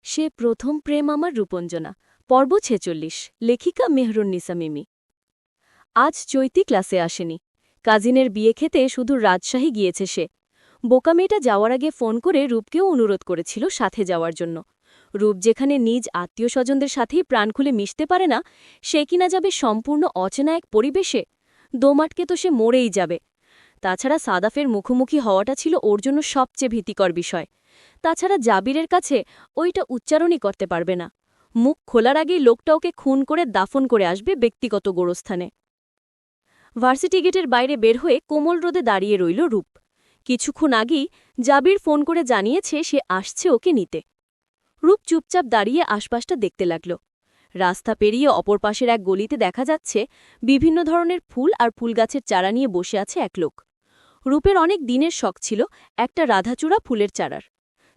সে প্রথম প্রেম আমার রূপঞ্জনা পর্ব ৪৬ লেখিকা মেহরুন্নিসা মিমি। আজ চৈতি ক্লাসে আসেনি। কাজিনের বিয়ে খেতে শুধু রাজশাহী গিয়েছে সে। বোকা মেয়েটা যাওয়ার আগে ফোন করে রূপকেও অনুরোধ করেছিল সাথে যাওয়ার জন্য। রূপ যেখানে নিজ আত্মীয় স্বজনদের সাথেই প্রাণ খুলে মিশতে পারে না, সে কিনা যাবে সম্পূর্ণ অচেনা এক পরিবেশে। দোমাটকে তো সে মরেই যাবে। তাছাড়া সাদাফের মুখোমুখি হওয়াটা ছিল ওর জন্য সবচেয়ে ভীতিকর বিষয়। তাছাড়া জাবিরের কাছে ওইটা উচ্চারণই করতে পারবে না। মুখ খোলার আগেই লোকটা ওকে খুন করে দাফন করে আসবে ব্যক্তিগত গোরস্থানে। ভার্সিটি গেটের বাইরে বের হয়ে কোমল রোদে দাঁড়িয়ে রইল রূপ। কিছুক্ষণ আগেই জাবির ফোন করে জানিয়েছে সে আসছে ওকে নিতে। রূপ চুপচাপ দাঁড়িয়ে আশপাশটা দেখতে লাগল। রাস্তা পেরিয়ে অপর পাশের এক গলিতে দেখা যাচ্ছে বিভিন্ন ধরনের ফুল আর ফুলগাছের চারা নিয়ে বসে আছে এক লোক। রূপের অনেক দিনের শখ ছিল একটা রাধাচূড়া ফুলের চারার।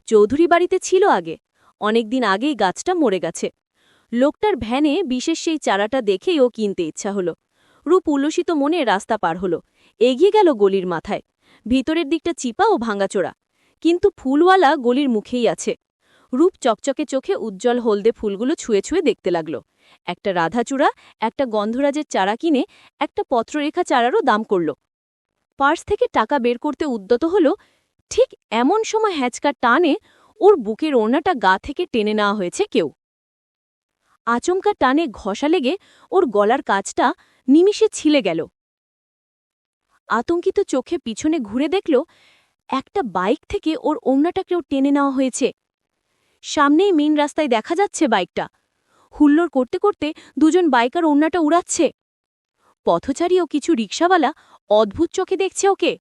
চৌধুরী বাড়িতে ছিল আগে, অনেক দিন আগেই গাছটা মরে গেছে। লোকটার ভ্যানে বিশেষ সেই চারাটা দেখেই ও কিনতে ইচ্ছা হলো। রূপ উল্লসিত মনে রাস্তা পার হলো, এগিয়ে গেল গলির মাথায়। ভিতরের দিকটা চিপা ও ভাঙাচোরা, কিন্তু ফুলওয়ালা গলির মুখেই আছে। রূপ চকচকে চোখে উজ্জ্বল হলদে ফুলগুলো ছুঁয়ে ছুঁয়ে দেখতে লাগল। একটা রাধাচূড়া, একটা গন্ধরাজের চারা কিনে একটা পত্ররেখা চারারও দাম করল। পার্স থেকে টাকা বের করতে উদ্যত হল, ঠিক এমন সময় হ্যাচকা টানে ওর বুকের ওড়নাটা গা থেকে টেনে নেওয়া হয়েছে কেউ। আচমকা টানে ঘষা লেগে ওর গলার কাছটা নিমিষে ছিলে গেল। আতঙ্কিত চোখে পিছনে ঘুরে দেখল একটা বাইক থেকে ওর ওড়নাটাকেও টেনে নেওয়া হয়েছে। সামনেই মেন রাস্তায় দেখা যাচ্ছে বাইকটা। হুল্লোড় করতে করতে দুজন বাইকার ওড়নাটা উড়াচ্ছে। পথচারী ও কিছু রিকশাওয়ালা অদ্ভুত চোখে দেখছে ওকে।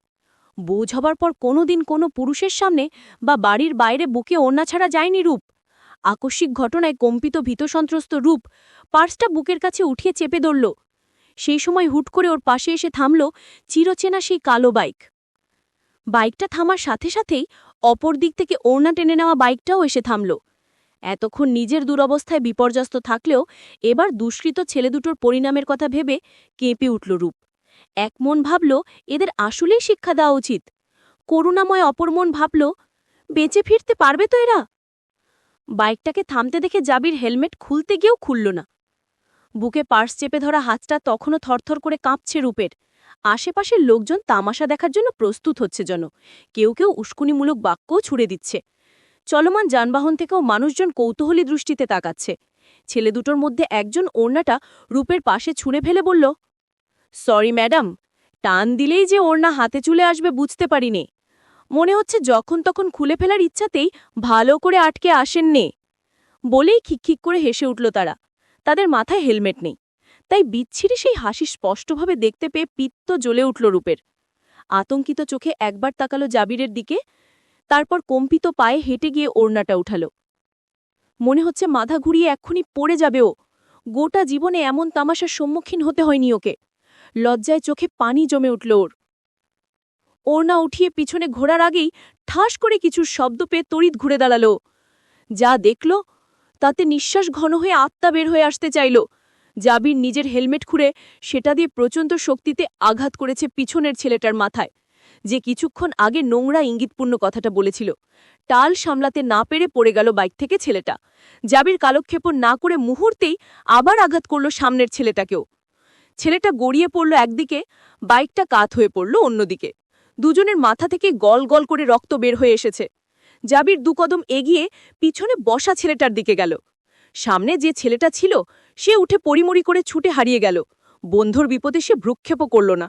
বোঝ হবার পর কোনোদিন কোনো পুরুষের সামনে বা বাড়ির বাইরে বুকে ওড়না ছাড়া যায়নি রূপ। আকস্মিক ঘটনায় কম্পিত ভীতসন্ত্রস্ত রূপ পার্সটা বুকের কাছে উঠিয়ে চেপে ধরল। সেই সময় হুট করে ওর পাশে এসে থামল চিরচেনা সেই কালো বাইক। বাইকটা থামার সাথে সাথেই অপর দিক থেকে ওড়না টেনে নেওয়া বাইকটাও এসে থামল। এতক্ষণ নিজের দুরবস্থায় বিপর্যস্ত থাকলেও এবার দুষ্কৃত ছেলে দুটোর পরিণামের কথা ভেবে কেঁপে উঠল রূপ। এক মন ভাবল এদের আসলেই শিক্ষা দেওয়া উচিত। করুণাময় অপর মন ভাবল বেঁচে ফিরতে পারবে তো এরা। বাইকটাকে থামতে দেখে জাবির হেলমেট খুলতে গিয়েও খুলল না। বুকে পার্স চেপে ধরা হাতটা তখনও থরথর করে কাঁপছে রূপের। আশেপাশের লোকজন তামাশা দেখার জন্য প্রস্তুত হচ্ছে যেন। কেউ কেউ উস্কুনিমূলক বাক্যও ছুড়ে দিচ্ছে। চলমান যানবাহন থেকেও মানুষজন কৌতূহলী দৃষ্টিতে তাকাচ্ছে। ছেলে দুটোর মধ্যে একজন ওড়নাটা রূপের পাশে ছুঁড়ে ফেলে বলল, সরি ম্যাডাম, টান দিলেই যে ওড়না হাতে চলে আসবে বুঝতে পারিনি। মনে হচ্ছে যখন তখন খুলে ফেলার ইচ্ছাতেই ভালো করে আটকে আসেননি। বলেই খিকখিক করে হেসে উঠল তারা। তাদের মাথায় হেলমেট নেই, তাই বিচ্ছিরি সেই হাসি স্পষ্টভাবে দেখতে পেয়ে পিত্ত জ্বলে উঠল রূপের। আতঙ্কিত চোখে একবার তাকালো জাবিরের দিকে, তারপর কম্পিত পায়ে হেঁটে গিয়ে ওড়নাটা উঠাল। মনে হচ্ছে মাথা ঘুরিয়ে এক্ষুনি পড়ে যাবে ও। গোটা জীবনে এমন তামাশার সম্মুখীন হতে হয়নি ওকে। লজ্জায় চোখে পানি জমে উঠল ওর। ওড়না উঠিয়ে পিছনে ঘোরার আগেই ঠাস করে কিছু শব্দ পেয়ে তড়িৎ ঘুরে দাঁড়াল। যা দেখল তাতে নিঃশ্বাস ঘন হয়ে আত্মা বের হয়ে আসতে চাইল। জাবির নিজের হেলমেট খুঁড়ে সেটা দিয়ে প্রচণ্ড শক্তিতে আঘাত করেছে পিছনের ছেলেটার মাথায়, যে কিছুক্ষণ আগে নোংরা ইঙ্গিতপূর্ণ কথাটা বলেছিল। টাল সামলাতে না পেরে পড়ে গেল বাইক থেকে ছেলেটা। জাবির কালক্ষেপণ না করে মুহূর্তেই আবার আঘাত করল সামনের ছেলেটাকেও। ছেলেটা গড়িয়ে পড়ল একদিকে, বাইকটা কাত হয়ে পড়ল অন্যদিকে। দুজনের মাথা থেকে গল গল করে রক্ত বের হয়ে এসেছে। জাবির দুকদম এগিয়ে পিছনে বসা ছেলেটার দিকে গেল। সামনে যে ছেলেটা ছিল সে উঠে পরিমরি করে ছুটে হারিয়ে গেল। বন্ধুর বিপদে সে ভ্রুক্ষেপও করল না।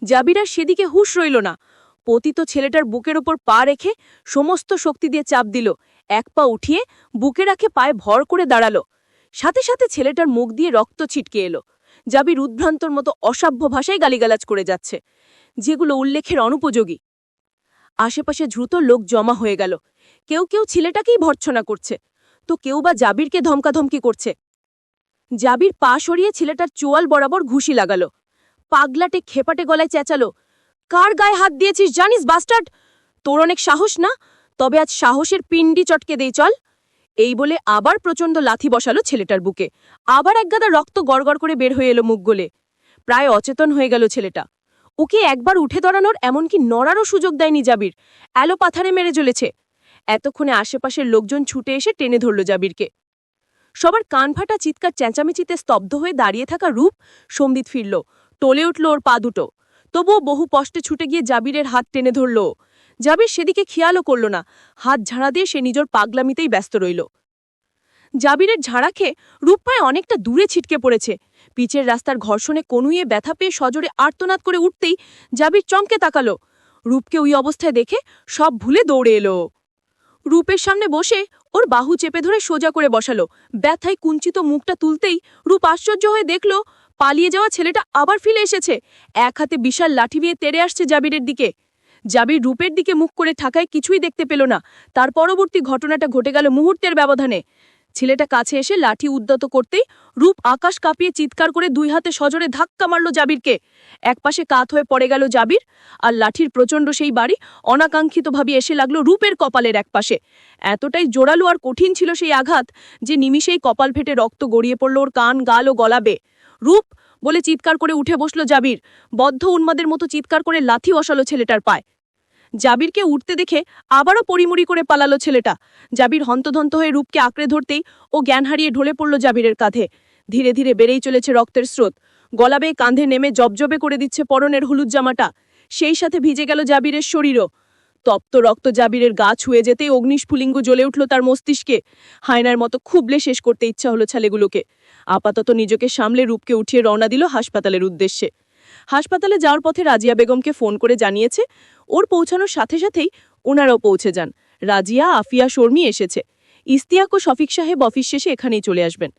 জাবির আর সেদিকে হুঁশ রইল না। পতিত ছেলেটার বুকের ওপর পা রেখে সমস্ত শক্তি দিয়ে চাপ দিল। এক পা উঠিয়ে বুকে রাখে পায়ে ভর করে দাঁড়াল। সাথে সাথে ছেলেটার মুখ দিয়ে রক্ত ছিটকে এলো। জাবির উদ্ভ্রান্তর মতো অসভ্য ভাষায় গালিগালাজ করে যাচ্ছে, যেগুলো উল্লেখের অনুপযোগী। আশেপাশে দ্রুত লোক জমা হয়ে গেল। কেউ কেউ ছেলেটাকেই ভর্ৎসনা করছে, তো কেউ বা জাবিরকে ধমকাধমকি করছে। জাবির পা সরিয়ে ছেলেটার চোয়াল বরাবর ঘুষি লাগালো। পাগলাটে খেপাটে গলায় চেঁচালো, কার গায়ে হাত দিয়েছিস জানিস বাস্টার্ড? তোর অনেক সাহস না? তবে আজ সাহসের পিণ্ডি চটকে দেই চল। এই বলে আবার প্রচণ্ড লাথি বসালো ছেলেটার বুকে। আবার একগাদা রক্ত গড়গড় করে বের হয়ে এলো মুখ গলে। প্রায় অচেতন হয়ে গেল ছেলেটা। ওকে একবার উঠে দাঁড়ানোর এমনকি নড়ারও সুযোগ দেয়নি জাবির। অ্যালো পাথারে মেরে চলেছে। এতক্ষণে আশেপাশের লোকজন ছুটে এসে টেনে ধরল জাবিরকে। সবার কানফাটা চিৎকার চেঁচামেচিতে স্তব্ধ হয়ে দাঁড়িয়ে থাকা রূপ সম্বিত ফিরল, টলে উঠল ওর পা দুটো। তবুও বহু কষ্টে ছুটে গিয়ে জাবিরের হাত টেনে ধরল। জাবির সেদিকে খেয়ালও করল না, হাত ঝাড়া দিয়ে সে নিজের পাগলামিতেই ব্যস্ত রইল। জাবিরের ঝাড়া খেয়ে রূপ পায়ে অনেকটা দূরে ছিটকে পড়েছে। পিচের রাস্তার ঘর্ষণে কনুইয়ে ব্যথা পেয়ে সজোরে আর্তনাদ করে উঠতেই জাবির চমকে তাকালো। রূপকে ওই অবস্থায় দেখে সব ভুলে দৌড়ে এলো। রূপের সামনে বসে ওর বাহু চেপে ধরে সোজা করে বসালো। ব্যথায় কুঞ্চিত মুখটা তুলতেই রূপ আশ্চর্য হয়ে দেখল পালিয়ে যাওয়া ছেলেটা আবার ফিরে এসেছে। এক হাতে বিশাল লাঠি নিয়ে তেড়ে আসছে জাবিরের দিকে। জাবির রূপের দিকে মুখ করে ঠাকায় কিছুই দেখতে পেল না। তার পরবর্তী ঘটনাটা ঘটে গেল মুহূর্তের ব্যবধানে। ছেলেটা কাছে এসে লাঠি উদ্যত করতেই রূপ আকাশ কাঁপিয়ে চিৎকার করে দুই হাতে সজোরে ধাক্কা মারল জাবিরকে। একপাশে কাত হয়ে পড়ে গেল জাবির, আর লাঠির প্রচণ্ড সেই বাড়ি অনাকাঙ্ক্ষিতভাবে এসে লাগলো রূপের কপালের একপাশে। এতটাই জোরালো আর কঠিন ছিল সেই আঘাত যে নিমিষেই কপাল ফেটে রক্ত গড়িয়ে পড়ল ওর কান, গাল ও গলাবে। রূপ বলে চিৎকার করে উঠে বসল জাবির। বদ্ধ উন্মাদের মতো চিৎকার করে লাথি বসালো ছেলেটার পায়। জাবিরকে উঠতে দেখে আবারও পরিমরি করে পালালো ছেলেটা। জাবির হন্তদন্ত হয়ে রূপকে আঁকড়ে ধরতেই ও জ্ঞান হারিয়ে ঢলে পড়ল জাবিরের কাঁধে। ধীরে ধীরে বেড়েই চলেছে রক্তের স্রোত। গলা বেয়ে কাঁধে নেমে জবজবে করে দিচ্ছে পরনের হলুদ জামাটা। সেই সাথে ভিজে গেল জাবিরের শরীরও। তপ্ত রক্ত জাবিরের গা ছুঁয়ে যেতেই অগ্নিস্ফুলিঙ্গ জ্বলে উঠল তার মস্তিষ্কে। হায়নার মতো খুবলে শেষ করতে ইচ্ছা হলো ছেলেগুলোকে। আপাতত নিজেকে সামলে রূপকে উঠিয়ে রওনা দিল হাসপাতালের উদ্দেশ্যে। হাসপাতালে যাওয়ার পথে রাজিয়া বেগমকে ফোন করে জানিয়েছে ওর পৌঁছানোর সাথে সাথেই ওনারাও পৌঁছে যান। রাজিয়া, আফিয়া, শর্মি এসেছে। ইস্তিয়াক ও শফিক সাহেব অফিস শেষে এখানেই চলে আসবেন।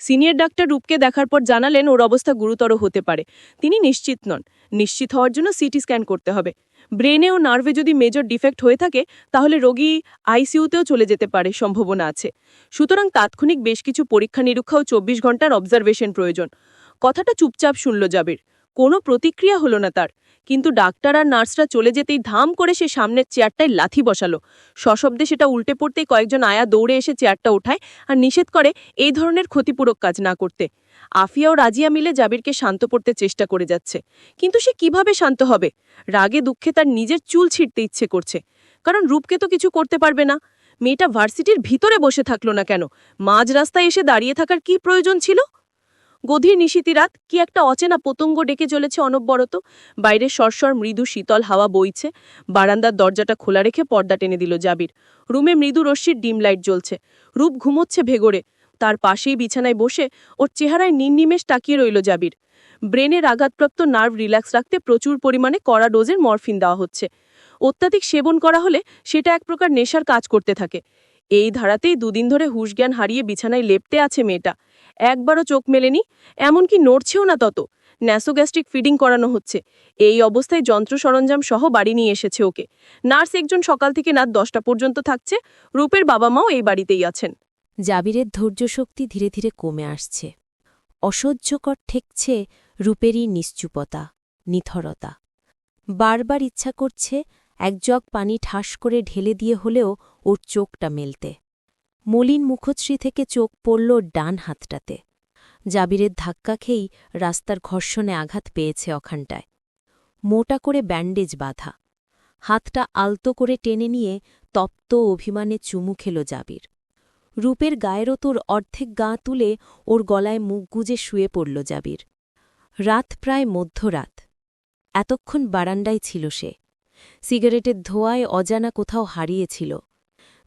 সিনিয়র ডাক্তার রূপকে দেখার পর জানালেন ওর অবস্থা গুরুতর হতে পারে। তিনি নিশ্চিত নন। নিশ্চিত হওয়ার জন্য সিটি স্ক্যান করতে হবে। ব্রেনে ও নার্ভে যদি মেজর ডিফেক্ট হয়ে থাকে তাহলে রোগী আইসিইউতেও চলে যেতে পারে, সম্ভাবনা আছে। সুতরাং তাৎক্ষণিক বেশ কিছু পরীক্ষা নিরীক্ষা ও 24 ঘন্টার অবজারভেশন প্রয়োজন। কথাটা চুপচাপ শুনল জাবির। কোনো প্রতিক্রিয়া হলো না তার। কিন্তু ডাক্তার আর নার্সরা চলে যেতেই ধাম করে সে সামনের চেয়ারটায় লাথি বসালো। সশব্দে সেটা উল্টে পড়তেই কয়েকজন আয়া দৌড়ে এসে চেয়ারটা ওঠায় আর নিষেধ করে এই ধরনের ক্ষতিপূরক কাজ না করতে। আফিয়া ও রাজিয়া মিলে জাবিরকে শান্ত করতে চেষ্টা করে যাচ্ছে। কিন্তু সে কিভাবে শান্ত হবে? রাগে দুঃখে তার নিজের চুল ছিঁড়তে ইচ্ছে করছে। কারণ রূপকে তো কিছু করতে পারবে না। মেয়েটা ভার্সিটির ভিতরে বসে থাকলো না কেন? মাঝ রাস্তায় এসে দাঁড়িয়ে থাকার কি প্রয়োজন ছিল? গভীর নিশীথী রাত, কি একটা অচেনা পতঙ্গ ডেকে চলেছে অনবরত। বাইরে সরসর মৃদু শীতল হাওয়া বইছে। বারান্দার দরজাটা খোলা রেখে পর্দা টেনে দিল জাবির। রুমে মৃদু রশ্মির ডিম লাইট জ্বলছে। রূপ ঘুমোচ্ছে ভেগরে। তার পাশেই বিছানায় বসে ওর চেহারায় নির্নিমেষ তাকিয়ে রইল জাবির। ব্রেনের আঘাতপ্রাপ্ত নার্ভ রিল্যাক্স রাখতে প্রচুর পরিমাণে কড়া ডোজের মরফিন দেওয়া হচ্ছে। অত্যাধিক সেবন করা হলে সেটা এক প্রকার নেশার কাজ করতে থাকে। এই ধারাতেই দুদিন ধরে হুঁশজ্ঞান হারিয়ে বিছানায় লেপ্টে আছে মেয়েটা। একবারও চোখ মেলেনি, এমনকি নড়ছেও না। তত ন্যাসোগ্যাস্ট্রিক ফিডিং করানো হচ্ছে। এই অবস্থায় যন্ত্র সরঞ্জাম সহ বাড়ি নিয়ে এসেছে ওকে। নার্স একজন সকাল থেকে রাত 10টা পর্যন্ত থাকছে। রূপের বাবা মাও এই বাড়িতেই আছেন। জাবিরের ধৈর্যশক্তি ধীরে ধীরে কমে আসছে। অসহ্যকর ঠেকছে রূপেরই নিশ্চুপতা, নিথরতা। বারবার ইচ্ছা করছে এক জগ পানি ঠাস করে ঢেলে দিয়ে হলেও ওর চোখটা মেলতে। মলিন মুখশ্রী থেকে চোখ পড়ল ডান হাতটাতে। জাবিরের ধাক্কা খেয়েই রাস্তার ঘর্ষণে আঘাত পেয়েছে ওখানটায়। মোটা করে ব্যান্ডেজ বাঁধা। হাতটা আলতো করে টেনে নিয়ে তপ্ত অভিমানে চুমু খেল জাবির। রূপের গায়েরও তোর অর্ধেক গা তুলে ওর গলায় মুখ গুজে শুয়ে পড়ল জাবির। রাত প্রায় মধ্যরাত। এতক্ষণ বারান্দায় ছিল সে। সিগারেটের ধোঁয়ায় অজানা কোথাও হারিয়েছিল।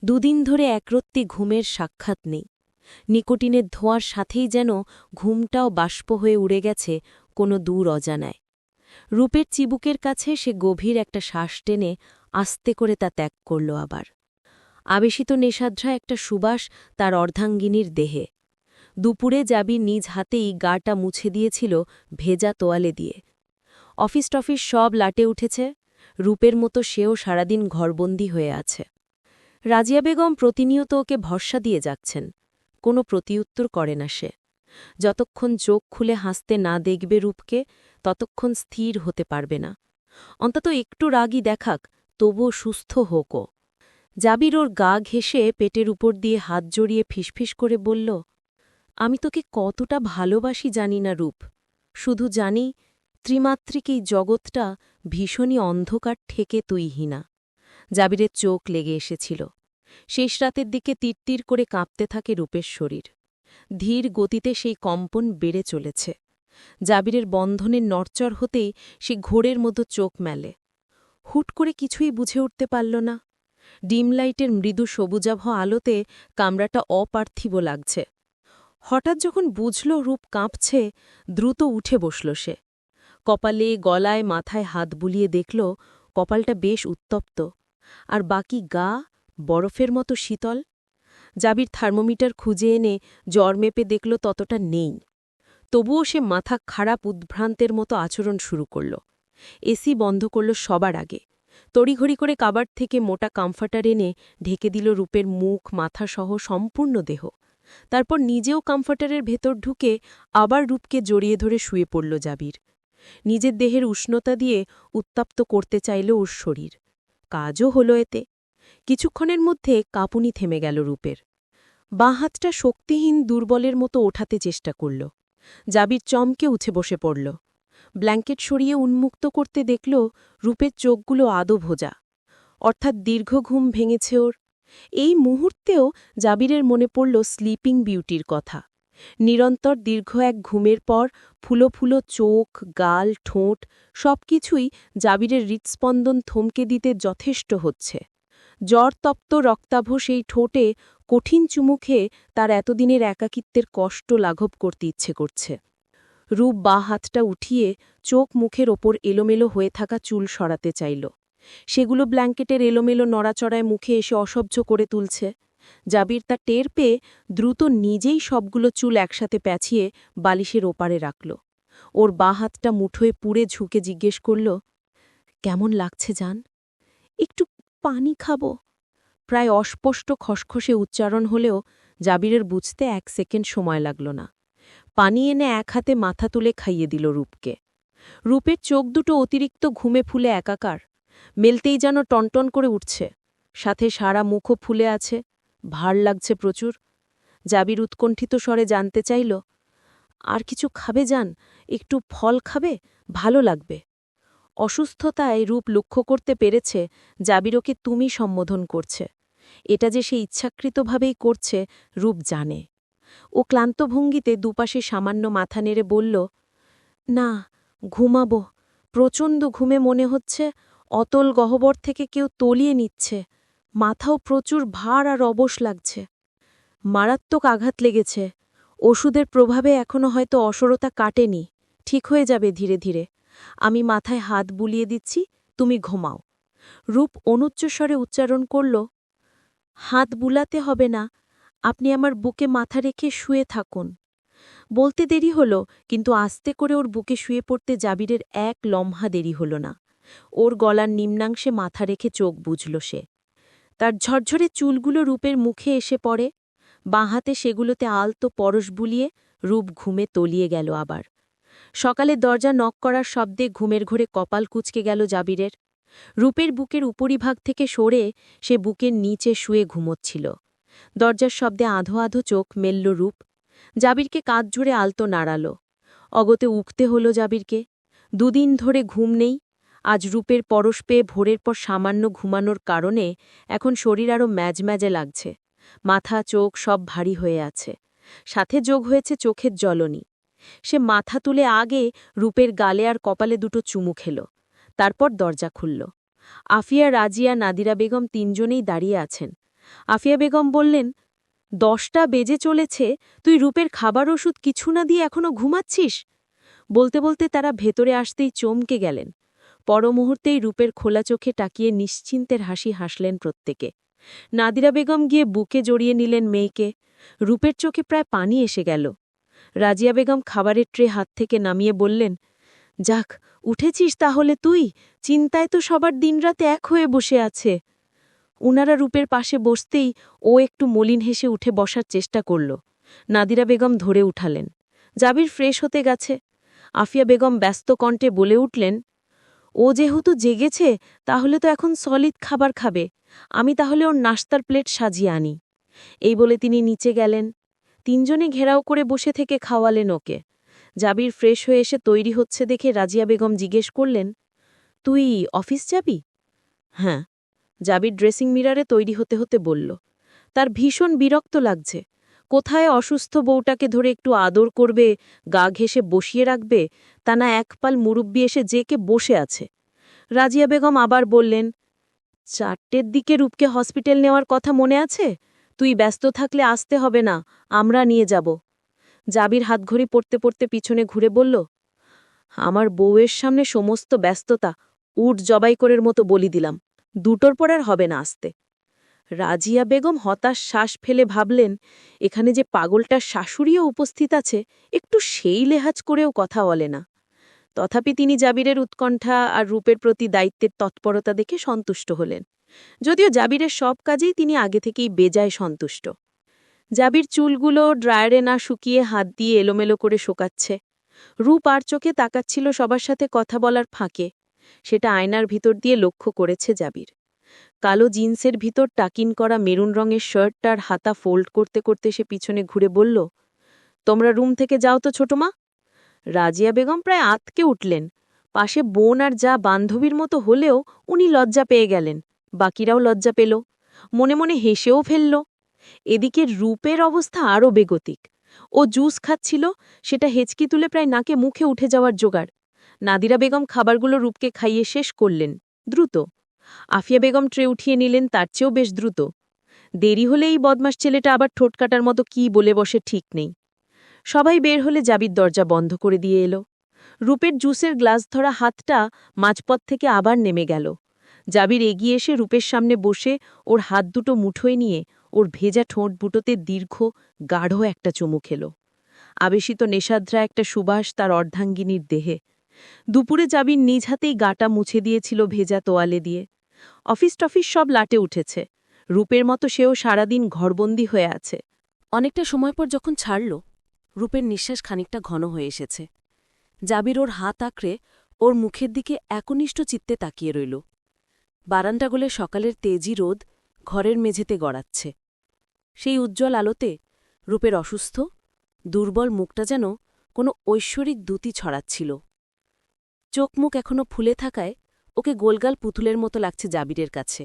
দুদিন ধরে একরত্তি ঘুমের সাক্ষাৎ নেই। নিকোটিনের ধোঁয়ার সাথেই যেন ঘুমটাও বাষ্প হয়ে উড়ে গেছে কোনো দূর অজানায়। রূপের চিবুকের কাছে সে গভীর একটা শ্বাস টেনে আস্তে করে তা ত্যাগ করল আবার। আবেশিত নেশাদ্রা একটা সুবাস তার অর্ধাঙ্গিনীর দেহে। দুপুরে জাবির নিজ হাতেই গাটা মুছে দিয়েছিল ভেজা তোয়ালে দিয়ে। অফিস টফিস সব লাটে উঠেছে। রূপের মতো সেও সারাদিন ঘরবন্দি হয়ে আছে। রাজিয়া বেগম প্রতিনিয়ত ওকে ভরসা দিয়ে যাচ্ছেন। কোনো প্রতিউত্তর করে না সে। যতক্ষণ চোখ খুলে হাসতে না দেখবে রূপকে, ততক্ষণ স্থির হতে পারবে না। অন্তত একটু রাগই দেখাক, তবুও সুস্থ হোকও। জাবির ওর গা ঘেঁষে পেটের উপর দিয়ে হাত জড়িয়ে ফিসফিস করে বলল, আমি তোকে কতটা ভালোবাসি জানি না রূপ। শুধু জানি ত্রিমাত্রিক এই জগৎটা ভীষণই অন্ধকার ঠেকে তুইহীনা। জাবিরের চোখ লেগে এসেছিল। শেষ রাতের দিকে তিরতির করে কাঁপতে থাকে রূপের শরীর। ধীর গতিতে সেই কম্পন বেড়ে চলেছে। জাবিরের বন্ধনের নড়চড় হতেই সে ঘোরের মতো চোখ মেলে। হুট করে কিছুই বুঝে উঠতে পারল না। ডিম লাইটের মৃদু সবুজাভ আলোতে কামরাটা অপার্থিব লাগছে। হঠাৎ যখন বুঝল রূপ কাঁপছে, দ্রুত উঠে বসল সে। কপালে, গলায়, মাথায় হাত বুলিয়ে দেখল কপালটা বেশ উত্তপ্ত, আর বাকি গা বরফের মতো শীতল। জাবির থার্মোমিটার খুঁজে এনে জ্বর মেপে দেখল ততটা নেই। তবুও সে মাথা খারাপ উদ্ভ্রান্তের মতো আচরণ শুরু করল। এসি বন্ধ করল সবার আগে। তড়িঘড়ি করে কাবার্ড থেকে মোটা কমফর্টার এনে ঢেকে দিল রূপের মুখ, মাথাসহ সম্পূর্ণ দেহ। তারপর নিজেও কমফর্টারের ভেতর ঢুকে আবার রূপকে জড়িয়ে ধরে শুয়ে পড়ল জাবির। নিজের দেহের উষ্ণতা দিয়ে উত্তপ্ত করতে চাইল ওর শরীর। কাজও হল এতে। কিছুক্ষণের মধ্যে কাঁপুনি থেমে গেল রূপের। বাঁ হাতটা শক্তিহীন দুর্বলের মতো ওঠাতে চেষ্টা করল। জাবির চমকে উঠে বসে পড়ল। ব্ল্যাঙ্কেট সরিয়ে উন্মুক্ত করতে দেখল রূপের চোখগুলো আদো ভোজা, অর্থাৎ দীর্ঘ ঘুম ভেঙেছে ওর। এই মুহূর্তেও জাবিরের মনে পড়ল স্লিপিং বিউটির কথা। নিরন্তর দীর্ঘ এক ঘুমের পর ফুলো ফুলো চোখ, গাল, ঠোঁট সবকিছুই জাবিরের হৃৎস্পন্দন থমকে দিতে যথেষ্ট হচ্ছে। জ্বরতপ্ত রক্তাভ সেই ঠোঁটে কঠিন চুমু খেয়ে তার এতদিনের একাকিত্বের কষ্ট লাঘব করতে ইচ্ছে করছে। রূপ বা হাতটা উঠিয়ে চোখ মুখের ওপর এলোমেলো হয়ে থাকা চুল সরাতে চাইল। সেগুলো ব্ল্যাঙ্কেটের এলোমেলো নড়াচড়ায় মুখে এসে অসহ্য করে তুলছে। জাবির তা টের পেয়ে দ্রুত নিজেই সবগুলো চুল একসাথে প্যাঁচিয়ে বালিশের ওপারে রাখল। ওর বা হাতটা মুঠোয় পুড়ে ঝুঁকে জিজ্ঞেস করল, কেমন লাগছে জান? একটু পানি খাব। প্রায় অস্পষ্ট খসখসে উচ্চারণ হলেও জাবিরের বুঝতে 1 সেকেন্ড সময় লাগল না। পানি এনে এক হাতে মাথা তুলে খাইয়ে দিল রূপকে। রূপের চোখ দুটো অতিরিক্ত ঘুমে ফুলে একাকার, মেলতেই যেন টনটন করে উঠছে। সাথে সারা মুখও ফুলে আছে, ভার লাগছে প্রচুর। জাবির উৎকণ্ঠিত স্বরে জানতে চাইল, আর কিছু খাবে যান? একটু ফল খাবে? ভালো লাগবে। অসুস্থতায় রূপ লক্ষ্য করতে পেরেছে জাবির ওকে তুমি সম্বোধন করছে। এটা যে সে ইচ্ছাকৃতভাবেই করছে রূপ জানে। ও ক্লান্ত ভঙ্গিতে দুপাশে সামান্য মাথা নেড়ে বলল, না, ঘুমাবো। প্রচণ্ড ঘুমে মনে হচ্ছে অতল গহ্বর থেকে কেউ তলিয়ে নিচ্ছে। মাথাও প্রচুর ভার আর অবশ লাগছে। মারাত্মক আঘাত লেগেছে। ওষুধের প্রভাবে এখনো হয়তো অসরতা কাটেনি। ঠিক হয়ে যাবে ধীরে ধীরে। আমি মাথায় হাত বুলিয়ে দিচ্ছি, তুমি ঘুমাও। রূপ অনুচ্চস্বরে উচ্চারণ করল, হাত বুলাতে হবে না, আপনি আমার বুকে মাথা রেখে শুয়ে থাকুন। বলতে দেরি হল, কিন্তু আস্তে করে ওর বুকে শুয়ে পড়তে জাবিরের এক লম্হা দেরি হল না। ওর গলার নিম্নাংশে মাথা রেখে চোখ বুঝল সে। তার ঝরঝরে চুলগুলো রূপের মুখে এসে পড়ে। বাঁ হাতে সেগুলোতে আলতো পরশ বুলিয়ে রূপ ঘুমে তলিয়ে গেল আবার। সকালে দরজা নক করার শব্দে ঘুমের ঘোরে কপাল কুঁচকে গেল জাবিরের। রূপের বুকের উপরিভাগ থেকে সরে সে বুকের নিচে শুয়ে ঘুমোচ্ছিল। দরজার শব্দে আধো আধো চোখ মেলল রূপ। জাবিরকে কাঁধ জুড়ে আলতো নাড়াল। অগতে উঠতে হল জাবিরকে। 2 দিন ধরে ঘুম নেই। আজ রূপের পরশ পেয়ে ভোরের পর সামান্য ঘুমানোর কারণে এখন শরীর আরও ম্যাজম্যাজে লাগছে। মাথা, চোখ সব ভারী হয়ে আছে। সাথে যোগ হয়েছে চোখের জ্বলনি। সে মাথা তুলে আগে রূপের গালে আর কপালে দুটো চুমু খেল। তারপর দরজা খুলল। আফিয়া, রাজিয়া, নাদিরা বেগম 3 জনেই দাঁড়িয়ে আছেন। আফিয়া বেগম বললেন, 10টা বেজে চলেছে, তুই রূপের খাবার ওষুধ কিছু না দিয়ে এখনো ঘুমাচ্ছিস? বলতে বলতে তারা ভেতরে আসতেই চমকে গেলেন। পরমুহূর্তেই রূপের খোলা চোখে তাকিয়ে নিশ্চিন্তের হাসি হাসলেন প্রত্যেকে। নাদিরা বেগম গিয়ে বুকে জড়িয়ে নিলেন মেয়েকে। রূপের চোখে প্রায় পানি এসে গেল। রাজিয়া বেগম খাবারের ট্রে হাত থেকে নামিয়ে বললেন, যাক, উঠেছিস তাহলে তুই? চিন্তায় তো সবার দিনরাতে এক হয়ে বসে আছে। উনারা রূপের পাশে বসতেই ও একটু মলিন হেসে উঠে বসার চেষ্টা করল। নাদিরা বেগম ধরে উঠালেন। জাবির ফ্রেশ হতে গেছে। আফিয়া বেগম ব্যস্ত কণ্ঠে বলে উঠলেন, ও যেহেতু জেগেছে তাহলে তো এখন সলিড খাবার খাবে। আমি তাহলে ওর নাস্তার প্লেট সাজিয়ে আনি। এই বলে তিনি নিচে গেলেন। 3 জনে ঘেরাও করে বসে থেকে খাওয়ালেন ওকে। জাবির ফ্রেশ হয়ে এসে তৈরি হচ্ছে দেখে রাজিয়া বেগম জিজ্ঞেস করলেন, তুই অফিস যাবি? হ্যাঁ। জাবির ড্রেসিং মিরারে তৈরি হতে হতে বলল। তার ভীষণ বিরক্ত লাগছে। কোথায় অসুস্থ বউটাকে ধরে একটু আদর করবে, গা ঘেঁষে বসিয়ে রাখবে, তা না একপাল মুরব্বি এসে জেকে বসে আছে। রাজিয়া বেগম আবার বললেন, 4টের দিকে রূপকে হসপিটাল নেওয়ার কথা মনে আছে? তুই ব্যস্ত থাকলে আসতে হবে না, আমরা নিয়ে যাব। জাবির হাতঘড়ি পড়তে পড়তে পিছনে ঘুরে বলল, আমার বউয়ের সামনে সমস্ত ব্যস্ততা উট জবাইকরের মতো বলি দিলাম, 2টোর পর আর হবে না আসতে। রাজিয়া বেগম হতাশ শ্বাস ফেলে ভাবলেন, এখানে যে পাগলটার শাশুড়িও উপস্থিত আছে, একটু সেই লেহাজ করেও কথা বলে না। তথাপি তিনি জাবিরের উৎকণ্ঠা আর রূপের প্রতি দায়িত্বের তৎপরতা দেখে সন্তুষ্ট হলেন, যদিও জাবিরের সব কাজেই তিনি আগে থেকেই বেজায় সন্তুষ্ট। জাবির চুলগুলো ড্রায়ারে না শুকিয়ে হাত দিয়ে এলোমেলো করে শোকাচ্ছে। রূপ আর চোখে তাকাচ্ছিল সবার সাথে কথা বলার ফাঁকে, সেটা আয়নার ভিতর দিয়ে লক্ষ্য করেছে জাবির। কালো জিন্সের ভিতর টাকিন করা মেরুন রঙের শার্টটার হাতা ফোল্ড করতে করতে সে পিছনে ঘুরে বলল, তোমরা রুম থেকে যাও তো ছোটমা। রাজিয়া বেগম প্রায় আঁতকে উঠলেন। পাশে বোন আর যা বান্ধবীর মতো হলেও উনি লজ্জা পেয়ে গেলেন, বাকিরাও লজ্জা পেল, মনে মনে হেসেও ফেলল। এদিকে রূপের অবস্থা আরও বেগতিক। ও জুস খাচ্ছিল, সেটা হেঁচকি তুলে প্রায় নাকে মুখে উঠে যাওয়ার জোগাড়। নাদিরা বেগম খাবারগুলো রূপকে খাইয়ে শেষ করলেন দ্রুত। আফিয়া বেগম ট্রে উঠিয়ে নিলেন তার চেয়েও বেশ দ্রুত। দেরি হলে এই বদমাস ছেলেটা আবার ঠোঁট কাটার মতো কী বলে বসে ঠিক নেই। সবাই বের হলে জাবির দরজা বন্ধ করে দিয়ে এলো। রূপের জুসের গ্লাস ধরা হাতটা মাঝপথ থেকে আবার নেমে গেল। জাবির এগিয়ে এসে রূপের সামনে বসে ওর হাত দুটো মুঠোয় নিয়ে ওর ভেজা ঠোঁট বুটোতে দীর্ঘ গাঢ় একটা চুমু খেল। আবেশিত নেশাদ্রা একটা সুবাস তার অর্ধাঙ্গিনীর দেহে। দুপুরে জাবির নিজ হাতেই গাটা মুছে দিয়েছিল ভেজা তোয়ালে দিয়ে। অফিস টফিস সব লাটে উঠেছে। রূপের মতো সেও সারাদিন ঘরবন্দি হয়ে আছে। অনেকটা সময় পর যখন ছাড়ল, রূপের নিঃশ্বাস খানিকটা ঘন হয়ে এসেছে। জাবির ওর হাত আঁকড়ে ওর মুখের দিকে একনিষ্ঠ চিত্তে তাকিয়ে রইল। বারান্দাগুলে সকালের তেজি রোদ ঘরের মেঝেতে গড়াচ্ছে। সেই উজ্জ্বল আলোতে রূপের অসুস্থ, দুর্বল মুখটা যেন কোনো ঐশ্বরিক দ্যুতি ছড়াচ্ছিল। চোখ মুখ এখনো ফুলে থাকায় ওকে গোলগাল পুতুলের মতো লাগছে জাবিরের কাছে।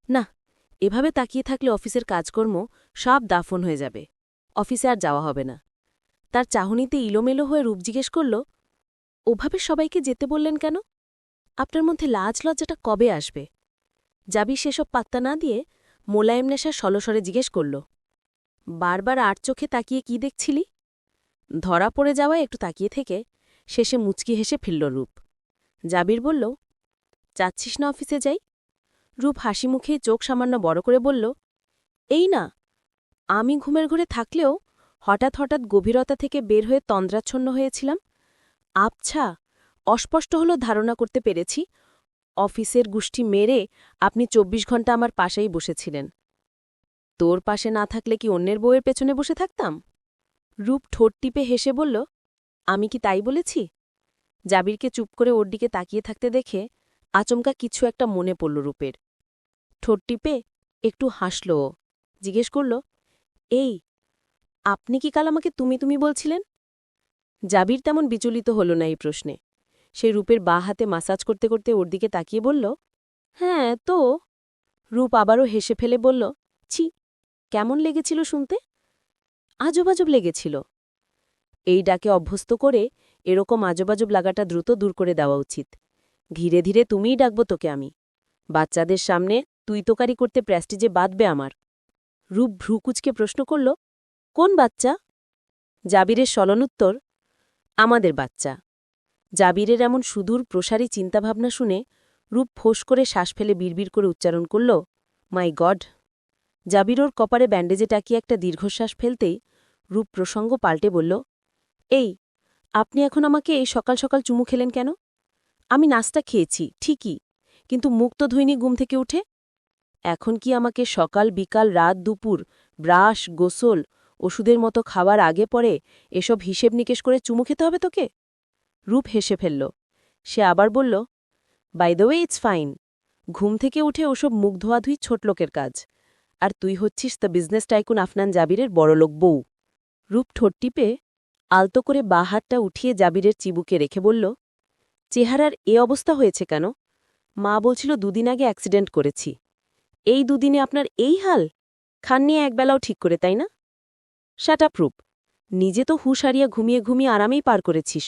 না, এভাবে তাকিয়ে থাকলে অফিসের কাজকর্ম সব দাফন হয়ে যাবে, অফিসে আর যাওয়া হবে না। তার চাহনিতে ইলোমেলো হয়ে রূপ জিজ্ঞেস করল, ওভাবে সবাইকে যেতে বললেন কেন? আপনার মধ্যে লাজ লজ্জাটা কবে আসবে? জাবির সেসব পাত্তা না দিয়ে মোলায়েম নেশার সলস্বরে জিজ্ঞেস করল, বারবার আর চোখে তাকিয়ে কি দেখছিলি? ধরা পড়ে যাওয়ায় একটু তাকিয়ে থেকে শেষে মুচকি হেসে ফিরল রূপ। জাবির বলল, যাচ্ছিস না অফিসে যাই? রূপ হাসি মুখে চোখ সামান্য বড় করে বলল, এই না, আমি ঘুমের ঘরে থাকলেও হঠাৎ হঠাৎ গভীরতা থেকে বের হয়ে তন্দ্রাচ্ছন্ন হয়েছিলাম। আবছা অস্পষ্ট হলো ধারণা করতে পেরেছি অফিসের গুষ্টি মেরে আপনি ২৪ ঘণ্টা আমার পাশেই বসেছিলেন। তোর পাশে না থাকলে কি অন্যের বউয়ের পেছনে বসে থাকতাম? রূপ ঠোঁট টিপে হেসে বলল, আমি কি তাই বলেছি? জাবিরকে চুপ করে ওর দিকে তাকিয়ে থাকতে দেখে আচমকা কিছু একটা মনে পড়ল রূপের। ঠোঁট টিপে একটু হাসল ও, জিজ্ঞেস করল, এই, আপনি কি কাল আমাকে তুমি তুমি বলছিলেন? জাবির তেমন বিচলিত হল না এই প্রশ্নে। সে রূপের বাঁ হাতে মাসাজ করতে করতে ওর দিকে তাকিয়ে বলল, হ্যাঁ তো। রূপ আবারও হেসে ফেলে বলল, ছি, কেমন লেগেছিল শুনতে? আজব আজব লেগেছিল। এই ডাকে অভ্যস্ত করে এরকম আজব আজব লাগাটা দ্রুত দূর করে দেওয়া উচিত। ধীরে ধীরে তুমিই ডাকব তোকে আমি। বাচ্চাদের সামনে তুই তোকারি করতে প্রেস্টিজে বাঁধবে আমার। রূপ ভ্রুকুচকে প্রশ্ন করল, কোন বাচ্চা? জাবিরের সলনোত্তর, আমাদের বাচ্চা। জাবিরের এমন সুদূর প্রসারী চিন্তাভাবনা শুনে রূপ ফোঁস করে শ্বাস ফেলে বিড়বিড় করে উচ্চারণ করল, মাই গড। জাবির ওর কপারে ব্যান্ডেজে টাকিয়ে একটা দীর্ঘশ্বাস ফেলতেই রূপ প্রসঙ্গ পাল্টে বলল, এই, আপনি এখন আমাকে এই সকাল সকাল চুমু খেলেন কেন? আমি নাস্তা খেয়েছি ঠিকই, কিন্তু মুখ তো ধুইনি ঘুম থেকে উঠে। এখন কি আমাকে সকাল বিকাল রাত দুপুর ব্রাশ গোসল ওষুধের মতো খাওয়ার আগে পরে এসব হিসেব নিকেশ করে চুমু খেতে হবে তোকে? রূপ হেসে ফেলল। সে আবার বলল, by the way it's fine. ঘুম থেকে উঠে ওসব মুখ ধোয়াধুই ছোট লোকের কাজ, আর তুই হচ্ছিস দ্য বিজনেস টাইকুন আফনান জাবিরের বড়লোক বউ। রূপ ঠোঁট টিপে আলতো করে বা হাতটা উঠিয়ে জাবিরের চিবুকে রেখে বলল, চেহারার এ অবস্থা হয়েছে কেন? মা বলছিল 2 দিন আগে অ্যাক্সিডেন্ট করেছি। এই দুদিনে আপনার এই হাল? খান নিয়ে একবেলাও ঠিক করে, তাই না? শাট আপ রূপ। নিজে তো হুঁশ হারিয়ে ঘুমিয়ে ঘুমিয়ে আরামেই পার করেছিস।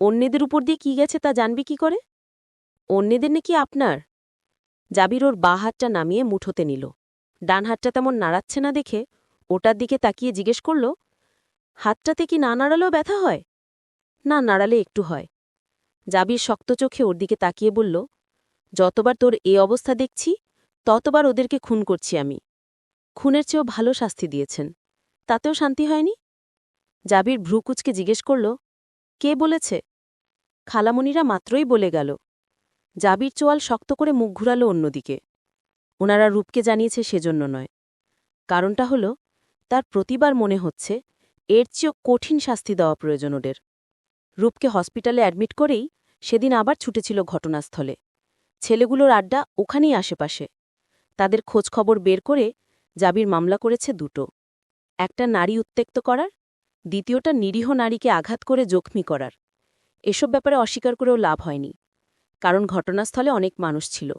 অন্যদের উপর দিয়ে কি গেছে তা জানবি কি করে? অন্যদের নাকি আপনার? জাবির ওর বা হাতটা নামিয়ে মুঠোতে নিল। ডান হাতটা তেমন নাড়াচ্ছে না দেখে ওটার দিকে তাকিয়ে জিজ্ঞেস করল, হাতটাতে কি না নাড়ালেও ব্যথা হয়? না, নাড়ালে একটু হয়। জাবির শক্ত চোখে ওর দিকে তাকিয়ে বলল, যতবার তোর এ অবস্থা দেখছি ততবার ওদেরকে খুন করছি আমি। খুনের চেয়েও ভালো শাস্তি দিয়েছেন, তাতেও শান্তি হয়নি? জাবির ভ্রুকুচকে জিজ্ঞেস করল, কে বলেছে? খালামণিরা মাত্রই বলে গেল। জাবির চোয়াল শক্ত করে মুখ ঘুরালো অন্যদিকে। ওনারা রূপকে জানিয়েছে সেজন্য নয়। কারণটা হল, তার প্রতিবার মনে হচ্ছে এর চেয়েও কঠিন শাস্তি দেওয়া প্রয়োজন ওদের। রূপকে হসপিটালে অ্যাডমিট করেই সেদিন আবার ছুটেছিল ঘটনাস্থলে। ছেলেগুলোর আড্ডা ওখানেই আশেপাশে। তাদের খোঁজখবর বের করে জাবির মামলা করেছে দুটো। একটা নারী উত্ত্যক্ত করার, দ্বিতীয়টা নিরীহ নারীকে আঘাত করে জখমি করার। এসব ব্যাপারে অস্বীকার করেও লাভ হয়নি, কারণ ঘটনাস্থলে অনেক মানুষ ছিল।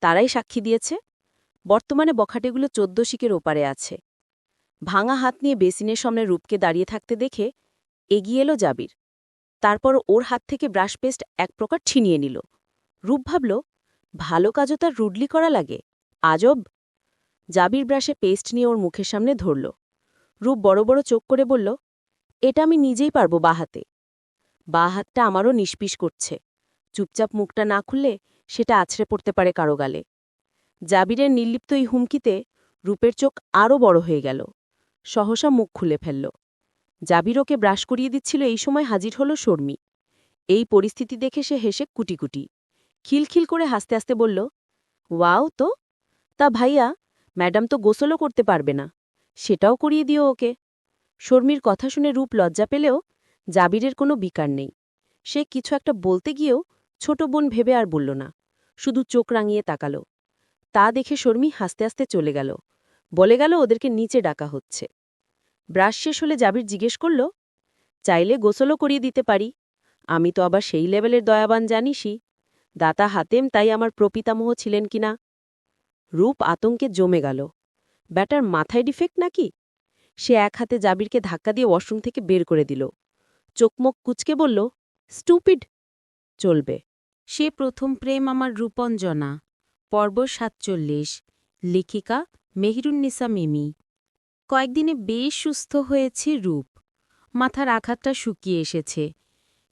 তারাই সাক্ষী দিয়েছে। বর্তমানে বখাটেগুলো 14 শিকের ওপারে আছে। ভাঙা হাত নিয়ে বেসিনের সামনে রূপকে দাঁড়িয়ে থাকতে দেখে এগিয়ে এলো জাবির। তারপর ওর হাত থেকে ব্রাশ পেস্ট এক প্রকার ছিনিয়ে নিল। রূপ ভাবল, ভালো কাজও তার রুডলি করা লাগে, আজব। জাবির ব্রাশে পেস্ট নিয়ে ওর মুখের সামনে ধরল। রূপ বড় বড় চোখ করে বলল, এটা আমি নিজেই পারব বা হাতে। বা হাতটা আমারও নিষ্পিস করছে। চুপচাপ মুখটা না খুললে সেটা আছড়ে পড়তে পারে কারো গালে। জাবিরের নির্লিপ্ত এই হুমকিতে রূপের চোখ আরও বড় হয়ে গেল। সহসা মুখ খুলে ফেলল। জাবির ওকে ব্রাশ করিয়ে দিচ্ছিল, এই সময় হাজির হল শর্মী। এই পরিস্থিতি দেখে সে হেসে কুটি খিলখিল করে হাসতে হাসতে বলল, ওয়াও তো! তা ভাইয়া, ম্যাডাম তো গোসলও করতে পারবে না, সেটাও করিয়ে দিও ওকে। শর্মীর কথা শুনে রূপ লজ্জা পেলেও জাবিরের কোনো বিকার নেই। সে কিছু একটা বলতে গিয়েও ছোট বোন ভেবে আর বলল না, শুধু চোখ রাঙিয়ে তাকাল। তা দেখে শর্মী হাসতে হাসতে চলে গেল। বলে গেল ওদেরকে নিচে ডাকা হচ্ছে। ব্রাশ শেষ হলে জাবির জিজ্ঞেস করল, চাইলে গোসলও করিয়ে দিতে পারি। আমি তো আবার সেই লেভেলের দয়াবান জানিসই। দাতা হাতেম তাই আমার প্রপিতামহ ছিলেন কিনা। রূপ আতঙ্কে জমে গেল। ব্যাটার মাথায় ডিফেক্ট নাকি? সে এক হাতে জাবিরকে ধাক্কা দিয়ে ওয়াশরুম থেকে বের করে দিল। চোখমুখ কুচকে বলল, স্টুপিড। চলবে। সে প্রথম প্রেম আমার রূপঞ্জনা। পর্ব ৪৭। লেখিকা মেহেরুন্নিসা মিমি। কয়েকদিনে বেশ সুস্থ হয়েছে রূপ। মাথার আঘাতটা শুকিয়ে এসেছে।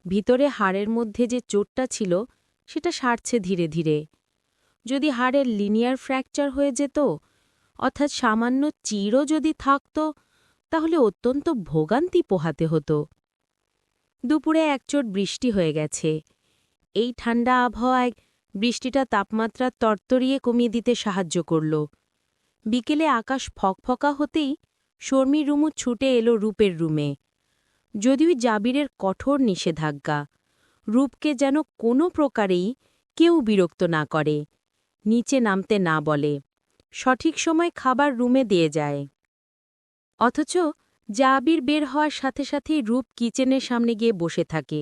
ভিতরে হাড়ের মধ্যে যে চোটটা ছিল সেটা সারছে ধীরে ধীরে। যদি হাড়ের লিনিয়ার ফ্র্যাকচার হয়ে যেত, অর্থাৎ সামান্য চিরও যদি থাকত, তাহলে অত্যন্ত ভোগান্তি পোহাতে হতো। দুপুরে একচোট বৃষ্টি হয়ে গেছে। এই ঠান্ডা আবহাওয়ায় বৃষ্টিটা তাপমাত্রা তরতরিয়ে কমিয়ে দিতে সাহায্য করল। বিকেলে আকাশ ফকফকা হতেই শর্মী রুমু ছুটে এলো রূপের রুমে। যদিও জাবিরের কঠোর নিষেধাজ্ঞা, রূপকে যেন কোনো প্রকারেই কেউ বিরক্ত না করে, নিচে নামতে না বলে, সঠিক সময় খাবার রুমে দিয়ে যায়। অথচ জাবির বের হওয়ার সাথে সাথেই রূপ কিচেনের সামনে গিয়ে বসে থাকে,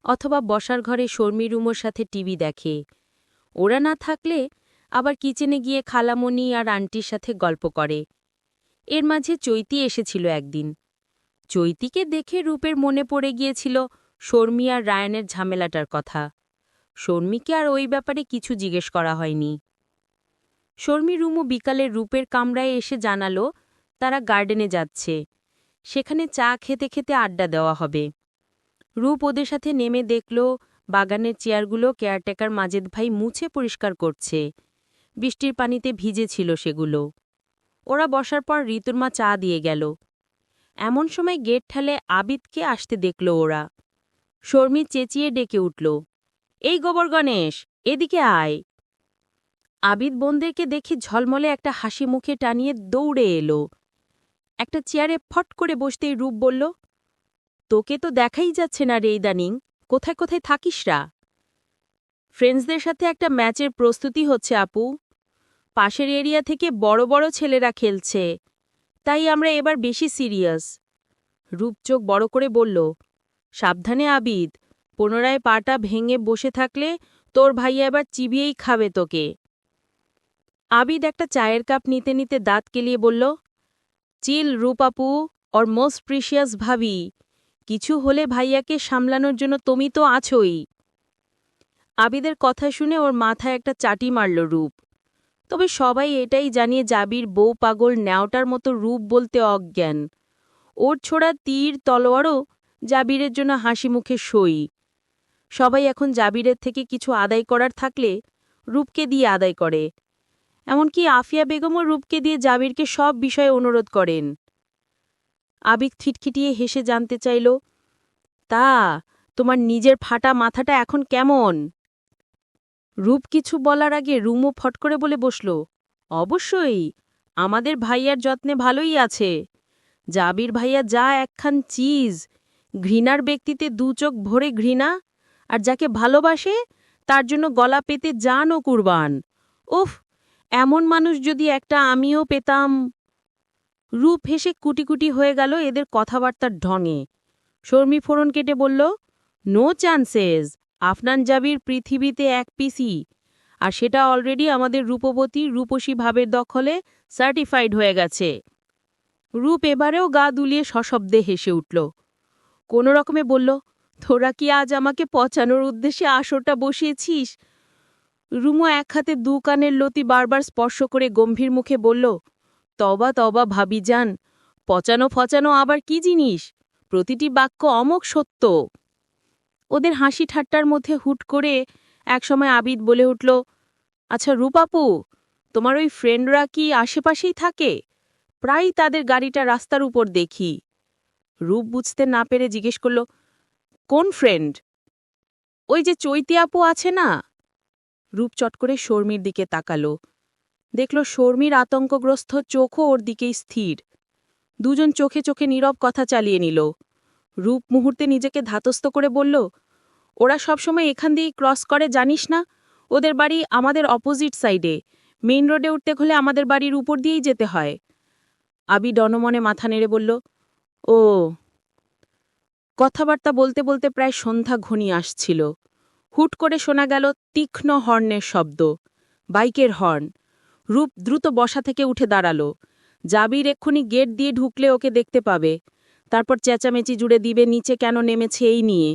অথবা বসার ঘরে শর্মী রুমোর সাথে টিভি দেখে। ওরা না থাকলে আবার কিচেনে গিয়ে খালামণি আর আন্টির সাথে গল্প করে। এর মাঝে চৈতি এসেছিল একদিন। চৈতিকে দেখে রূপের মনে পড়ে গিয়েছিল শর্মী আর রায়ানের ঝামেলাটার কথা। শর্মীকে আর ওই ব্যাপারে কিছু জিজ্ঞেস করা হয়নি। শর্মী রুমু বিকালে রূপের কামরায় এসে জানালো তারা গার্ডেনে যাচ্ছে, সেখানে চা খেতে খেতে আড্ডা দেওয়া হবে। রূপ ওদের সাথে নেমে দেখল বাগানের চেয়ারগুলো কেয়ারটেকার মাজেদ ভাই মুছে পরিষ্কার করছে। বৃষ্টির পানিতে ভিজে ছিল সেগুলো। ওরা বসার পর ঋতুর মা চা দিয়ে গেল। এমন সময় গেট ঠেলে আবিদকে আসতে দেখল ওরা। শর্মী চেঁচিয়ে ডেকে উঠল, এই গোবর গণেশ, এদিকে আয়। আবিদ বোনদেরকে দেখে ঝলমলে একটা হাসি মুখে টানিয়ে দৌড়ে এলো। একটা চেয়ারে ফট করে বসতেই রূপ বলল, তোকে তো দেখাই যাচ্ছে না রে ইদানিং, কোথায় কোথায় থাকিসরা? ফ্রেন্ডসদের সাথে একটা ম্যাচের প্রস্তুতি হচ্ছে আপু। পাশের এরিয়া থেকে বড় বড় ছেলেরা খেলছে, তাই আমরা এবার বেশি সিরিয়াস। রূপ চোখ বড় করে বলল, সাবধানে আবিদ, পুনরায় পাটা ভেঙে বসে থাকলে তোর ভাইয়া এবার চিবিয়েই খাবে তোকে। আবিদ একটা চায়ের কাপ নিতে নিতে দাঁত কেলিয়ে বলল, চিল রূপাপু, ওর মোস্ট প্রিশিয়াস ভাবি, কিছু হলে ভাইয়াকে সামলানোর জন্য তুমি তো আছোই। আবিদের কথা শুনে ওর মাথায় একটা চাটি মারল রূপ। তবে সবাই এটাই জানিয়ে জাবির বউ পাগল ন্যাওটার মতো রূপ বলতে অজ্ঞান। ওর ছোড়া তীর তলোয়ারও জাবিরের জন্য হাসি মুখে সই। সবাই এখন জাবিরের থেকে কিছু আদায় করার থাকলে রূপকে দিয়ে আদায় করে। এমনকি আফিয়া বেগমও রূপকে দিয়ে জাবিরকে সব বিষয়ে অনুরোধ করেন। আবিদ খিটখিটিয়ে হেসে জানতে চাইল, তা তোমার নিজের ফাটা মাথাটা এখন কেমন? রূপ কিছু বলার আগে রুমও ফট করে বলে বসল, অবশ্যই, আমাদের ভাইয়ার যত্নে ভালোই আছে। জাবির ভাইয়া যা একখান চিজ, ঘৃণার ব্যক্তিতে দু চোখ ভরে ঘৃণা, আর যাকে ভালোবাসে তার জন্য গলা পেতে জানও কুরবান। উফ, এমন মানুষ যদি একটা আমিও পেতাম। রূপ হেসে কুটি কুটি হয়ে গেল এদের কথাবার্তার ঢঙে। শর্মি ফোড়ন কেটে বলল, নো চান্সেস, আফনান জাবির পৃথিবীতে এক পিসি, আর সেটা অলরেডি আমাদের রূপবতী রূপসী ভাবের দখলে সার্টিফাইড হয়ে গেছে। রূপ এবারেও গা দুলিয়ে সশব্দে হেসে উঠল। কোনো রকমে বলল, তোরা কি আজ আমাকে পচানোর উদ্দেশ্যে আসরটা বসিয়েছিস? রুমো এক হাতে দু কানের লতি বারবার স্পর্শ করে গম্ভীর মুখে বলল, তবা তবা ভাবি যান, পচানো ফচানো আবার কি জিনিস? প্রতিটি বাক্য অমোঘ সত্য। ওদের হাসি ঠাট্টার মধ্যে হুট করে একসময় আবিদ বলে উঠল, আচ্ছা রূপাপু, তোমার ওই ফ্রেন্ডরা কি আশেপাশেই থাকে? প্রায়ই তাদের গাড়িটা রাস্তার উপর দেখি। রূপ বুঝতে না পেরে জিজ্ঞেস করল, কোন ফ্রেন্ড? ওই যে চৈতি আপু আছে না? রূপ চট করে শর্মির দিকে তাকালো। দেখল শর্মির আতঙ্কগ্রস্ত চোখও ওর দিকেই স্থির। দুজন চোখে চোখে নীরব কথা চালিয়ে নিল। রূপ মুহূর্তে নিজেকে ধাতস্থ করে বলল, ওরা সবসময় এখান দিয়েই ক্রস করে, জানিস না? ওদের বাড়ি আমাদের অপোজিট সাইডে, মেইন রোডে উঠতে হলে আমাদের বাড়ির উপর দিয়েই যেতে হয়। আবি ডনমনে মাথা নেড়ে বলল, ও। কথাবার্তা বলতে বলতে প্রায় সন্ধ্যা ঘনিয়ে আসছিল। হুট করে শোনা গেল তীক্ষ্ণ হর্নের শব্দ, বাইকের হর্ন। রূপ দ্রুত বসা থেকে উঠে দাঁড়াল। জাবির এক্ষুনি গেট দিয়ে ঢুকলে ওকে দেখতে পাবে, তারপর চেঁচামেচি জুড়ে দিবে নিচে কেন নেমেছে এই নিয়ে,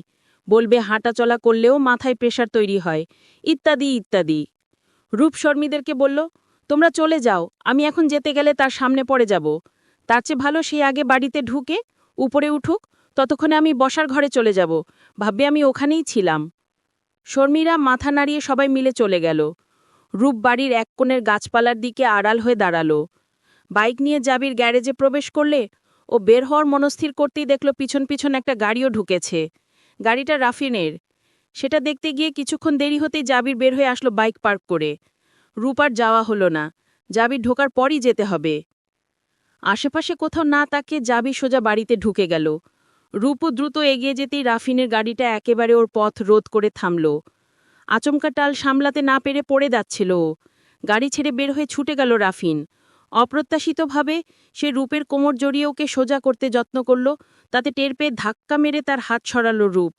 বলবে হাঁটাচলা করলেও মাথায় প্রেশার তৈরি হয়, ইত্যাদি ইত্যাদি। রূপ শর্মীদেরকে বলল, তোমরা চলে যাও, আমি এখন যেতে গেলে তার সামনে পড়ে যাব। তার চেয়ে ভালো সে আগে বাড়িতে ঢুকে উপরে উঠুক, ততক্ষণে আমি বসার ঘরে চলে যাব, ভাববে আমি ওখানেই ছিলাম। শর্মীরা মাথা নাড়িয়ে সবাই মিলে চলে গেল। রূপ বাড়ির এক কোণের গাছপালার দিকে আড়াল হয়ে দাঁড়াল। বাইক নিয়ে জাবির গ্যারেজে প্রবেশ করলে ও বের হওয়ার মনস্থির করতেই দেখল পিছন পিছন একটা গাড়িও ঢুকেছে। গাড়িটা রাফিনের। সেটা দেখতে গিয়ে কিছুক্ষণ দেরি হতেই জাবির বের হয়ে আসলো বাইক পার্ক করে। রূপ আর যাওয়া হলো না, জাবির ঢোকার পরই যেতে হবে। আশেপাশে কোথাও না তাকিয়ে জাবির সোজা বাড়িতে ঢুকে গেল। রূপও দ্রুত এগিয়ে যেতেই রাফিনের গাড়িটা একেবারে ওর পথ রোধ করে থামল। আচমকা টাল সামলাতে না পেরে পড়ে যাচ্ছিল। গাড়ি ছেড়ে বের হয়ে ছুটে গেল রাফিন। অপ্রত্যাশিতভাবে সে রূপের কোমর জড়িয়ে ওকে সোজা করতে যত্ন করল, তাতে টের পেয়ে ধাক্কা মেরে তার হাত সরাল রূপ।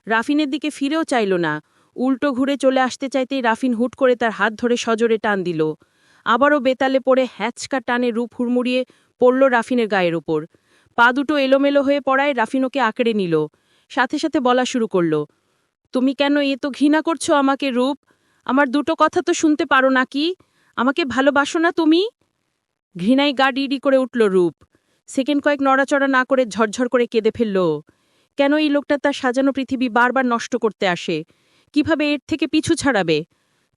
রাফিনের দিকে ফিরেও চাইল না, উল্টো ঘুরে চলে আসতে চাইতেই রাফিন হুট করে তার হাত ধরে সজোরে টান দিল। আবারও বেতালে পড়ে হ্যাচকা টানে রূপ হুড়মুড়িয়ে পড়ল রাফিনের গায়ের ওপর। পা দুটো এলোমেলো হয়ে পড়ায় রাফিন ওকে আঁকড়ে নিল। সাথে সাথে বলা শুরু করল, তুমি কেন এত ঘৃণা করছো আমাকে রূপ? আমার দুটো কথা তো শুনতে পারো নাকি? আমাকে ভালোবাসো না তুমি? ঘৃণায় গা ডিডি করে উঠল রূপ। সেকেন্ড কয়েক নড়াচড়া না করে ঝরঝর করে কেঁদে ফেলল। কেন এই লোকটা তার সাজানো পৃথিবী বারবার নষ্ট করতে আসে? কিভাবে এর থেকে পিছু ছাড়াবে?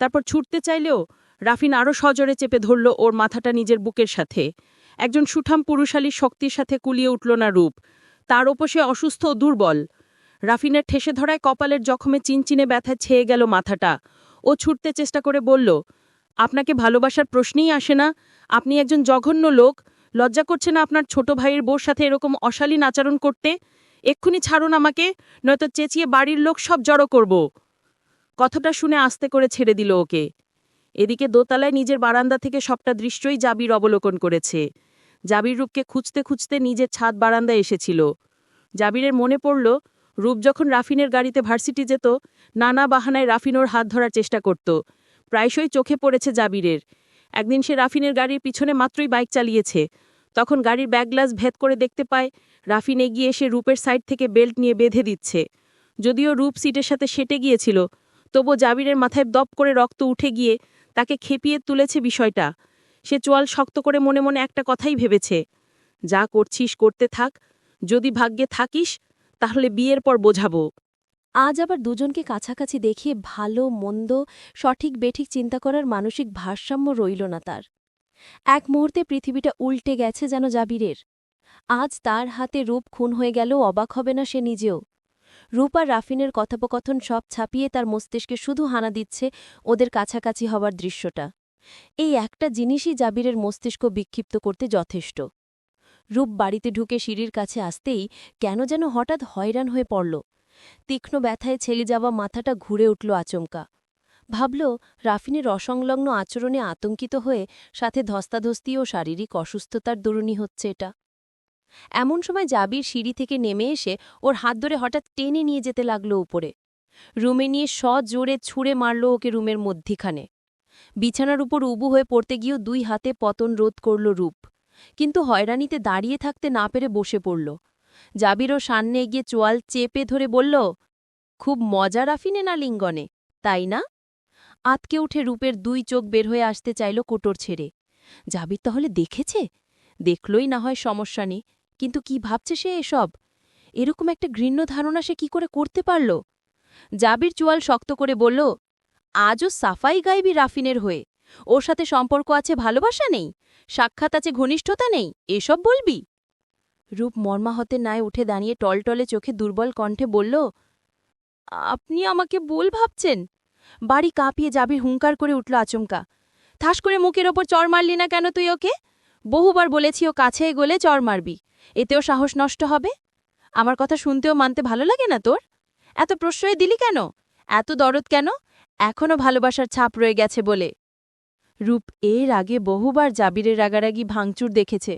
তারপর ছুটতে চাইলেও রাফিন আরও সজোরে চেপে ধরল ওর মাথাটা নিজের বুকের সাথে। একজন সুঠাম পুরুষালী শক্তির সাথে কুলিয়ে উঠল না রূপ। তার ওপর সে অসুস্থ ও দুর্বল। রাফিনের ঠেসে ধরায় কপালের জখমে চিনচিনে ব্যথায় ছেয়ে গেল মাথাটা। ও ছুটতে চেষ্টা করে বলল, আপনাকে ভালোবাসার প্রশ্নেই আসে না? আপনি একজন জঘন্য লোক। লজ্জা করছে না আপনার ছোট ভাইয়ের বউর সাথে এরকম অশালীন আচরণ করতে? এক্ষুনি ছাড়ুন আমাকে, নয়তো চেঁচিয়ে বাড়ির লোক সব জড়ো করব। কথাটা শুনে আস্তে করে ছেড়ে দিল ওকে। এদিকে দোতলায় নিজের বারান্দা থেকে সবটা দৃশ্যই জাবির অবলোকন করেছে। জাবির রূপকে খুঁজতে খুঁজতে নিজের ছাদ বারান্দায় এসেছিল। জাবিরের মনে পড়ল, রূপ যখন রাফিনের গাড়িতে ভার্সিটি যেত, নানা বাহানায় রাফিন ওর হাত ধরার চেষ্টা করত। প্রায়শই চোখে পড়েছে জাবিরের। একদিন সে রাফিনের গাড়ির পিছনে মাত্রই বাইক চালিয়েছে। তখন গাড়ির ব্যাক গ্লাস ভেদ করে দেখতে পায় রাফিন এগিয়ে এসে রূপের সাইড থেকে বেল্ট নিয়ে বেঁধে দিচ্ছে। যদিও রূপ সিটের সাথে সেটে গিয়েছিল, তবু জাবিরের মাথায় দপ করে রক্ত উঠে গিয়ে তাকে খেপিয়ে তুলেছে বিষয়টা। সে চোয়াল শক্ত করে মনে মনে একটা কথাই ভেবেছে, যা করছিস করতে থাক, যদি ভাগ্যে থাকিস তাহলে বিয়ের পর বোঝাবো। আজ আবার দুজনকে কাছাকাছি দেখিয়ে ভালো মন্দ সঠিক বেঠিক চিন্তা করার মানসিক ভারসাম্য রইল না তার। এক মুহূর্তে পৃথিবীটা উল্টে গেছে যেন জাবিরের। আজ তার হাতে রূপ খুন হয়ে গেলেও অবাক হবে না সে নিজেও। রূপ আর রাফিনের কথোপকথন সব ছাপিয়ে তার মস্তিষ্কে শুধু হানা দিচ্ছে ওদের কাছাকাছি হবার দৃশ্যটা। এই একটা জিনিসই জাবিরের মস্তিষ্ক বিক্ষিপ্ত করতে যথেষ্ট। রূপ বাড়িতে ঢুকে সিঁড়ির কাছে আসতেই কেন যেন হঠাৎ হয়রান হয়ে পড়ল। তীক্ষ্ণ ব্যথায় ছেলে যাওয়া মাথাটা ঘুরে উঠল আচমকা। ভাবল রাফিনের অসংলগ্ন আচরণে আতঙ্কিত হয়ে সাথে ধস্তাধস্তি ও শারীরিক অসুস্থতার দরুণী হচ্ছে এটা। এমন সময় জাবির সিঁড়ি থেকে নেমে এসে ওর হাত ধরে হঠাৎ টেনে নিয়ে যেতে লাগল উপরে। রুমে নিয়ে সজোরে ছুঁড়ে মারল ওকে রুমের মধ্যিখানে। বিছানার উপর উবু হয়ে পড়তে গিয়েও দুই হাতে পতন রোধ করল রূপ, কিন্তু হয়রানিতে দাঁড়িয়ে থাকতে না পেরে বসে পড়ল। জাবিরও সামনে এগিয়ে চোয়াল চেপে ধরে বলল, খুব মজা রাফিনে না লিঙ্গনে, তাই না? আতকে উঠে রূপের দুই চোখ বের হয়ে আসতে চাইল কোটর ছেড়ে। জাবির তাহলে দেখেছে? দেখলই না হয় সমস্যা নেই, কিন্তু কি ভাবছে সে এসব? এরকম একটা ঘৃণ্য ধারণা সে কি করে করতে পারল? জাবির চোয়াল শক্ত করে বলল, আজও সাফাই গাইবি রাফিনের হয়ে? ওর সাথে সম্পর্ক আছে, ভালোবাসা নেই, সাক্ষাৎ আছে, ঘনিষ্ঠতা নেই, এসব বলবি? রূপ মর্মাহতে নায় উঠে দাঁড়িয়ে টলটলে চোখে দুর্বল কণ্ঠে বলল, আপনি আমাকে ভুল ভাবছেন। বাড়ি কাঁপিয়ে জাবির হুঙ্কার করে উঠল আচমকা। ঠাস করে মুখের ওপর চড় মারলি না কেন তুই ওকে? বহুবার বলেছি ও কাছে এগোলে চড় মারবি, এতেও সাহস নষ্ট হবে। আমার কথা শুনতেও মানতে ভালো লাগে না তোর? এত প্রশ্রয় দিলি কেন? এত দরদ কেন? এখনও ভালোবাসার ছাপ রয়ে গেছে বলে। রূপ এর আগে বহুবার জাবিরের রাগারাগি ভাঙচুর দেখেছে,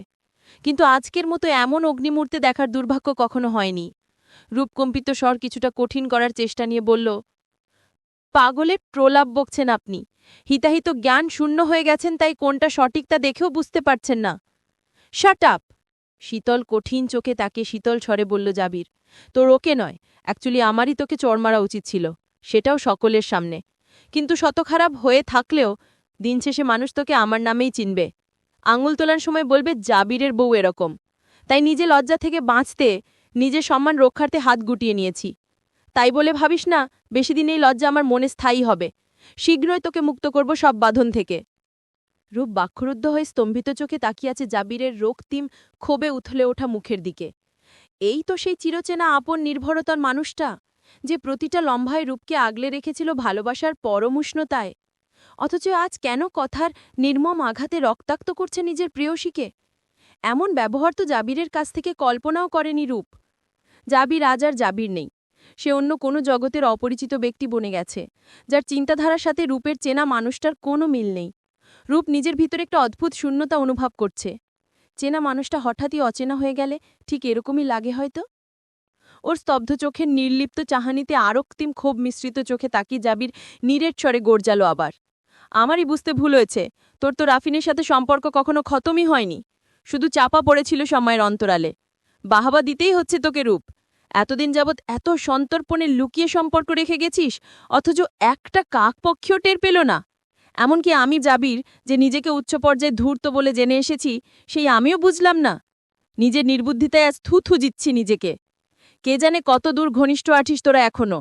কিন্তু আজকের মতো এমন অগ্নিমূর্তে দেখার দুর্ভাগ্য কখনো হয়নি। রূপকম্পিত স্বর কিছুটা কঠিন করার চেষ্টা নিয়ে বলল, পাগলের প্রলাপ বকছেন আপনি। হিতাহিত জ্ঞান শূন্য হয়ে গেছেন, তাই কোনটা সঠিক তা দেখেও বুঝতে পারছেন না। Shut up! শীতল কঠিন চোখে তাকে শীতল স্বরে বলল জাবির, তোর ওকে নয়, অ্যাকচুয়ালি আমারই তোকে চড় মারা উচিত ছিল, সেটাও সকলের সামনে। কিন্তু শত খারাপ হয়ে থাকলেও দিন শেষে মানুষ তোকে আমার নামেই চিনবে। আঙুল তোলার সময় বলবে জাবিরের বউ এরকম। তাই নিজে লজ্জা থেকে বাঁচতে, নিজের সম্মান রক্ষার্থে হাত গুটিয়ে নিয়েছি। তাই বলে ভাবিস না বেশি দিন এই লজ্জা আমার মনে স্থায়ী হবে। শীঘ্রই তোকে মুক্ত করব সব বাঁধন থেকে। রূপ বাক্যরুদ্ধ হয়ে স্তম্ভিত চোখে তাকিয়ে আছে জাবিরের রক্তিম ক্ষোভে উথলে ওঠা মুখের দিকে। এই তো সেই চিরচেনা আপন নির্ভরতার মানুষটা, যে প্রতিটা লম্বায় রূপকে আগলে রেখেছিল ভালোবাসার পরম উষ্ণতায়। অথচ আজ কেন কথার নির্মম আঘাতে রক্তাক্ত করছে নিজের প্রেয়সীকে? এমন ব্যবহার তো জাবিরের কাছ থেকে কল্পনাও করেনি রূপ। জাবির আজ আর জাবির নেই, সে অন্য কোনো জগতের অপরিচিত ব্যক্তি বনে গেছে, যার চিন্তাধারার সাথে রূপের চেনা মানুষটার কোনো মিল নেই। রূপ নিজের ভিতরে একটা অদ্ভুত শূন্যতা অনুভব করছে। চেনা মানুষটা হঠাৎই অচেনা হয়ে গেলে ঠিক এরকমই লাগে হয়তো। ওর স্তব্ধ চোখের নির্লিপ্ত চাহানিতে আরক্তিম ক্ষোভ মিশ্রিত চোখে তাকিয়ে জাবির নীরের স্বরে গর্জালো আবার, আমারই বুঝতে ভুল হয়েছে, তোর তো রাফিনের সাথে সম্পর্ক কখনো খতমই হয়নি, শুধু চাপা পড়েছিল সময়ের অন্তরালে। বাহাবা দিতেই হচ্ছে তোকে রূপ। এতদিন যাবৎ এত সন্তর্পণে লুকিয়ে সম্পর্ক রেখে গেছিস, অথচ একটা কাকপক্ষীও টের পেল না। এমনকি আমি জাবির, যে নিজেকে উচ্চ পর্যায়ে ধূর্ত বলে জেনে এসেছি, সেই আমিও বুঝলাম না। নিজের নির্বুদ্ধিতায় আজ থুথু জিতছি নিজেকে। কে জানে কত দূর ঘনিষ্ঠ আছিস তোরা এখনো।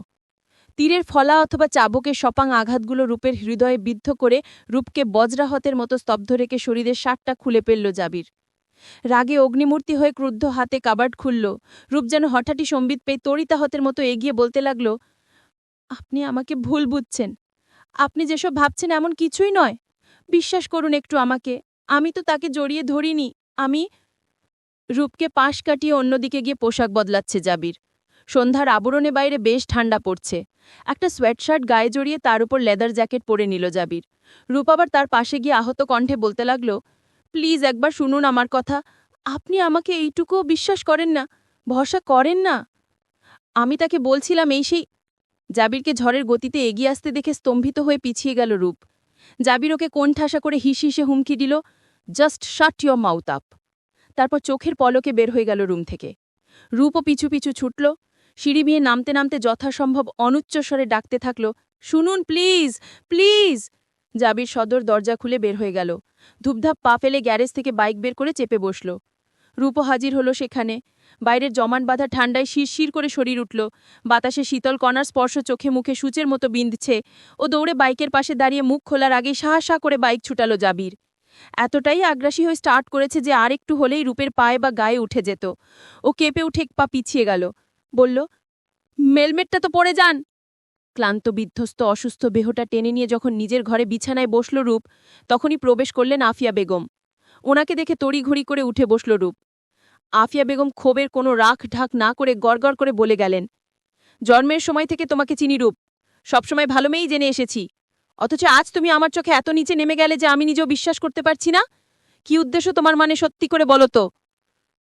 তীরের ফলা অথবা চাবকের সপাং আঘাতগুলো রূপের হৃদয়ে বিদ্ধ করে রূপকে বজ্রাহতের মতো স্তব্ধ রেখে শরীরের শার্টটা খুলে ফেলল জাবির। রাগে অগ্নিমূর্তি হয়ে ক্রুদ্ধ হাতে কাবার্ড খুলল। রূপ যেন হঠাৎই সম্বিত পেয়ে তড়িতাহতের মতো এগিয়ে বলতে লাগল, আপনি আমাকে ভুল বুঝছেন। আপনি যেসব ভাবছেন এমন কিছুই নয়। বিশ্বাস করুন একটু আমাকে, আমি তো তাকে জড়িয়ে ধরিনি। আমি। রূপকে পাশ কাটিয়ে অন্যদিকে গিয়ে পোশাক বদলাচ্ছে জাবির। সন্ধ্যার আবরণে বাইরে বেশ ঠান্ডা পড়ছে। একটা সোয়েটশার্ট গায়ে জড়িয়ে তার উপর লেদার জ্যাকেট পরে নিল জাবির। রূপ আবার তার পাশে গিয়ে আহত কণ্ঠে বলতে লাগল, প্লিজ একবার শুনুন আমার কথা। আপনি আমাকে এইটুকুও বিশ্বাস করেন না, ভরসা করেন না। আমি তাকে বলছিলাম এই সেই। জাবিরকে ঝড়ের গতিতে এগিয়ে আসতে দেখে স্তম্ভিত হয়ে পিছিয়ে গেল রূপ। জাবির ওকে কোণঠাসা করে হিসে হুমকি দিল, just shut your mouth up. তারপর চোখের পলকে বের হয়ে গেল রুম থেকে। রূপও পিছু পিছু ছুটল। সিঁড়ি বেয়ে নামতে নামতে যথাসম্ভব অনুচ্চস্বরে ডাকতে থাকল, শুনুন প্লিজ, প্লিজ। জাবির সদর দরজা খুলে বের হয়ে গেল। ধুপধাপ পা ফেলে গ্যারেজ থেকে বাইক বের করে চেপে বসল। রূপও হাজির হলো সেখানে। বাইরের জমান বাঁধা ঠান্ডায় শিরশির করে শরীর উঠল। বাতাসে শীতল কণার স্পর্শ চোখে মুখে সূচের মতো বিঁধছে। ও দৌড়ে বাইকের পাশে দাঁড়িয়ে মুখ খোলার আগেই সাহসা করে বাইক ছুটালো জাবির। এতটাই আগ্রাসী হয়ে স্টার্ট করেছে যে আর একটু হলেই রূপের পায়ে বা গায়ে উঠে যেত। ও কেঁপে উঠে এক পা পিছিয়ে গেল। বলল, মেলমেটটা তো পড়ে যান। ক্লান্ত বিধ্বস্ত অসুস্থ দেহটা টেনে নিয়ে যখন নিজের ঘরে বিছানায় বসল রূপ, তখনই প্রবেশ করলেন আফিয়া বেগম। ওনাকে দেখে তড়িঘড়ি করে উঠে বসল রূপ। আফিয়া বেগম ক্ষোভের কোনো রাখ ঢাক না করে গড়গড় করে বলে গেলেন, জন্মের সময় থেকে তোমাকে চিনি রূপ, সবসময় ভালো মেয়েই জেনে এসেছি। অথচ আজ তুমি আমার চোখে এত নিচে নেমে গেলে যে আমি নিজেও বিশ্বাস করতে পারছি না। কি উদ্দেশ্য তোমার, মানে সত্যি করে বলো তো।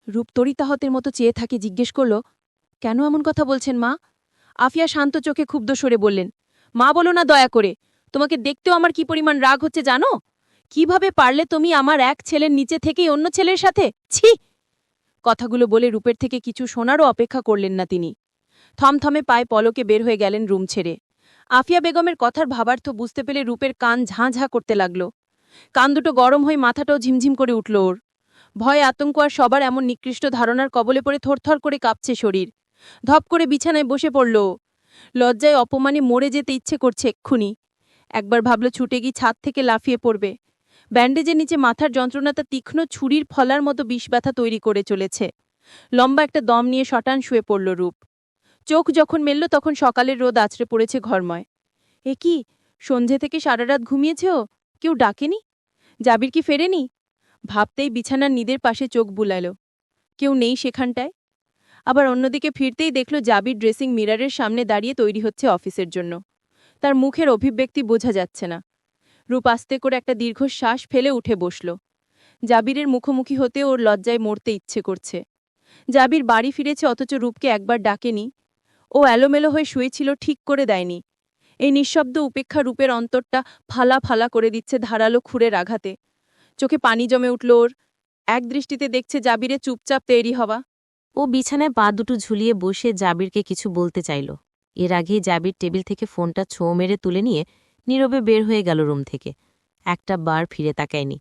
রূপ তরিতাহতের মতো চেয়ে থাকে জিজ্ঞেস করল, কেন এমন কথা বলছেন মা? আফিয়া শান্ত চোখে ক্ষুব্ধ সরে বললেন, মা বলো না দয়া করে, তোমাকে দেখতেও আমার কি পরিমাণ রাগ হচ্ছে জানো? কিভাবে পারলে তুমি আমার এক ছেলের নিচে থেকেই অন্য ছেলের সাথে? ছি! কথাগুলো বলে রূপের থেকে কিছু শোনারও অপেক্ষা করলেন না তিনি। থমথমে পায়ে পলকে বের হয়ে গেলেন রুম ছেড়ে। আফিয়া বেগমের কথার ভাবার্থ বুঝতে পেলে রূপের কান ঝাঁ ঝাঁ করতে লাগল। কান দুটো গরম হয়ে মাথাটাও ঝিমঝিম করে উঠল ওর। ভয় আতঙ্ক আর সবার এমন নিকৃষ্ট ধারণার কবলে পড়ে থরথর করে কাঁপছে শরীর। ধপ করে বিছানায় বসে পড়ল। লজ্জায় অপমানে মরে যেতে ইচ্ছে করছে এক্ষুনি। একবার ভাবল ছুটে গিয়ে ছাদ থেকে লাফিয়ে পড়বে। ব্যান্ডেজের নিচে মাথার যন্ত্রণাটা তীক্ষ্ণ ছুরির ফলার মতো বিষ ব্যথা তৈরি করে চলেছে। লম্বা একটা দম নিয়ে শটান শুয়ে পড়ল রূপ। চোখ যখন মেলল তখন সকালের রোদ আছড়ে পড়েছে ঘরময়। এ কি, সন্ধে থেকে সারা রাত ঘুমিয়েছে ও? কেউ ডাকেনি? জাবির কি ফেরেনি? ভাবতেই বিছানার নিদের পাশে চোখ বুলাল। কেউ নেই সেখানটায়। আবার অন্যদিকে ফিরতেই দেখল জাবির ড্রেসিং মিররের সামনে দাঁড়িয়ে তৈরি হচ্ছে অফিসের জন্য। তার মুখের অভিব্যক্তি বোঝা যাচ্ছে না। রূপ আস্তে করে একটা দীর্ঘশ্বাস ফেলে উঠে বসল। জাবিরের মুখোমুখি হতে ওর লজ্জায় মরতে ইচ্ছে করছে। জাবির বাড়ি ফিরেছে অথচ রূপকে একবার ডাকেনি। ও এলোমেলো হয়ে শুয়েছিল, ঠিক করে দেয়নি। এই নিঃশব্দ উপেক্ষা রূপের অন্তরটা ফালা ফালা করে দিচ্ছে ধারালো খুরের আঘাতে। চোখে পানি জমে উঠল ওর। এক দৃষ্টিতে দেখছে জাবিরে চুপচাপ তৈরি হওয়া। ও বিছানায় পা দুটো ঝুলিয়ে বসে জাবিরকে কিছু বলতে চাইল। এর আগেই জাবির টেবিল থেকে ফোনটা ছোঁ মেরে তুলে নিয়ে নীরবে বের হয়ে গেল রুম থেকে। একটা বার ফিরে তাকায়নি।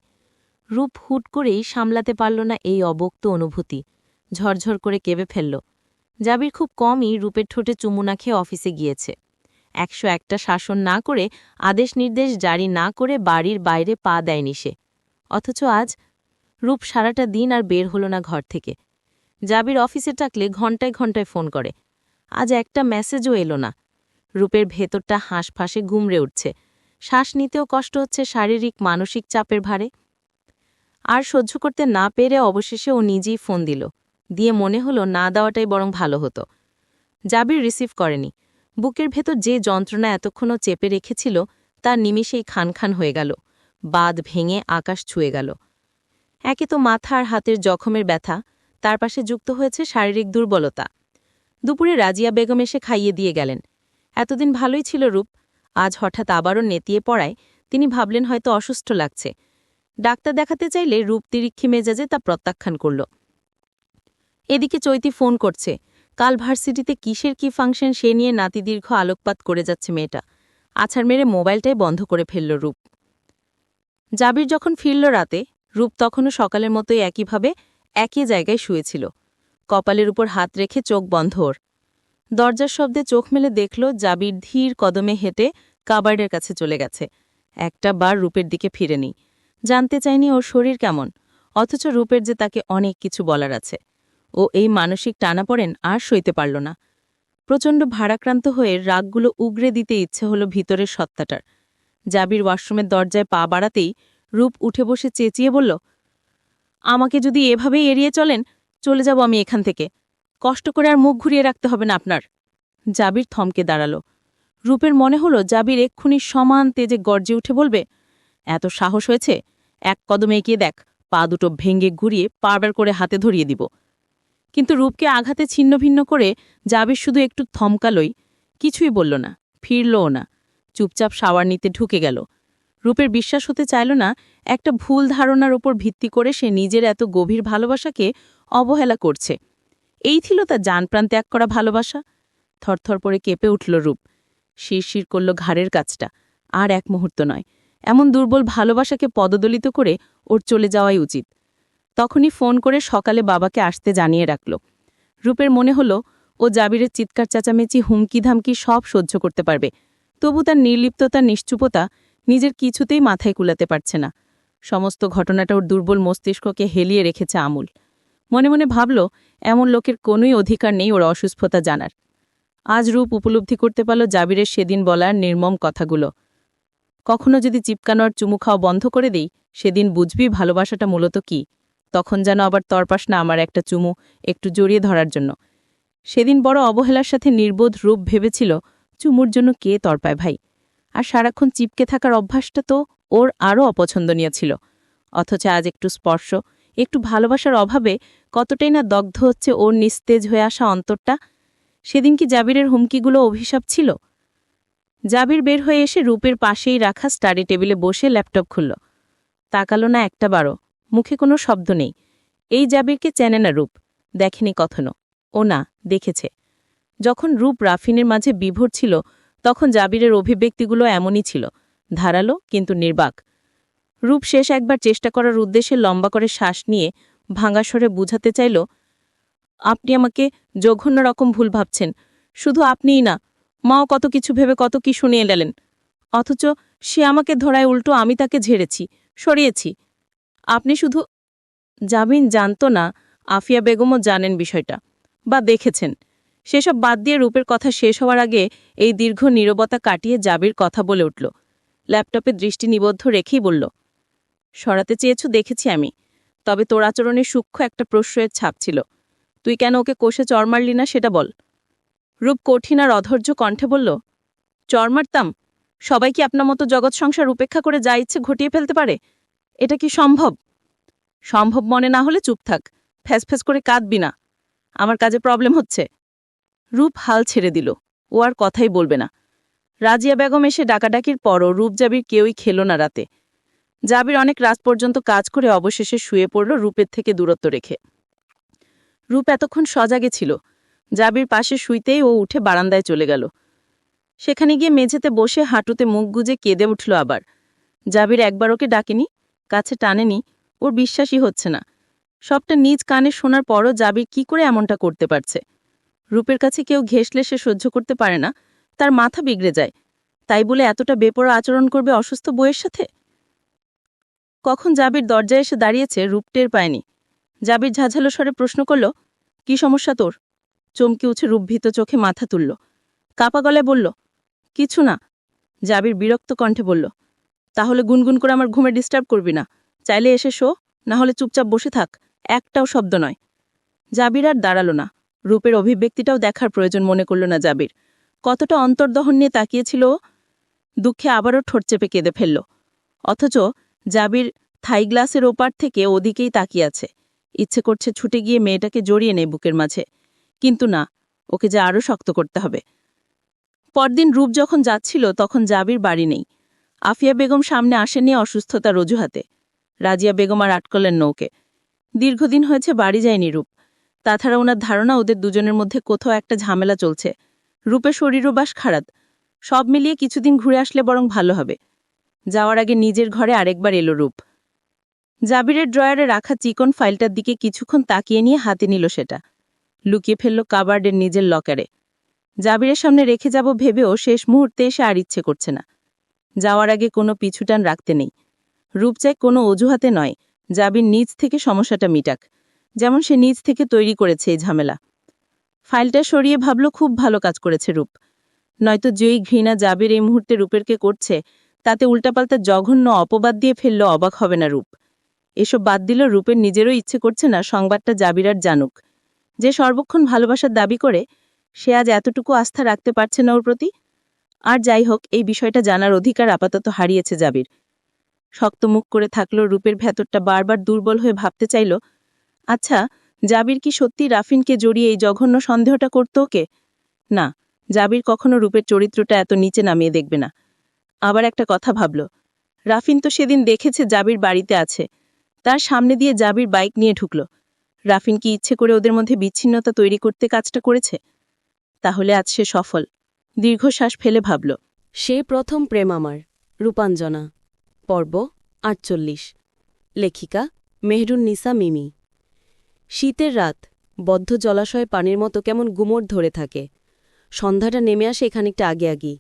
রূপ হুট করেই সামলাতে পারল না এই অবক্ত অনুভূতি। ঝরঝর করে কেঁদে ফেলল। জাবির খুব কমই রূপের ঠোঁটে চুমু না খেয়ে অফিসে গিয়েছে। 101টা শাসন না করে, আদেশ নির্দেশ জারি না করে বাড়ির বাইরে পা দেয়নি সে। অথচ আজ রূপ সারাটা দিন আর বের হল না ঘর থেকে। জাবির অফিসে ডাকলে ঘণ্টায় ঘণ্টায় ফোন করে। আজ একটা মেসেজও এলো না। রূপের ভেতরটা হাঁসফাঁসে গুমড়ে উঠছে। শ্বাস নিতেও কষ্ট হচ্ছে শারীরিক মানসিক চাপের ভারে। আর সহ্য করতে না পেরে অবশেষে ও নিজেই ফোন দিল। দিয়ে মনে হলো না দেওয়াটাই বরং ভালো হতো। জাবির রিসিভ করেনি। বুকের ভেতর যে যন্ত্রণা এতক্ষণও চেপে রেখেছিল তা নিমিষেই খান খান হয়ে গেল। বাঁধ ভেঙে আকাশ ছুঁয়ে গেল। একে তো মাথা আর হাতের জখমের ব্যথা, তার পাশে যুক্ত হয়েছে শারীরিক দুর্বলতা। দুপুরে রাজিয়া বেগম এসে খাইয়ে দিয়ে গেলেন। এতদিন ভালোই ছিল রূপ, আজ হঠাৎ আবারও নেতিয়ে পড়ায় তিনি ভাবলেন হয়তো অসুস্থ লাগছে। ডাক্তার দেখাতে চাইলে রূপ তিরিক্ষি মেজাজে তা প্রত্যাখ্যান করল। এদিকে চৈতি ফোন করছে। কাল ভার্সিটিতে কিসের কি ফাংশন সে নিয়ে নাতিদীর্ঘ আলোকপাত করে যাচ্ছে মেয়েটা। আছাড় মেরে মোবাইলটাই বন্ধ করে ফেলল রূপ। জাবির যখন ফিরল রাতে, রূপ তখনও সকালের মতোই একইভাবে একই জায়গায় শুয়েছিল। কপালের উপর হাত রেখে চোখ বন্ধ ওর। দরজার শব্দে চোখ মেলে দেখল জাবির ধীর কদমে হেঁটে কাবার্ডের কাছে চলে গেছে। একটা বার রূপের দিকে ফিরেনি। জানতে চায়নি ওর শরীর কেমন, অথচ রূপের যে তাকে অনেক কিছু বলার আছে। ও এই মানসিক টানাপড়েন আর সইতে পারল না। প্রচণ্ড ভারাক্রান্ত হয়ে রাগগুলো উগরে দিতে ইচ্ছে হলো ভিতরের সত্তাটার। জাবির ওয়াশরুমের দরজায় পা বাড়াতেই রূপ উঠে বসে চেঁচিয়ে বলল, আমাকে যদি এভাবেই এড়িয়ে চলেন, চলে যাব আমি এখান থেকে। কষ্ট করে আর মুখ ঘুরিয়ে রাখতে হবে না আপনার। জাবির থমকে দাঁড়াল। রূপের মনে হলো জাবির এক্ষুনি সমান তেজে গর্জে উঠে বলবে, এত সাহস হয়েছে, এক কদমে এগিয়ে দেখ, পা দুটো ভেঙে ঘুরিয়ে পারবার করে হাতে ধরিয়ে দিব। কিন্তু রূপকে আঘাতে ছিন্নভিন্ন করে জাবির শুধু একটু থমকালই, কিছুই বলল না, ফিরলও না। চুপচাপ শাওয়ার নিতে ঢুকে গেল। রূপের বিশ্বাস হতে চাইল না একটা ভুল ধারণার ওপর ভিত্তি করে সে নিজের এত গভীর ভালোবাসাকে অবহেলা করছে। এই ছিল তার জানপ্রাণ ত্যাগ করা ভালোবাসা। থরথর করে কেঁপে উঠল রূপ, শিরশির করল ঘাড়ের কাছটা। আর এক মুহূর্ত নয়, এমন দুর্বল ভালোবাসাকে পদদলিত করে ওর চলে যাওয়াই উচিত। তখনই ফোন করে সকালে বাবাকে আসতে জানিয়ে রাখল। রূপের মনে হলো ও জাবিরের চিৎকার চেঁচামেচি হুমকি ধামকি সব সহ্য করতে পারবে, তবু তার নির্লিপ্ততার নিশ্চুপতা নিজের কিছুতেই মাথায় কুলাতে পারছে না। সমস্ত ঘটনাটা ওর দুর্বল মস্তিষ্ককে হেলিয়ে রেখেছে আমূল। মনে মনে ভাবল, এমন লোকের কোনোই অধিকার নেই ওর অসুস্থতা জানার। আজ রূপ উপলব্ধি করতে পারল জাবিরের সেদিন বলার নির্মম কথাগুলো। কখনো যদি চিপকানোর চুমু খাওয়া বন্ধ করে দেই, সেদিন বুঝবি ভালোবাসাটা মূলত কি। তখন যেন আবার তরপাস না আমার একটা চুমু একটু জড়িয়ে ধরার জন্য। সেদিন বড় অবহেলার সাথে নির্বোধ রূপ ভেবেছিল চুমুর জন্য কে তরপায় ভাই। আর সারাক্ষণ চিপকে থাকার অভ্যাসটা তো ওর আরও অপছন্দনীয় ছিল। অথচ আজ একটু স্পর্শ, একটু ভালোবাসার অভাবে কতটাই না দগ্ধ হচ্ছে ওর নিস্তেজ হয়ে আসা অন্তরটা। সেদিন কি জাবিরের হুমকিগুলো অভিশাপ ছিল? জাবির বের হয়ে এসে রূপের পাশেই রাখা স্টাডি টেবিলে বসে ল্যাপটপ খুলল। তাকালো না একটা বারও, মুখে কোনো শব্দ নেই। এই জাবিরকে চেনে না রূপ, দেখেনি কখনো। ও না, দেখেছে। যখন রূপ রাফিনের মাঝে বিভোর ছিল, তখন জাবিরের অভিব্যক্তিগুলো এমনই ছিল, ধারালো কিন্তু নির্বাক। রূপ শেষ একবার চেষ্টা করার উদ্দেশ্যে লম্বা করে শ্বাস নিয়ে ভাঙা স্বরে বুঝাতে চাইল, আপনি আমাকে জঘন্য রকম ভুল ভাবছেন। শুধু আপনিই না, মাও কত কিছু ভেবে কত কি শুনিয়ে এলেন। অথচ সে আমাকে ধরায় উল্টো আমি তাকে ঝেড়েছি, সরিয়েছি। আপনি শুধু জামিন জানত না, আফিয়া বেগমও জানেন বিষয়টা, বা দেখেছেন। সেসব বাদ দিয়ে রূপের কথা শেষ হওয়ার আগে এই দীর্ঘ নীরবতা কাটিয়ে জাবির কথা বলে উঠল। ল্যাপটপে দৃষ্টি নিবদ্ধ রেখেই বলল, সরাতে চেয়েছ দেখেছি আমি, তবে তোর আচরণে সূক্ষ্ম একটা প্রশ্রয়ের ছাপ ছিল। তুই কেন ওকে কোষে চর মারলি না সেটা বল। রূপ কঠিন আর অধৈর্য কণ্ঠে বলল, চর মারতাম? সবাই কি আপনার মতো জগৎ সংসার উপেক্ষা করে যা ইচ্ছে ঘটিয়ে ফেলতে পারে? এটা কি সম্ভব? সম্ভব মনে না হলে চুপ থাক, ফ্যাস করে কাঁদবি না। আমার কাজে প্রবলেম হচ্ছে। রূপ হাল ছেড়ে দিল, ও আর কথাই বলবে না। রাজিয়া বেগম এসে ডাকাডাকির পরও রূপ জাবির কেউই খেল না রাতে। জাবির অনেক রাত পর্যন্ত কাজ করে অবশেষে শুয়ে পড়ল রূপের থেকে দূরত্ব রেখে। রূপ এতক্ষণ সজাগে ছিল। জাবির পাশে শুইতেই ও উঠে বারান্দায় চলে গেল। সেখানে গিয়ে মেঝেতে বসে হাঁটুতে মুখ গুজে কেঁদে উঠল আবার। জাবির একবার ওকে ডাকেনি, কাছে টানেনি, ওর বিশ্বাসই হচ্ছে না। সবটা নিজ কানে শোনার পরও জাবির কি করে এমনটা করতে পারছে। রূপের কাছে কেউ ঘেঁষলে সে সহ্য করতে পারে না, তার মাথা বিগড়ে যায়। তাই বলে এতটা বেপরোয়া আচরণ করবে অসুস্থ বউয়ের সাথে? কখন জাবির দরজায় এসে দাঁড়িয়েছে রূপ টের পায়নি। জাবির ঝাঝালো স্বরে প্রশ্ন করল, কি সমস্যা তোর? চমকে উঠে রূপ ভীত চোখে মাথা তুলল, কাপা গলায় বলল, কিছু না। জাবির বিরক্ত কণ্ঠে বলল, তাহলে গুনগুন করে আমার ঘুমে ডিস্টার্ব করবি না। চাইলে এসে শো, না হলে চুপচাপ বসে থাক, একটাও শব্দ নয়। জাবির আর দাঁড়ালো না। রূপের অভিব্যক্তিটাও দেখার প্রয়োজন মনে করল না জাবির। কতটা অন্তর্দহন নিয়ে তাকিয়েছিল ও। দুঃখে আবারও ঠোঁট চেপে কেঁদে ফেলল। অথচ জাবির থাই গ্লাসের ওপার থেকে ওদিকেই তাকিয়ে আছে। ইচ্ছে করছে ছুটে গিয়ে মেয়েটাকে জড়িয়ে নেয় বুকের মাঝে, কিন্তু না, ওকে যে আরও শক্ত করতে হবে। পরদিন রূপ যখন যাচ্ছিল তখন জাবির বাড়ি নেই। আফিয়া বেগম সামনে আসেনি অসুস্থতার অজুহাতে। রাজিয়া বেগম আর আটকলেন নৌকে। দীর্ঘদিন হয়েছে বাড়ি যায়নি রূপ। তাছাড়া ওনার ধারণা ওদের দুজনের মধ্যে কোথাও একটা ঝামেলা চলছে। রূপের শরীরও বাস খারাপ। সব মিলিয়ে কিছুদিন ঘুরে আসলে বরং ভালো হবে। যাওয়ার আগে নিজের ঘরে আরেকবার এলো রূপ। জাবিরের ড্রয়ারে রাখা চিকন ফাইলটার দিকে কিছুক্ষণ তাকিয়ে নিয়ে হাতে নিল সেটা। লুকিয়ে ফেলল কাবার্ডের নিজের লকারে। জাবিরের সামনে রেখে যাব ভেবেও শেষ মুহূর্তে এসে আর ইচ্ছে করছে না। যাওয়ার আগে কোনো পিছুটান রাখতে নেই। রূপ চায় কোনো অজুহাতে নয়, জাবির নিজ থেকে সমস্যাটা মিটাক, যেমন সে নিজ থেকে তৈরি করেছে এই ঝামেলা। ফাইলটা সরিয়ে ভাবল খুব ভালো কাজ করেছে রূপ। নয়তো যেই ঘৃণা জাবির এই মুহূর্তে রূপেরকে করছে, তাতে উল্টাপাল্টা জঘন্য অপবাদ দিয়ে ফেলল অবাক হবে না রূপ। এসব বাদ দিল রূপের নিজেরও ইচ্ছে করছে না সংবাদটা জাবির আর জানুক। যে সর্বক্ষণ ভালোবাসার দাবি করে, সে আজ এতটুকু আস্থা রাখতে পারছে না ওর প্রতি। আর যাই হোক, এই বিষয়টা জানার অধিকার আপাতত হারিয়েছে জাবির। শক্ত মুখ করে থাকল রূপের ভেতরটা বারবার দুর্বল হয়ে ভাবতে চাইল, আচ্ছা, জাবির কি সত্যি রাফিনকে জড়িয়ে এই জঘন্য সন্দেহটা করত ওকে? না, জাবির কখনো রূপের চরিত্রটা এত নিচে নামিয়ে দেখবে না। আবার একটা কথা ভাবল, রাফিন তো সেদিন দেখেছে জাবির বাড়িতে আছে, তার সামনে দিয়ে জাবির বাইক নিয়ে ঢুকল। রাফিন কি ইচ্ছে করে ওদের মধ্যে বিচ্ছিন্নতা তৈরি করতে কাজটা করেছে? তাহলে আজ সে সফল। দীর্ঘশ্বাস ফেলে ভাবল। সে প্রথম প্রেম আমার, রূপাঞ্জনা। পর্ব ৪৮। লেখিকা মেহরুন্নিসা মিমি। শীতের রাত, বদ্ধ জলাশয়ে পানির মতো কেমন গুমোট ধরে থাকে। সন্ধ্যাটা নেমে আসে খানিকটা আগে আগেই।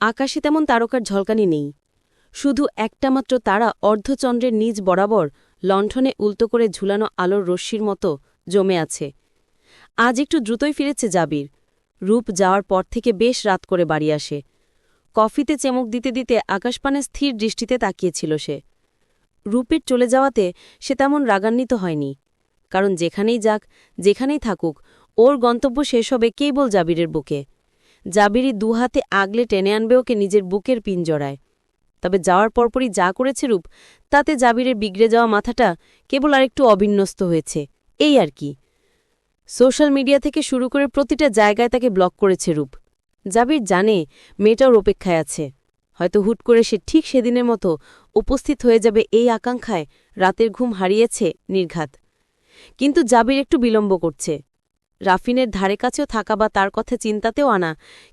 আকাশে তেমন তারকার ঝলকানি নেই, শুধু একটা মাত্র তারা অর্ধচন্দ্রের নিচ বরাবর লণ্ঠনে উল্টো করে ঝুলানো আলোর রশ্মির মতো জমে আছে। আজ একটু দ্রুতই ফিরেছে জাবির। রূপ যাওয়ার পর থেকে বেশ রাত করে বাড়ি আসে। কফিতে চেমক দিতে দিতে আকাশপানে স্থির দৃষ্টিতে তাকিয়েছিল সে। রূপের চলে যাওয়াতে সে তেমন রাগান্বিত হয়নি, কারণ যেখানেই যাক, যেখানেই থাকুক, ওর গন্তব্য শেষ হবে কেবল জাবিরের বুকে। জাবিরই দুহাতে আগলে টেনে আনবে ওকে নিজের বুকের পিঞ্জরায়। তবে যাওয়ার পরপরই যা করেছে রূপ, তাতে জাবিরের বিগড়ে যাওয়া মাথাটা কেবল আরেকটু অবিন্যস্ত হয়েছে, এই আর কি। সোশ্যাল মিডিয়া থেকে শুরু করে প্রতিটা জায়গায় তাকে ব্লক করেছে রূপ। জাবির জানে মেয়েটার অপেক্ষায় আছে, হয়তো হুট করে সে ঠিক সেদিনের মতো উপস্থিত হয়ে যাবে এই আকাঙ্ক্ষায় রাতের ঘুম হারিয়েছে নির্ঘাত। কিন্তু জাবির একটু বিলম্ব করছে। রাফিনের ধারে কাছেও থাকা বা তার কথা চিন্তাতেও আনা,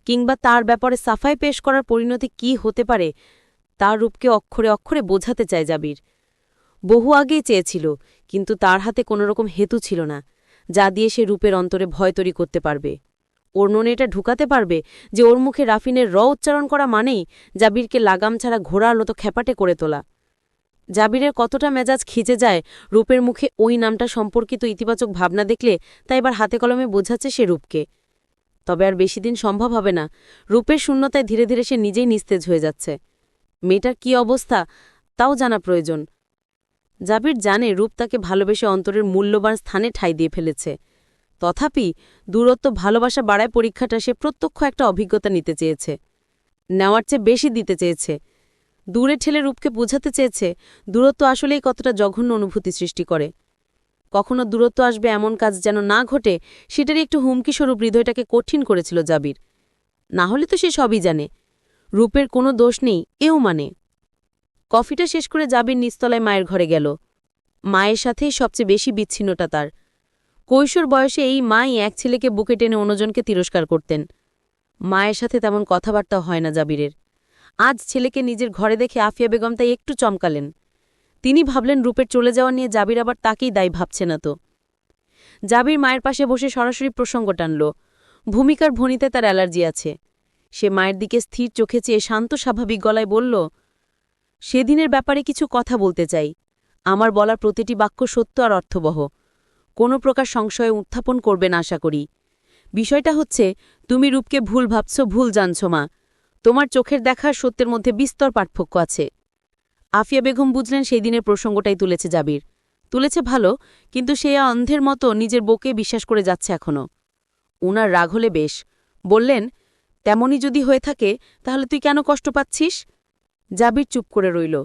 কিংবা তার ব্যাপারে সাফাই পেশ করার পরিণতি কি হতে পারে, তার রূপকে অক্ষরে অক্ষরে বোঝাতে চায় জাবির। বহু আগেই চেয়েছিল, কিন্তু তার হাতে কোনোরকম হেতু ছিল না, যা দিয়ে সে রূপের অন্তরে ভয় তৈরি করতে পারবে। ওর মনে এটা ঢুকাতে পারবে যে ওর মুখে রাফিনের উচ্চারণ করা মানেই জাবিরকে লাগাম ছাড়া ঘোড়ার মতো খেপাটে করে তোলা। জাবিরের কতটা মেজাজ খিচে যায় রূপের মুখে ওই নামটা সম্পর্কিত ইতিবাচক ভাবনা দেখলে, তাই এবার হাতে কলমে বোঝাচ্ছে সে রূপকে। তবে আর বেশি দিন সম্ভব হবে না। রূপের শূন্যতায় ধীরে ধীরে সে নিজেই নিস্তেজ হয়ে যাচ্ছে। মেয়েটার কী অবস্থা তাও জানা প্রয়োজন। জাবির জানে রূপ তাকে ভালোবেসে অন্তরের মূল্যবান স্থানে ঠাঁই দিয়ে ফেলেছে। তথাপি দূরত্ব ভালোবাসা বাড়ায় পরীক্ষাটা সে প্রত্যক্ষ একটা অভিজ্ঞতা নিতে চেয়েছে, নেওয়ার চেয়ে বেশি দিতে চেয়েছে। দূরে ঠেলে রূপকে বোঝাতে চেয়েছে দূরত্ব আসলেই কতটা জঘন্য অনুভূতি সৃষ্টি করে। কখনো দূরত্ব আসবে এমন কাজ যেন না ঘটে, সেটারই একটু হুমকিস্বরূপ হৃদয়টাকে কঠিন করেছিল জাবির। না হলে তো সে সবই জানে, রূপের কোনো দোষ নেই, এও মানে। কফিটা শেষ করে জাবির নিচতলায় মায়ের ঘরে গেল। মায়ের সাথেই সবচেয়ে বেশি বিচ্ছিন্নতা তার। কৈশোর বয়সে এই মাই এক ছেলেকে বুকে টেনে অন্যজনকে তিরস্কার করতেন। মায়ের সাথে তেমন কথাবার্তা হয় না জাবিরের। আজ ছেলেকে নিজের ঘরে দেখে আফিয়া বেগম তাই একটু চমকালেন। তিনি ভাবলেন রূপের চলে যাওয়া নিয়ে জাবির আবার তাকেই দায়ী ভাবছে না তো। জাবির মায়ের পাশে বসে সরাসরি প্রসঙ্গ টানল। ভূমিকার ভনিতে তার অ্যালার্জি আছে। সে মায়ের দিকে স্থির চোখে চেয়ে শান্ত স্বাভাবিক গলায় বলল, সেদিনের ব্যাপারে কিছু কথা বলতে চাই। আমার বলার প্রতিটি বাক্য সত্য আর অর্থবহ, কোনো প্রকার সংশয়ে উত্থাপন করবে না আশা করি। বিষয়টা হচ্ছে, তুমি রূপকে ভুল ভাবছ, ভুল জানছ মা। তোমার চোখের দেখার সত্যের মধ্যে বিস্তর পার্থক্য আছে। আফিয়া বেগম বুঝলেন সেই দিনের প্রসঙ্গটাই তুলেছে জাবির। তুলেছে ভালো, কিন্তু সে অন্ধের মতো নিজের বউকে বিশ্বাস করে যাচ্ছে এখনও। উনার রাগ হলে বেশ, বললেন, তেমনই যদি হয়ে থাকে তাহলে তুই কেন কষ্ট পাচ্ছিস? জাবির চুপ করে রইল।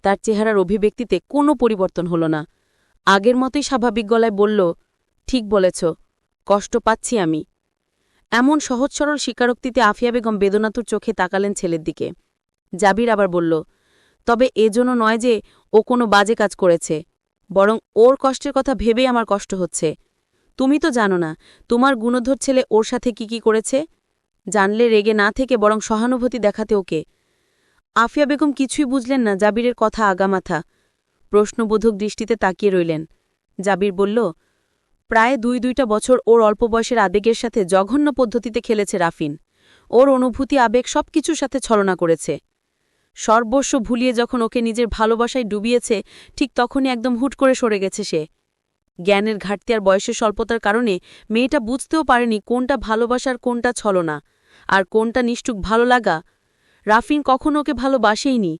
তার চেহারার অভিব্যক্তিতে কোনো পরিবর্তন হল না। আগের মতোই স্বাভাবিক গলায় বলল, ঠিক বলেছ, কষ্ট পাচ্ছি আমি। এমন সহজ সরল স্বীকারোক্তিতে আফিয়া বেগম বেদনাতুর চোখে তাকালেন ছেলের দিকে। জাবির আবার বলল, তবে এজন্য নয় যে ও কোনো বাজে কাজ করেছে, বরং ওর কষ্টের কথা ভেবেই আমার কষ্ট হচ্ছে। তুমি তো জানো না তোমার গুণধর ছেলে ওর সাথে কি করেছে। জানলে রেগে না থেকে বরং সহানুভূতি দেখাতে ওকে। আফিয়া বেগম কিছুই বুঝলেন না জাবিরের কথা আগামাথা। প্রশ্নবোধক দৃষ্টিতে তাকিয়ে রইলেন। জাবির বলল, প্রায় ২-২টা বছর ওর অল্প বয়সের আবেগের সাথে জঘন্য পদ্ধতিতে খেলেছে রাফিন। ওর অনুভূতি আবেগ সবকিছুর সাথে ছলনা করেছে। সর্বস্ব ভুলিয়ে যখন ওকে নিজের ভালোবাসায় ডুবিয়েছে, ঠিক তখনই একদম হুট করে সরে গেছে সে। জ্ঞানের ঘাটতি আর বয়সের স্বল্পতার কারণে মেয়েটা বুঝতেও পারেনি কোনটা ভালোবাসার, কোনটা ছলনা, আর কোনটা নিষ্ঠুক ভালো লাগা। রাফিন কখনো ওকে ভালোবাসেইনি।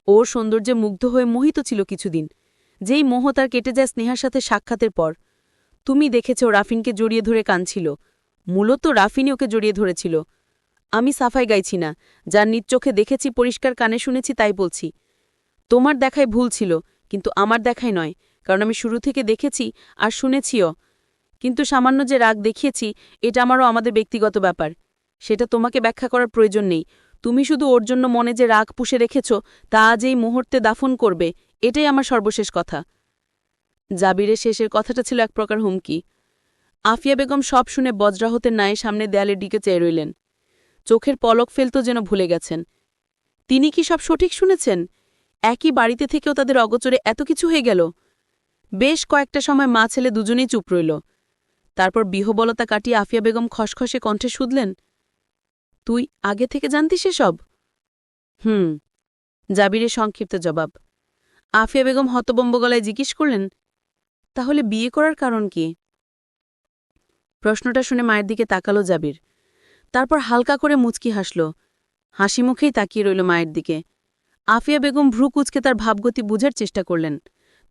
ওর সৌন্দর্যে মুগ্ধ হয়ে মোহিত ছিল কিছুদিন, যেই মোহ তার কেটে যায় স্নেহার সাথে সাক্ষাতের পর। তুমি দেখেছ রাফিনকে জড়িয়ে ধরে কাঁদছিল। মূলত রাফিনই ওকে জড়িয়ে ধরেছিল। আমি সাফাই গাইছি না, যার নিজ চোখে দেখেছি, পরিষ্কার কানে শুনেছি তাই বলছি। তোমার দেখায় ভুল ছিল, কিন্তু আমার দেখায় নয়, কারণ আমি শুরু থেকে দেখেছি আর শুনেছিও। কিন্তু সামান্য যে রাগ দেখিয়েছি, এটা আমারও আমাদের ব্যক্তিগত ব্যাপার। সেটা তোমাকে ব্যাখ্যা করার প্রয়োজন নেই। তুমি শুধু ওর জন্য মনে যে রাগ পুষে রেখেছ তা আজ এই মুহূর্তে দাফন করবে, এটাই আমার সর্বশেষ কথা। জাবিরের শেষের কথাটা ছিল এক প্রকার হুমকি। আফিয়া বেগম সব শুনে বজ্রাহতের ন্যায় সামনে দেয়ালের দিকে চেয়ে রইলেন। চোখের পলক ফেলত যেন ভুলে গেছেন। তিনি কি সব সঠিক শুনেছেন? একই বাড়িতে থেকেও তাদের অগোচরে এত কিছু হয়ে গেল। বেশ কয়েকটা সময় মা ছেলে দুজনেই চুপ রইল। তারপর বিহবলতা কাটিয়ে আফিয়া বেগম খসখসে কণ্ঠে শুধলেন, তুই আগে থেকে জানতিস এসব? জাবিরের সংক্ষিপ্ত জবাব। আফিয়া বেগম হতবম্ব গলায় জিজ্ঞেস করলেন, তাহলে বিয়ে করার কারণ কি? প্রশ্নটা শুনে মায়ের দিকে তাকালো জাবির। তারপর হালকা করে মুচকি হাসল। হাসি মুখেই তাকিয়ে রইল মায়ের দিকে। আফিয়া বেগম ভ্রু কুচকে তার ভাবগতি বুঝার চেষ্টা করলেন।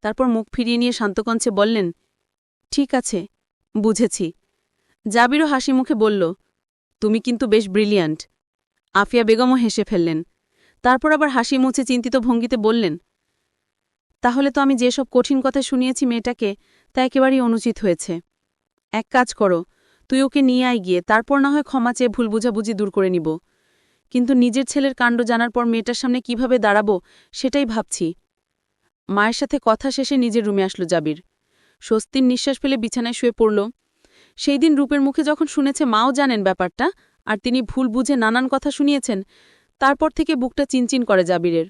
তারপর মুখ ফিরিয়ে নিয়ে শান্তকণ্ঠে বললেন, ঠিক আছে, বুঝেছি। জাবিরও হাসি মুখে বলল, তুমি কিন্তু বেশ ব্রিলিয়ান্ট। আফিয়া বেগমও হেসে ফেললেন। তারপর আবার হাসি মুছে চিন্তিত ভঙ্গিতে বললেন, তাহলে তো আমি যেসব কঠিন কথা শুনিয়েছি মেয়েটাকে তা একেবারেই অনুচিত হয়েছে। এক কাজ করো, তুই ওকে নিয়ে আয় গিয়ে, তারপর না হয় ক্ষমা চেয়ে ভুল বুঝাবুঝি দূর করে নিব। কিন্তু নিজের ছেলের কাণ্ড জানার পর মেয়েটার সামনে কিভাবে দাঁড়াবো সেটাই ভাবছি। মায়ের সাথে কথা শেষে নিজের রুমে আসলো জাবির। স্বস্তির নিঃশ্বাস ফেলে বিছানায় শুয়ে পড়ল। সেই দিন রূপের মুখে যখন শুনেছে মাও জানেন ব্যাপারটা, আর তিনি ভুল বুঝে নানান কথা শুনিয়েছেন, তারপর থেকে বুকটা চিনচিন করে জাবিরের।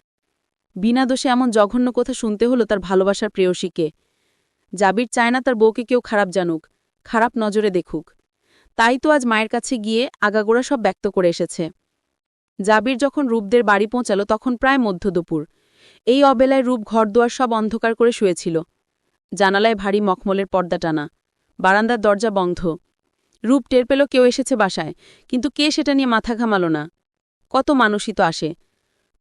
বিনা দোষে এমন জঘন্য কথা শুনতে হলো তার ভালোবাসার প্রেয়সীকে। জাবির চায় না তার বউকে কেউ খারাপ জানুক, খারাপ নজরে দেখুক। তাই তো আজ মায়ের কাছে গিয়ে আগাগোড়া সব ব্যক্ত করে এসেছে। জাবির যখন রূপদের বাড়ি পৌঁছাল তখন প্রায় মধ্যদুপুর। এই অবেলায় রূপ ঘরদুয়ার সব অন্ধকার করে শুয়েছিল। জানালায় ভারী মখমলের পর্দা টানা, বারান্দার দরজা বন্ধ। রূপ টের পেল কেউ এসেছে বাসায়, কিন্তু কে সেটা নিয়ে মাথা ঘামাল না। কত মানুষই তো আসে।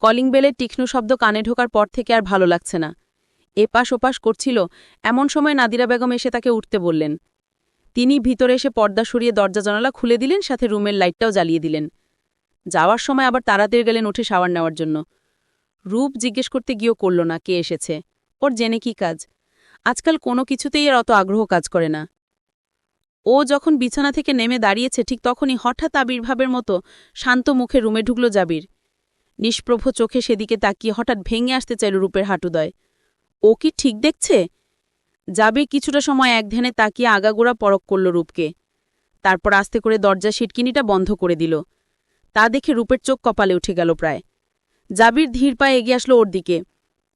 কলিং বেলের তীক্ষ্ণ শব্দ কানে ঢোকার পর থেকে আর ভালো লাগছে না। এপাশ ওপাশ করছিল, এমন সময় নাদিরা বেগম এসে তাকে উঠতে বললেন। তিনি ভিতরে এসে পর্দা সরিয়ে দরজা জানালা খুলে দিলেন, সাথে রুমের লাইটটাও জ্বালিয়ে দিলেন। যাওয়ার সময় আবার তাড়াতাড়ি গেলেন উঠে শাওয়ার নেওয়ার জন্য। রূপ জিজ্ঞেস করতে গিয়েও করল না কে এসেছে, ওর জেনে কি কাজ। আজকাল কোনো কিছুতেই আর অত আগ্রহ কাজ করে না। ও যখন বিছানা থেকে নেমে দাঁড়িয়েছে ঠিক তখনই হঠাৎ আবির্ভাবের মতো শান্ত মুখে রুমে ঢুকল জাবির। নিষ্প্রভ চোখে সেদিকে তাকিয়ে হঠাৎ ভেঙে আসতে চাইল রূপের হাঁটুদয়। ও কি ঠিক দেখছে? জাবির কিছুটা সময় এক ধ্যানে তাকিয়ে আগাগোড়া পরখ করল রূপকে। তারপর আস্তে করে দরজা সিটকিনিটা বন্ধ করে দিল। তা দেখে রূপের চোখ কপালে উঠে গেল প্রায়। জাবির ধীর পায়ে এগিয়ে আসলো ওর দিকে।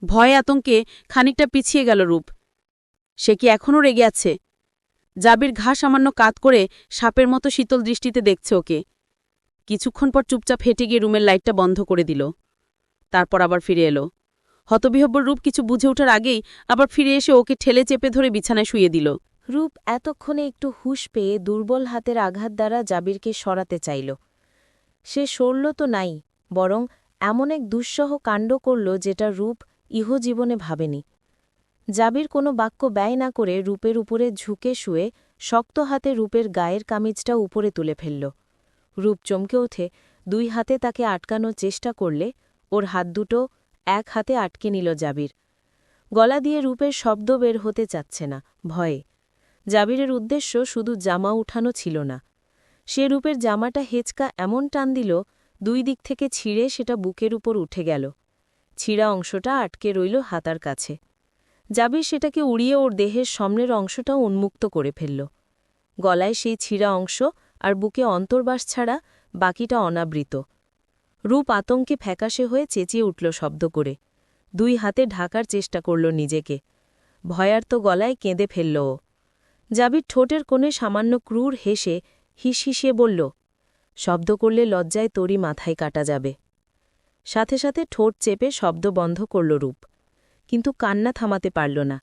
ভয়ে আতঙ্কে খানিকটা পিছিয়ে গেল রূপ। সে কি এখনও রেগে আছে? জাবির ঘা সামান্য কাত করে সাপের মতো শীতল দৃষ্টিতে দেখছে ওকে। কিছুক্ষণ পর চুপচাপ হেঁটে গিয়ে রুমের লাইটটা বন্ধ করে দিল। তারপর আবার ফিরে এলো। হতবিহব্বর রূপ কিছু বুঝে ওঠার আগেই আবার ফিরে এসে ওকে ঠেলে চেপে ধরে বিছানায় শুইয়ে দিল। রূপ এতক্ষণে একটু হুঁশ পেয়ে দুর্বল হাতের আঘাত দ্বারা জাবিরকে সরাতে চাইল। সে সরল তো নাই, বরং এমন এক দুঃসহ কাণ্ড করল যেটা রূপ ইহজীবনে ভাবেনি। জাবির কোনো বাক্য ব্যয় না করে রূপের উপরে ঝুঁকে শুয়ে শক্ত হাতে রূপের গায়ের কামিজটা উপরে তুলে ফেলল। রূপ চমকে ওঠে, দুই হাতে তাকে আটকানোর চেষ্টা করলে ওর হাত দুটো এক হাতে আটকে নিল জাবির। গলা দিয়ে রূপের শব্দ বের হতে চাচ্ছে না, ভয়ে। জাবিরের উদ্দেশ্য শুধু জামা উঠানো ছিল না। সে রূপের জামাটা হেঁচকা এমন টান দিল, দুই দিক থেকে ছিঁড়ে সেটা বুকের উপর উঠে গেল। ছিঁড়া অংশটা আটকে রইল হাতার কাছে। জাবির সেটাকে উড়িয়ে ওর দেহের সামনের অংশটাও উন্মুক্ত করে ফেলল। গলায় সেই ছিঁড়া অংশ আর বুকে অন্তর্বাস ছাড়া বাকিটা অনাবৃত। রূপ আতঙ্কে ফ্যাকাশে হয়ে চেঁচিয়ে উঠল শব্দ করে। দুই হাতে ঢাকার চেষ্টা করল নিজেকে। ভয়ার্ত গলায় কেঁদে ফেলল ও। জাবির ঠোঁটের কোণে সামান্য ক্রূর হেসে হিসহিসিয়ে বলল, শব্দ করলে লজ্জায় তোরই মাথায় কাটা যাবে। সাথে সাথে ঠোঁট চেপে শব্দ বন্ধ করল রূপ, কিন্তু কান্না থামাতে পারল না।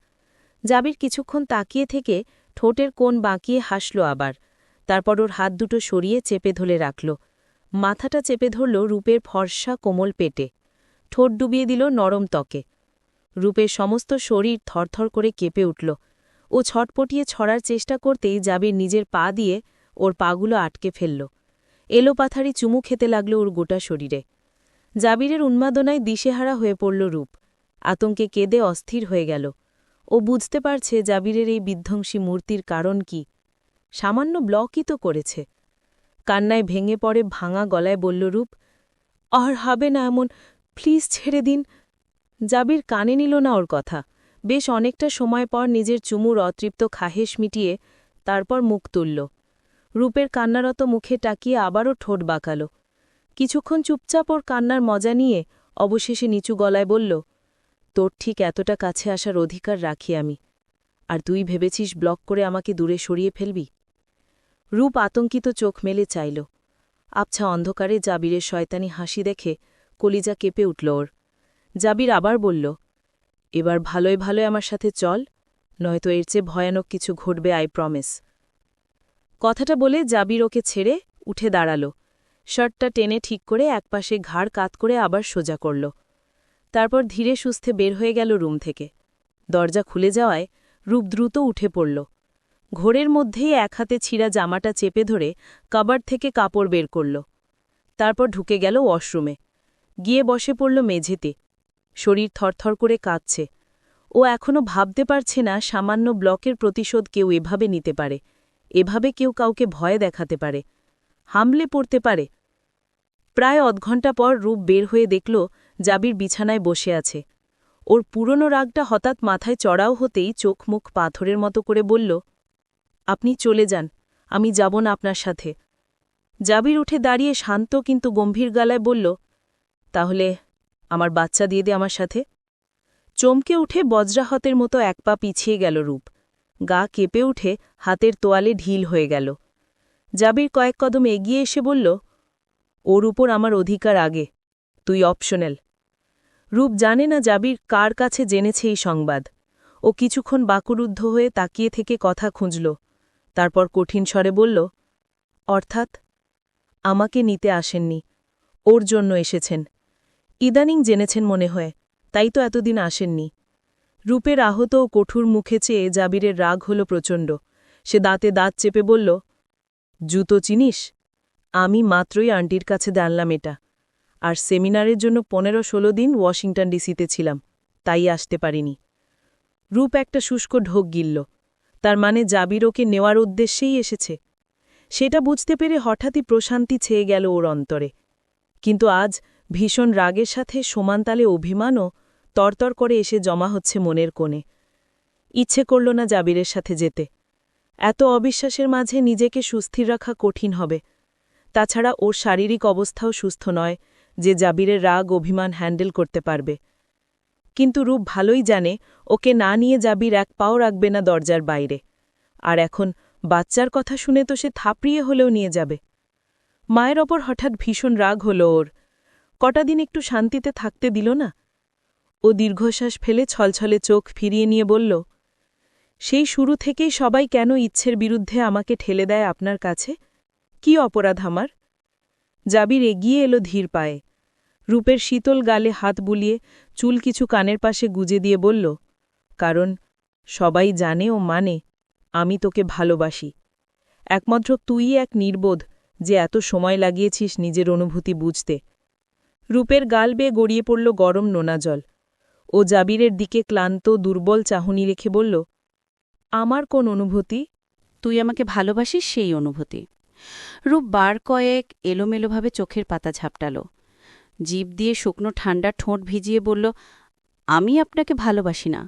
জাবির কিছুক্ষণ তাকিয়ে থেকে ঠোঁটের কোণ বাঁকিয়ে হাসল আবার। তারপর ওর হাত দুটো সরিয়ে চেপে ধরে রাখল। মাথাটা চেপে ধরল রূপের ফর্সা কোমল পেটে। ঠোঁট ডুবিয়ে দিল নরম ত্বকে। রূপের সমস্ত শরীর থরথর করে কেঁপে উঠল। ও ছটপটিয়ে ছড়ার চেষ্টা করতেই জাবির নিজের পা দিয়ে ওর পাগুলো আটকে ফেলল। এলোপাথারি চুমু খেতে লাগল ওর গোটা শরীরে। জাবিরের উন্মাদনায় দিশেহারা হয়ে পড়ল রূপ। আতঙ্কে কেঁদে অস্থির হয়ে গেল। ও বুঝতে পারছে জাবিরের এই বিধ্বংসী মূর্তির কারণ কি। সামান্য ব্লকই তো করেছে। কান্নায় ভেঙে পড়ে ভাঙা গলায় বলল রূপ, আর হবে না এমন, প্লিজ ছেড়ে দিন। জাবির কানে নিল না ওর কথা। বেশ অনেকটা সময় পর নিজের চুমুর অতৃপ্ত খাহেশ মিটিয়ে তারপর মুখ তুলল। রূপের কান্নারত মুখে টাকিয়ে আবারও ঠোঁট বাঁকাল। কিছুক্ষণ চুপচাপ ওর কান্নার মজা নিয়ে অবশেষে নিচু গলায় বলল, তোর ঠিক এতটা কাছে আসার অধিকার রাখি আমি, আর তুই ভেবেছিস ব্লক করে আমাকে দূরে সরিয়ে ফেলবি? রূপ আতঙ্কিত চোখ মেলে চাইল। আবছা অন্ধকারে জাবিরের শয়তানি হাসি দেখে কলিজা কেঁপে উঠল ওর। জাবির আবার বলল, এবার ভালোই ভালোই আমার সাথে চল, নয়তো এর চেয়ে ভয়ানক কিছু ঘটবে, আই প্রমিস। কথাটা বলে জাবির ওকে ছেড়ে উঠে দাঁড়াল। শার্টটা টেনে ঠিক করে একপাশে ঘাড় কাত করে আবার সোজা করল। তারপর ধীরে সুস্থে বের হয়ে গেল রুম থেকে। দরজা খুলে যাওয়ায় রূপ দ্রুত উঠে পড়ল। ঘোরের মধ্যেই এক হাতে ছিঁড়া জামাটা চেপে ধরে কাবার্ড থেকে কাপড় বের করল। তারপর ঢুকে গেল ওয়াশরুমে। গিয়ে বসে পড়ল মেঝেতে। শরীর থরথর করে কাঁপছে। ও এখনও ভাবতে পারছে না সামান্য ব্লকের প্রতিশোধ কেউ এভাবে নিতে পারে, এভাবে কেউ কাউকে ভয় দেখাতে পারে, হামলে পড়তে পারে। প্রায় অধঘণ্টা পর রূপ বের হয়ে দেখল জাবির বিছানায় বসে আছে। ওর পুরনো রাগটা হঠাৎ মাথায় চড়াও হতেই চোখ মুখ পাথরের মতো করে বলল, আপনি চলে যান, আমি যাব না আপনার সাথে। জাবির উঠে দাঁড়িয়ে শান্ত কিন্তু গম্ভীর গলায় বলল, তাহলে আমার বাচ্চা দিয়ে দে আমার সাথে। চমকে উঠে বজ্রাহতের মতো এক পা পিছিয়ে গেল রূপ। গা কেঁপে উঠে হাতের তোয়ালে ঢিল হয়ে গেল। জাবির কয়েক কদম এগিয়ে এসে বলল, ওর উপর আমার অধিকার আগে, তুই অপশনাল। রূপ জানে না জাবির কার কাছে জেনেছে এই সংবাদ। ও কিছুক্ষণ বাকুরুদ্ধ হয়ে তাকিয়ে থেকে কথা খুঁজল। তারপর কঠিন স্বরে বলল, অর্থাৎ আমাকে নিতে আসেননি, ওর জন্য এসেছেন। ইদানিং জেনেছেন মনে হয়, তাই তো এতদিন আসেননি। রূপের আহত ও কঠোর মুখে চেয়ে জাবিরের রাগ হল প্রচণ্ড। সে দাঁতে দাঁত চেপে বলল, জুতো চিনিস? আমি মাত্রই আন্টির কাছে জানলাম এটা, আর সেমিনারের জন্য 15-16 দিন ওয়াশিংটন ডিসিতে ছিলাম, তাই আসতে পারিনি। রূপ একটা শুষ্ক ঢোক গিলল। তার মানে জাবির ওকে নেওয়ার উদ্দেশ্যেই এসেছে। সেটা বুঝতে পেরে হঠাৎই প্রশান্তি ছেয়ে গেল ওর অন্তরে। কিন্তু আজ ভীষণ রাগের সাথে সমানতালে অভিমানও তরতর করে এসে জমা হচ্ছে মনের কোণে। ইচ্ছে করল না জাবিরের সাথে যেতে। এত অবিশ্বাসের মাঝে নিজেকে সুস্থির রাখা কঠিন হবে। তাছাড়া ওর শারীরিক অবস্থাও সুস্থ নয় যে জাবিরের রাগ অভিমান হ্যান্ডেল করতে পারবে। কিন্তু রূপ ভালোই জানে ওকে না নিয়ে জাবির এক পাও রাখবে না দরজার বাইরে। আর এখন বাচ্চার কথা শুনে তো সে থাপড়িয়ে হলেও নিয়ে যাবে। মায়ের ওপর হঠাৎ ভীষণ রাগ হল ওর। কটা দিন একটু শান্তিতে থাকতে দিল না। ও দীর্ঘশ্বাস ফেলে ছলছলে চোখ ফিরিয়ে নিয়ে বলল, সেই শুরু থেকেই সবাই কেন ইচ্ছের বিরুদ্ধে আমাকে ঠেলে দেয় আপনার কাছে? কি অপরাধ আমার? জাবির এগিয়ে এলো ধীর পায়ে। রূপের শীতল গালে হাত বুলিয়ে চুল কিছু কানের পাশে গুজে দিয়ে বলল, কারণ সবাই জানে ও মানে আমি তোকে ভালোবাসি। একমাত্র তুই এক নির্বোধ যে এত সময় লাগিয়েছিস নিজের অনুভূতি বুঝতে। রূপের গাল বেয়ে গড়িয়ে পড়ল গরম নোনা জল। ও জাবিরের দিকে ক্লান্ত দুর্বল চাহনি রেখে বলল, আমার কোন অনুভূতি? তুই আমাকে ভালোবাসিস সেই অনুভূতি। রূপ বার কয়েক এলোমেলোভাবে চোখের পাতা ঝাপটাল। জিভ দিয়ে শুকনো ঠান্ডা ঠোঁট ভিজিয়ে বলল, আমি আপনাকে ভালোবাসি না।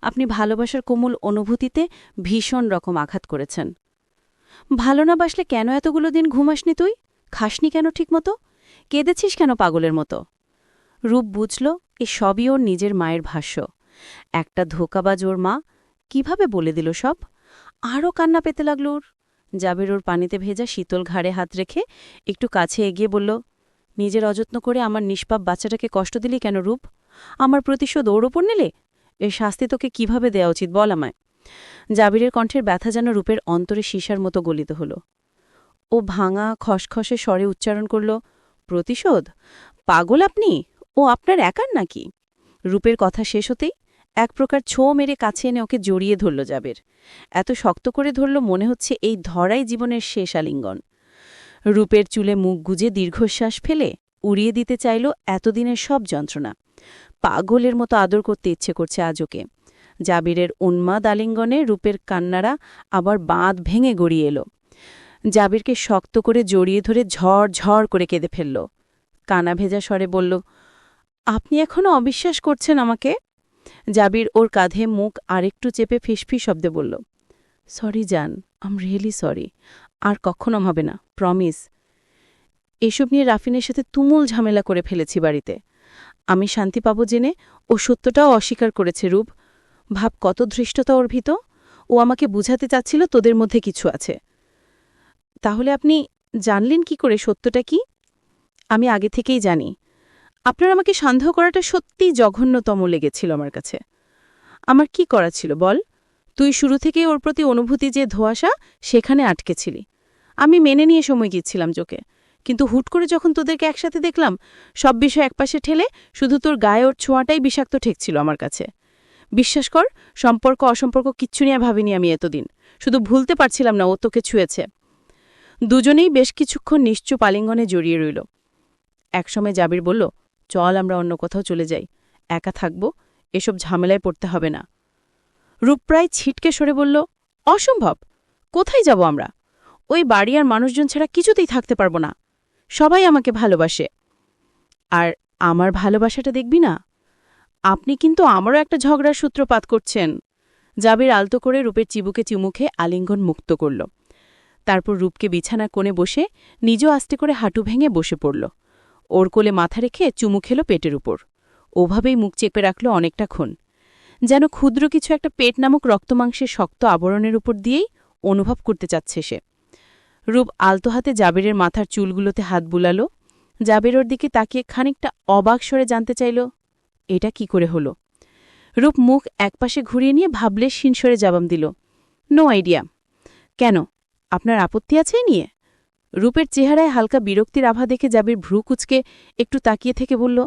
আপনি ভালোবাসার কোমল অনুভূতিতে ভীষণ রকম আঘাত করেছেন। ভালো না বাসলে কেন এতগুলো দিন ঘুমাসনি তুই? খাসনি কেন ঠিকমতো? কেঁদেছিস কেন পাগলের মতো? রূপ বুঝল এ সবই ওর নিজের মায়ের ভাষ্য। একটা ধোকাবাজ ওর মা কিভাবে বলে দিল সব। আরও কান্না পেতে লাগল ওর। জাবির ওর পানিতে ভেজা শীতল ঘাড়ে হাত রেখে একটু কাছে এগিয়ে বলল, নিজের অযত্ন করে আমার নিষ্পাপ বাচ্চাটাকে কষ্ট দিলি কেন রূপ? আমার প্রতিশোধ ওর ওপর নিলে? এর শাস্তি তোকে কিভাবে দেওয়া উচিত বল আমায়। জাবিরের কণ্ঠের ব্যথা যেন রূপের অন্তরে সীসার মতো গলিত হল। ও ভাঙা খসখসে স্বরে উচ্চারণ করল, প্রতিশোধ? পাগল আপনি? ও আপনার একার নাকি? রূপের কথা শেষ হতেই এক প্রকার ছো মেরে কাছে এনে ওকে জড়িয়ে ধরল জাবের। এত শক্ত করে ধরল মনে হচ্ছে এই ধরাই জীবনের শেষ আলিঙ্গন। রূপের চুলে মুখ গুজে দীর্ঘশ্বাস ফেলে উড়িয়ে দিতে চাইল এতদিনের সব যন্ত্রণা। পাগলের মতো আদর করতে ইচ্ছে করছে আজ ওকে। জাবিরের উন্মাদ আলিঙ্গনে রূপের কান্নারা আবার বাঁধ ভেঙে গড়িয়ে এলো। জাবিরকে শক্ত করে জড়িয়ে ধরে ঝড় ঝড় করে কেঁদে ফেলল। কানা ভেজা স্বরে বলল, আপনি এখনো অবিশ্বাস করছেন আমাকে? জাবির ওর কাঁধে মুখ আরেকটু চেপে ফিসফিস শব্দে বলল, সরি জান, আম রিয়েলি সরি, আর কখনো হবে না, প্রমিস। এসব নিয়ে রাফিনের সাথে তুমুল ঝামেলা করে ফেলেছি বাড়িতে। আমি শান্তি পাবো জেনে ও সত্যটাও অস্বীকার করেছে। রূপ, ভাব কত ধৃষ্টতা ওর ভিত। ও আমাকে বুঝাতে চাচ্ছিল তোদের মধ্যে কিছু আছে। তাহলে আপনি জানলেন কি করে সত্যটা কি? আমি আগে থেকেই জানি। আপনার আমাকে সন্দেহ করাটা সত্যিই জঘন্যতম লেগেছিল আমার কাছে। আমার কি করা ছিল বল? তুই শুরু থেকেই ওর প্রতি অনুভূতি যে ধোঁয়াশা, সেখানে আটকেছিলি। আমি মেনে নিয়ে সময় গিয়েছিলাম চোখে, কিন্তু হুট করে যখন তোদেরকে একসাথে দেখলাম, সব বিষয় একপাশে ঠেলে শুধু তোর গায়ে ওর ছোঁয়াটাই বিষাক্ত ঠেকছিল আমার কাছে। বিশ্বাস কর, সম্পর্ক অসম্পর্ক কিচ্ছু নিয়ে ভাবিনি আমি এতদিন। শুধু ভুলতে পারছিলাম না ও তোকে ছুঁয়েছে। দুজনেই বেশ কিছুক্ষণ নিশ্চুপ আলিঙ্গনে জড়িয়ে রইল। একসময় জাবির বলল, চল আমরা অন্য কোথাও চলে যাই, একা থাকব, এসব ঝামেলায় পড়তে হবে না। রূপ প্রায় ছিটকে সরে বলল, অসম্ভব, কোথায় যাব আমরা? ওই বাড়ি আর মানুষজন ছাড়া কিছুতেই থাকতে পারব না। সবাই আমাকে ভালোবাসে। আর আমার ভালোবাসাটা দেখবি না? আপনি কিন্তু আমারও একটা ঝগড়ার সূত্রপাত করছেন। জাবির আলতো করে রূপের চিবুকে চিমুখে আলিঙ্গন মুক্ত করল। তারপর রূপকে বিছানার কোণে বসে নিজেও আস্তে করে হাঁটু ভেঙে বসে পড়ল। ওর কোলে মাথা রেখে চুমু খেল পেটের উপর। ওভাবেই মুখ চেপে রাখল অনেকটাক্ষণ, যেন ক্ষুদ্র কিছু একটা পেট নামক রক্তমাংসের শক্ত আবরণের উপর দিয়েই অনুভব করতে চাচ্ছে সে। রূপ আলতো হাতে জাবিরের মাথার চুলগুলোতে হাত বুলাল। জাবির ওর দিকে তাকিয়ে খানিকটা অবাক স্বরে জানতে চাইল, এটা কি করে হলো? রূপ মুখ একপাশে ঘুরিয়ে নিয়ে ভাবলে শিনসরে জবাব দিল, নো আইডিয়া। কেন, আপনার আপত্তি আছে নিয়ে? রূপের চেহারায় হালকা বিরক্তির আভা দেখে জাবির ভ্রু কুচকে একটু তাকিয়ে থেকে বলল,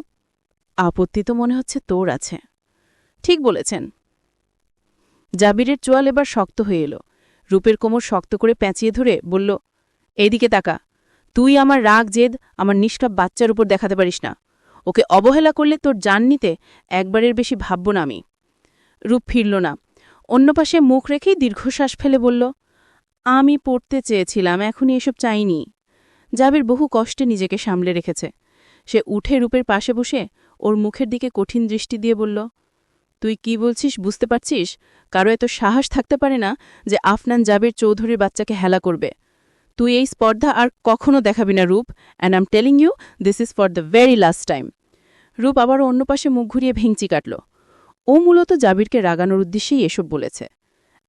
আপত্তি তো মনে হচ্ছে তোর আছে। ঠিক বলেছেন। জাবিরের চোয়াল এবার শক্ত হয়ে এলো। রূপের কোমর শক্ত করে পেঁচিয়ে ধরে বলল, এইদিকে তাকা। তুই আমার রাগ জেদ আমার নিষ্পাপ বাচ্চার উপর দেখাতে পারিস না। ওকে অবহেলা করলে তোর জান নিতে একবারের বেশি ভাবব না আমি। রূপ ফিরল না। অন্য পাশে মুখ রেখেই দীর্ঘশ্বাস ফেলে বলল, আমি পড়তে চেয়েছিলাম, এখনই এসব চাইনি। জাবির বহু কষ্টে নিজেকে সামলে রেখেছে। সে উঠে রূপের পাশে বসে ওর মুখের দিকে কঠিন দৃষ্টি দিয়ে বলল, তুই কি বলছিস বুঝতে পারছিস? কারো এত সাহস থাকতে পারে না যে আফনান জাবির চৌধুরীর বাচ্চাকে হেলা করবে। তুই এই স্পর্ধা আর কখনো দেখাবি না Roop, and I'm telling you this is for the very last time. Roop আবারও অন্য পাশে মুখ ঘুরিয়ে ভেঙচি কাটল। ও মূলত জাবিরকে রাগানোর উদ্দেশ্যেই এসব বলেছে।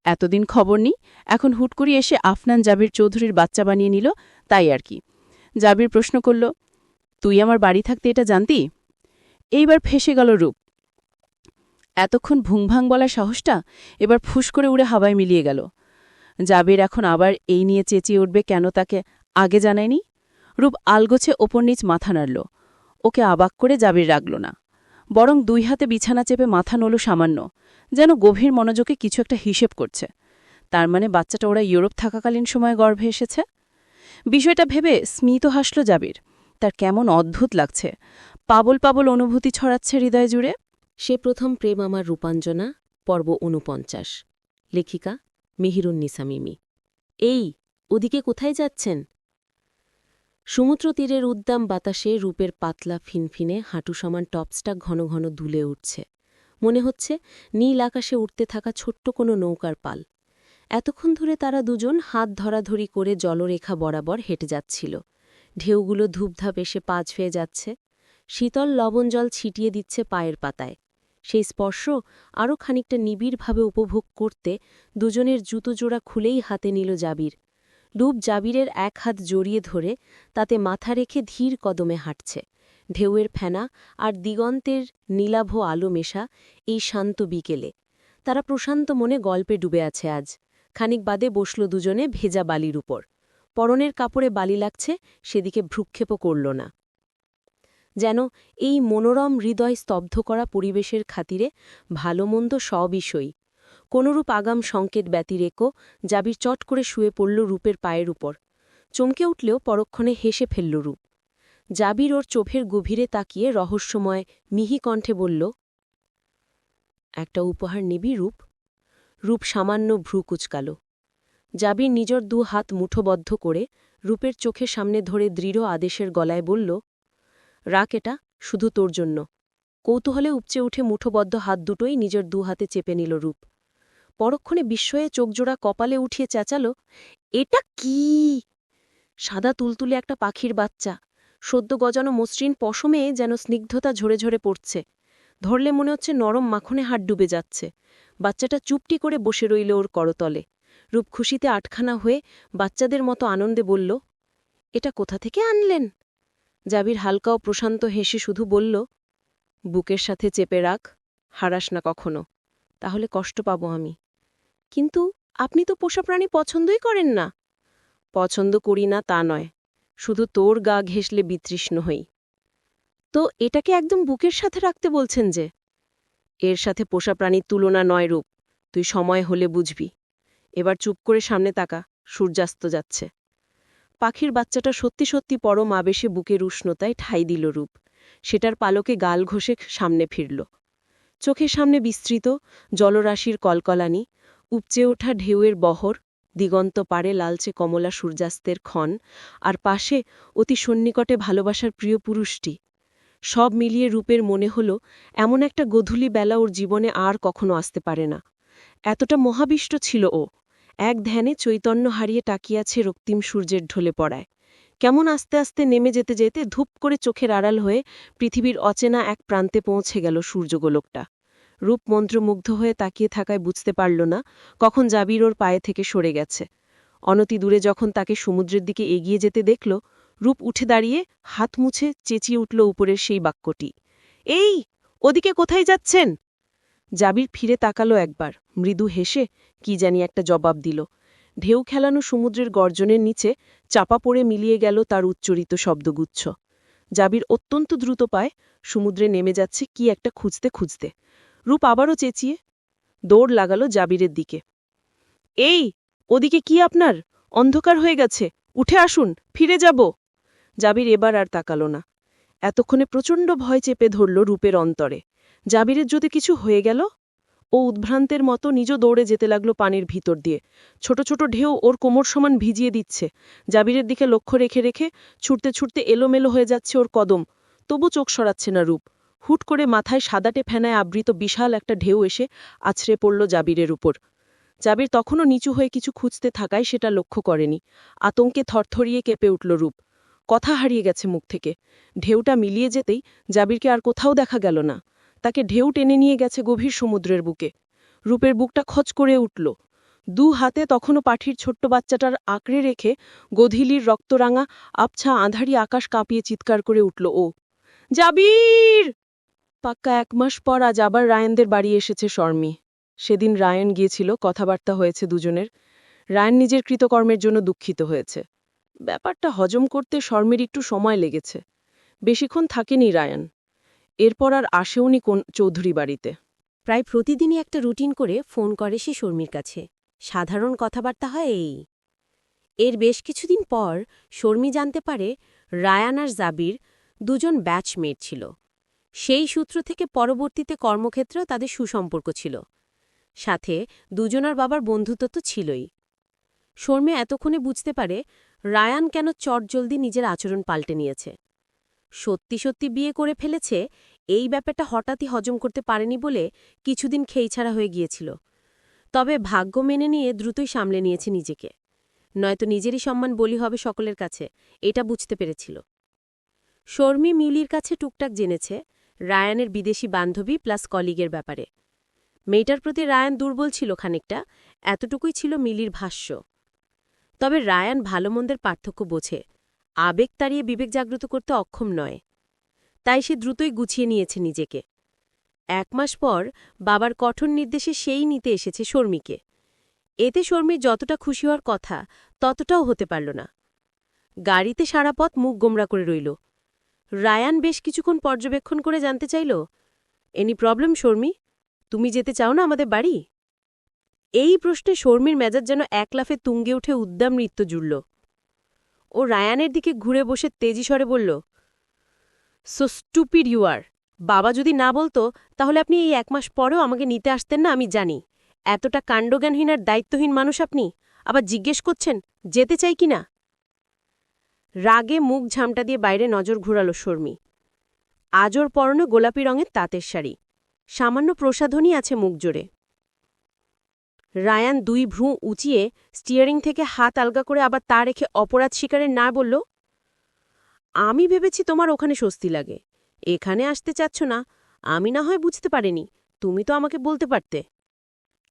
এতদিন খবর নেই, এখন হুট করে এসে আফনান জাবির চৌধুরীর বাচ্চা বানিয়ে নিল, তাই আর কি। জাবির প্রশ্ন করল, তুই আমার বাড়ি থাকতে এটা জানতি? এইবার ফেসে গেল রূপ। এতক্ষণ ভুংভাং বলার সাহসটা এবার ফুস করে উড়ে হাওয়ায় মিলিয়ে গেল। জাবির এখন আবার এই নিয়ে চেঁচিয়ে উঠবে কেন তাকে আগে জানায়নি? রূপ আলগোছে ওপর নিচ মাথা নাড়ল। ওকে অবাক করে জাবির রাগল না, বরং দুই হাতে বিছানা চেপে মাথা নড়ল সামান্য, যেন গভীর মনোযোগে কিছু একটা হিসেব করছে। তার মানে বাচ্চাটা ওরা ইউরোপ থাকাকালীন সময়ে গর্ভে এসেছে। বিষয়টা ভেবে স্মিত হাসল জাবির। তার কেমন অদ্ভুত লাগছে, পাবল পাবল অনুভূতি ছড়াচ্ছে হৃদয় জুড়ে। সে প্রথম প্রেম আমার রূপাঞ্জনা, পর্ব ৪৯। লেখিকা মেহেরুন্নিসা মিমি। এই, ওদিকে কোথায় যাচ্ছেন? সমুদ্র তীরের উদ্দাম বাতাসে রূপের পাতলা ফিনফিনে হাঁটু সমান টপসটা ঘন ঘন দুলে উঠছে। মনে হচ্ছে নীল আকাশে উঠতে থাকা ছোট্ট কোনো নৌকার পাল। এতক্ষণ ধরে তারা দুজন হাত ধরাধরি করে জলরেখা বরাবর হেঁটে যাচ্ছিল। ঢেউগুলো ধূপধাপ এসে পা ছুঁয়ে যাচ্ছে, শীতল লবণ জল ছিটিয়ে দিচ্ছে পায়ের পাতায়। সেই স্পর্শ আরও খানিকটা নিবিড়ভাবে উপভোগ করতে দুজনের জুতোজোড়া খুলেই হাতে নিল জাবির। রূপ জাবিরের এক হাত জড়িয়ে ধরে তাতে মাথা রেখে ধীর কদমে হাঁটছে। ঢেউয়ের ফেনা আর দিগন্তের নীলাভ আলো মেশা এই শান্ত বিকেলে তারা প্রশান্ত মনে গল্পে ডুবে আছে আজ। খানিক বাদে বসল দুজনে ভেজা বালির উপর। পরনের কাপড়ে বালি লাগছে, সেদিকে ভ্রুক্ষেপও করল না। যেন এই মনোরম হৃদয় স্তব্ধ করা পরিবেশের খাতিরে ভালোমন্দ সবিষয়ই কোনরূপ আগাম সংকেত ব্যতিরেকও জাবির চট করে শুয়ে পড়ল রূপের পায়ের উপর। চমকে উঠলেও পরক্ষণে হেসে ফেলল রূপ। জাবির ওর চোখের গভীরে তাকিয়ে রহস্যময় মিহি কণ্ঠে বলল, একটা উপহার নিবি রূপ? রূপ সামান্য ভ্রু কুচকাল। জাবির নিজের দু হাত মুঠোবদ্ধ করে রূপের চোখের সামনে ধরে দৃঢ় আদেশের গলায় বলল, রাখ, এটা শুধু তোর জন্য। কৌতূহলে উপচে উঠে মুঠোবদ্ধ হাত দুটোই নিজের দু হাতে চেপে নিল রূপ। পরক্ষণে বিস্ময়ে চোখজোড়া কপালে উঠিয়ে চেঁচাল, এটা কি? সাদা তুলতুলে একটা পাখির বাচ্চা, সদ্য গজানো মসৃণ পশমে যেন স্নিগ্ধতা ঝরে ঝরে পড়ছে। ধরলে মনে হচ্ছে নরম মাখনে হাত ডুবে যাচ্ছে। বাচ্চাটা চুপটি করে বসে রইল ওর করতলে। রূপ খুশিতে আটখানা হয়ে বাচ্চাদের মতো আনন্দে বলল, এটা কোথা থেকে আনলেন? জাবির হালকা ও প্রশান্ত হেসে শুধু বলল, বুকের সাথে চেপে রাখ, হারাস না কখনো, তাহলে কষ্ট পাবো আমি। কিন্তু আপনি তো পোষা প্রাণী পছন্দই করেন না। পছন্দ করি না তা নয়, শুধু তোর গা ঘেঁষলে বিতৃষ্ণ হই। তো এটাকে একদম বুকের সাথে রাখতে বলছেন যে? এর সাথে পোষা প্রাণীর তুলনা নয় রূপ, তুই সময় হলে বুঝবি। এবার চুপ করে সামনে তাকা, সূর্যাস্ত যাচ্ছে। পাখির বাচ্চাটা সত্যি সত্যি পরম আবেশে বুকের উষ্ণতায় ঠাঁই দিল রূপ। সেটার পালকে গাল ঘষে সামনে ফিরল। চোখের সামনে বিস্তৃত জলরাশির কলকলানি, উপচে ওঠা ঢেউয়ের বহর, দিগন্ত পারে লালচে কমলা সূর্যাস্তের ক্ষণ, আর পাশে অতি সন্নিকটে ভালোবাসার প্রিয় পুরুষটি। সব মিলিয়ে রূপের মনে হল এমন একটা গধূলি বেলা ওর জীবনে আর কখনো আসতে পারে না। এতটা মহাবিষ্ট ছিল ও, এক ধ্যানে চৈতন্য হারিয়ে তাকিয়াছে রক্তিম সূর্যের ঢলে পড়ায়। কেমন আস্তে আস্তে নেমে যেতে যেতে ধূপ করে চোখের আড়াল হয়ে পৃথিবীর অচেনা এক প্রান্তে পৌঁছে গেল সূর্যগোলকটা। রূপ মন্ত্রমুগ্ধ হয়ে তাকিয়ে থাকায় বুঝতে পারল না কখন জাবির ওর পায়ে থেকে সরে গেছে। অনতি দূরে যখন তাকে সমুদ্রের দিকে এগিয়ে যেতে দেখল, রূপ উঠে দাঁড়িয়ে হাত মুছে চেঁচিয়ে উঠল উপরের সেই বাক্যটি, এই, ওদিকে কোথায় যাচ্ছেন? জাবির ফিরে তাকালো একবার, মৃদু হেসে কি জানি একটা জবাব দিল। ঢেউ খেলানো সমুদ্রের গর্জনের নিচে চাপা পড়ে মিলিয়ে গেল তার উচ্চরিত শব্দগুচ্ছ। জাবির অত্যন্ত দ্রুত পায় সমুদ্রে নেমে যাচ্ছে কি একটা খুঁজতে খুঁজতে। রূপ আবারও চেঁচিয়ে দৌড় লাগালো জাবিরের দিকে। এই, ওদিকে কি আপনার? অন্ধকার হয়ে গেছে, উঠে আসুন, ফিরে যাব। জাবির এবার আর তাকালো না। এতক্ষণে প্রচণ্ড ভয় চেপে ধরল রূপের অন্তরে। জাবিরের যদি কিছু হয়ে গেল? ও উদ্ভ্রান্তের মতো নিজ দৌড়ে যেতে লাগলো পানির ভিতর দিয়ে। ছোট ছোট ঢেউ ওর কোমর সমান ভিজিয়ে দিচ্ছে। জাবিরের দিকে লক্ষ্য রেখে রেখে ছুটতে ছুটতে এলোমেলো হয়ে যাচ্ছে ওর কদম, তবু চোখ সরাচ্ছে না রূপ। হুট করে মাথায় সাদাটে ফেনায় আবৃত বিশাল একটা ঢেউ এসে আছড়ে পড়ল জাবিরের উপর। জাবির তখনও নিচু হয়ে কিছু খুঁজতে থাকায় সেটা লক্ষ্য করেনি। আতঙ্কে থরথরিয়ে কেঁপে উঠল রূপ। কথা হারিয়ে গেছে মুখ থেকে। ঢেউটা মিলিয়ে যেতেই জাবিরকে আর কোথাও দেখা গেল না। তাকে ঢেউ টেনে নিয়ে গেছে গভীর সমুদ্রের বুকে। রূপের বুকটা খচ করে উঠল। দু হাতে তখনও পাঠির ছোট্ট বাচ্চাটার আঁকড়ে রেখে গধীলির রক্তরাঙা আবছা আঁধারি আকাশ কাঁপিয়ে চিৎকার করে উঠল ও, জাবির! পাক্কা 1 মাস পর আজ আবার রায়নদের বাড়ি এসেছে শর্মি। সেদিন রায়ন গিয়েছিল, কথাবার্তা হয়েছে দুজনের। রায়ন নিজের কৃতকর্মের জন্য দুঃখিত হয়েছে। ব্যাপারটা হজম করতে শর্মির একটু সময় লেগেছে। বেশিক্ষণ থাকেনি রায়ন। এরপর আর আসেওনি কোন চৌধুরী বাড়িতে। প্রায় প্রতিদিনই একটা রুটিন করে ফোন করে সে শর্মির কাছে। সাধারণ কথাবার্তা হয় এই। এর বেশ কিছুদিন পর শর্মি জানতে পারে রায়ান আর জাবির দুজন ব্যাচমেট ছিল। সেই সূত্র থেকে পরবর্তীতে কর্মক্ষেত্রেও তাদের সুসম্পর্ক ছিল। সাথে দুজনার বাবার বন্ধুত্ব তো ছিলই। শর্মি এতক্ষণে বুঝতে পারে রায়ান কেন চটজলদি নিজের আচরণ পাল্টে নিয়েছে। সত্যি সত্যি বিয়ে করে ফেলেছে, এই ব্যাপারটা হঠাৎই হজম করতে পারেনি বলে কিছুদিন খেইছাড়া হয়ে গিয়েছিল। তবে ভাগ্য মেনে নিয়ে দ্রুতই সামলে নিয়েছে নিজেকে। নয়তো নিজেরই সম্মান বলি হবে সকলের কাছে, এটা বুঝতে পেরেছিল। শর্মি মিলির কাছে টুকটাক জেনেছে রায়ানের বিদেশি বান্ধবী প্লাস কলিগের ব্যাপারে। মেয়েটার প্রতি রায়ান দুর্বল ছিল খানিকটা, এতটুকুই ছিল মিলির ভাষ্য। তবে রায়ান ভালো মন্দের পার্থক্য বোঝে, আবেগ তাড়িয়ে বিবেক জাগ্রত করতে অক্ষম নয়। তাই সে দ্রুতই গুছিয়ে নিয়েছে নিজেকে। 1 মাস পর বাবার কঠোর নির্দেশে সেই নিতে এসেছে শর্মিকে। এতে শর্মির যতটা খুশি হওয়ার কথা ততটাও হতে পারল না। গাড়িতে সারা পথ মুখ গোমরা করে রইল। রায়ান বেশ কিছুক্ষণ পর্যবেক্ষণ করে জানতে চাইল, এনি প্রবলেম শর্মি? তুমি যেতে চাও না আমাদের বাড়ি? এই প্রশ্নে শর্মির মেজাজ যেন এক লাফে তুঙ্গে উঠে উদ্দাম নৃত্য জুড়ল। ও রায়ানের দিকে ঘুরে বসে তেজি স্বরে বলল, সো স্টুপিড ইউ আর। বাবা যদি না বলতো তাহলে আপনি এই 1 মাস পরেও আমাকে নিতে আসতেন না, আমি জানি। এতটা কাণ্ডজ্ঞানহীন আর দায়িত্বহীন মানুষ আপনি, আবার জিজ্ঞেস করছেন যেতে চাই কিনা? রাগে মুখ ঝামটা দিয়ে বাইরে নজর ঘুরাল শর্মি। আজ ওর পরনে গোলাপি রঙের তাঁতের শাড়ি, সামান্য প্রসাধনী আছে মুখ জোড়ে। রায়ান 2 ভ্রু উঁচিয়ে স্টিয়ারিং থেকে হাত আলগা করে আবার তা রেখে অপরাধ স্বীকারের না বলল, আমি ভেবেছি তোমার ওখানে স্বস্তি লাগে, এখানে আসতে চাচ্ছ না। আমি না হয় বুঝতে পারিনি, তুমি তো আমাকে বলতে পারতে।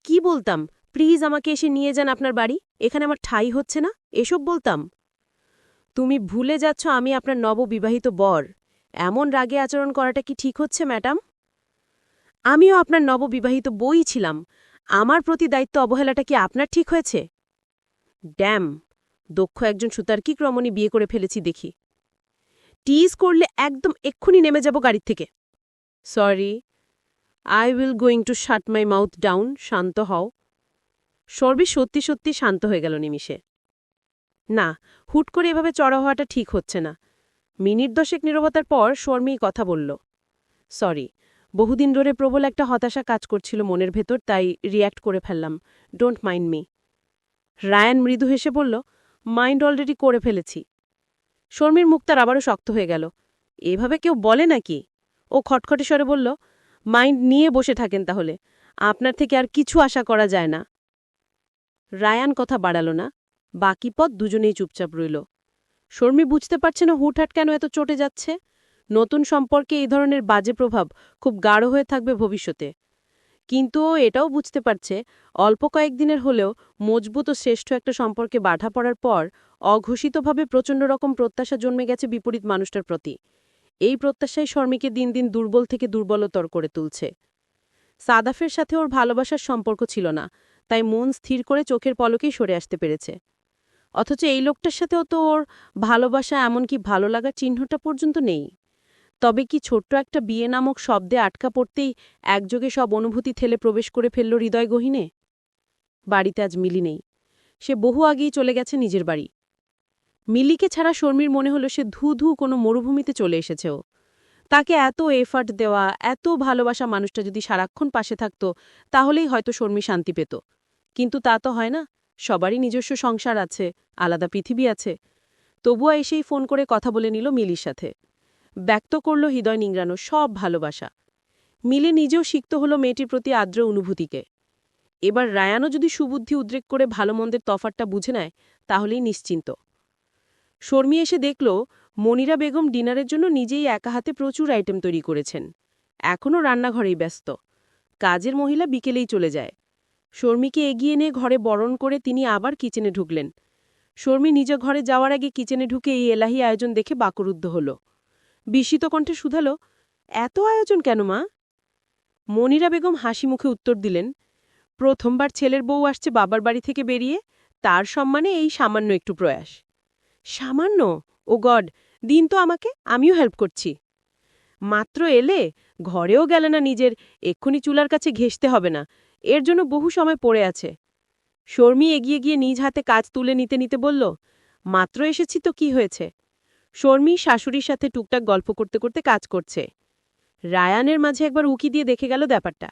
কি বলতাম? প্লিজ আমাকে এসে নিয়ে যান আপনার বাড়ি, এখানে আমার ঠাঁই হচ্ছে না, এসব বলতাম। তুমি ভুলে যাচ্ছ আমি আপনার নববিবাহিত বর। এমন রাগে আচরণ করাটা কি ঠিক হচ্ছে ম্যাডাম? আমিও আপনার নববিবাহিত বই ছিলাম, আমার প্রতি দায়িত্ব অবহেলাটা কি আপনার ঠিক হয়েছে? ড্যাম, দক্ষ একজন সুতার্কিক রমণী বিয়ে করে ফেলেছি দেখি। টিজ করলে একদম এক্ষুনি নেমে যাব গাড়ির থেকে। Sorry, I will going to shut my mouth down. শান্ত হও। সর্বি সত্যি সত্যি শান্ত হয়ে গেল নিমিষে। না, হুট করে এভাবে চড়া হওয়াটা ঠিক হচ্ছে না। মিনিট 10 নীরবতার পর শর্মি কথা বলল, সরি, বহুদিন ধরে প্রবল একটা হতাশা কাজ করছিল মনের ভেতর, তাই রিয়্যাক্ট করে ফেললাম। Don't mind me. রায়ান মৃদু হেসে বলল, মাইন্ড অলরেডি করে ফেলেছি। শর্মির মুখ তার আবারও শক্ত হয়ে গেল। এভাবে কেউ বলে নাকি? ও খটখটে স্বরে বলল, মাইন্ড নিয়ে বসে থাকেন তাহলে, আপনার থেকে আর কিছু আশা করা যায় না। রায়ান কথা বাড়াল না, বাকি পথ দুজনেই চুপচাপ রইল। শর্মি বুঝতে পারছে না হুটহাট কেন এত চটে যাচ্ছে। নতুন সম্পর্কে এই ধরনের বাজে প্রভাব খুব গাঢ় হয়ে থাকবে ভবিষ্যতে। কিন্তু ও এটাও বুঝতে পারছে, অল্প কয়েকদিনের হলেও মজবুত ও শ্রেষ্ঠ একটা সম্পর্কে বাধা পড়ার পর অঘোষিতভাবে প্রচণ্ড রকম প্রত্যাশা জন্মে গেছে বিপরীত মানুষটার প্রতি। এই প্রত্যাশাই শর্মিকে দিন দিন দুর্বল থেকে দুর্বলতর করে তুলছে। সাদাফের সাথে ওর ভালোবাসার সম্পর্ক ছিল না, তাই মন স্থির করে চোখের পলকেই সরে আসতে পেরেছে। অথচ এই লোকটার সাথেও তো ওর ভালোবাসা, এমনকি ভালো লাগার চিহ্নটা পর্যন্ত নেই। তবে কি ছোট্ট একটা বিয়ে নামক শব্দে আটকা পড়তেই একযোগে সব অনুভূতি ঠেলে প্রবেশ করে ফেলল হৃদয় গহীনে? বাড়িতে আজ মিলি নেই। সে বহু আগেই চলে গেছে নিজের বাড়ি। মিলিকে ছাড়া শর্মির মনে হলো সে ধু ধু কোনো মরুভূমিতে চলে এসেছেও। তাকে এত এফার্ট দেওয়া, এত ভালোবাসা মানুষটা যদি সারাক্ষণ পাশে থাকত, তাহলেই হয়তো শর্মি শান্তি পেত। কিন্তু তা তো হয় না। সবারই নিজস্ব সংসার আছে, আলাদা পৃথিবী আছে। তবুও এসেই ফোন করে কথা বলে নিল মিলির সাথে। ব্যক্ত করল হৃদয় নিংড়ানো সব ভালোবাসা। মিলি নিজেও সিক্ত হল মেয়েটির প্রতি আর্দ্র অনুভূতিকে। এবার রায়ানও যদি সুবুদ্ধি উদ্রেক করে ভালো মন্দের তফাতটা বুঝে নেয়, তাহলেই নিশ্চিন্ত। শর্মি এসে দেখল মনিরা বেগম ডিনারের জন্য নিজেই একা হাতে প্রচুর আইটেম তৈরি করেছেন। এখনও রান্নাঘরেই ব্যস্ত। কাজের মহিলা বিকেলেই চলে যায়। শর্মিকে এগিয়ে নিয়ে ঘরে বরণ করে তিনি আবার কিচেনে ঢুকলেন। শর্মি নিজ ঘরে যাওয়ার আগে কিচেনে ঢুকে এই এলাহি আয়োজন দেখে বাকরুদ্ধ হল। বিস্মিত কণ্ঠে শুধাল, এত আয়োজন কেন মা? মনিরা বেগম হাসি মুখে উত্তর দিলেন, প্রথমবার ছেলের বউ আসছে বাবার বাড়ি থেকে বেরিয়ে, তার সম্মানে এই সামান্য একটু প্রয়াস। সামান্য? ও গড, দিন তো আমাকে, আমিও হেল্প করছি। মাত্র এলে, ঘরেও গেলে না নিজের, এক্ষুনি চুলার কাছে ঘেঁষতে হবে না, এর জন্য বহু সময় পড়ে আছে। শর্মি এগিয়ে গিয়ে নিজ হাতে কাজ তুলে নিতে নিতে বলল, মাত্র এসেছি তো কি হয়েছে? শর্মি শাশুড়ির সাথে টুকটাক গল্প করতে করতে কাজ করছে। রায়ানের মাঝে একবার উকি দিয়ে দেখে গেল ব্যাপারটা।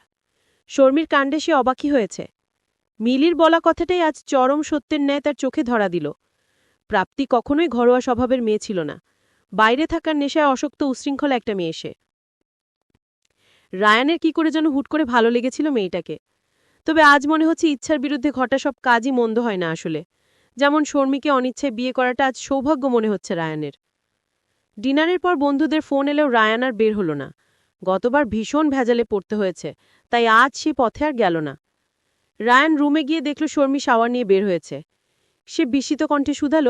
শর্মির কাণ্ডে সে অবাকই হয়েছে। মিলির বলা কথাটাই আজ চরম সত্যের ন্যায় তার চোখে ধরা দিল। প্রাপ্তি কখনোই ঘরোয়া স্বভাবের মেয়ে ছিল না। বাইরে থাকার নেশায় অশক্ত উশৃঙ্খলা একটা মেয়ে সে। রায়ানের কি করে যেন হুট করে ভালো লেগেছিল মেয়েটাকে। তবে আজ মনে হচ্ছে ইচ্ছার বিরুদ্ধে ঘটা সব কাজই মন্দ হয় না আসলে। যেমন শর্মিকে অনিচ্ছায় বিয়ে করাটা আজ সৌভাগ্য মনে হচ্ছে রায়ানের। ডিনারের পর বন্ধুদের ফোন এলেও রায়ান আর বের হল না। গতবার ভীষণ ভেজালে পড়তে হয়েছে, তাই আজ সে পথে আর গেল না। রায়ান রুমে গিয়ে দেখল শর্মি শাওয়ার নিয়ে বের হয়েছে। সে বিস্মিত কণ্ঠে শুধাল,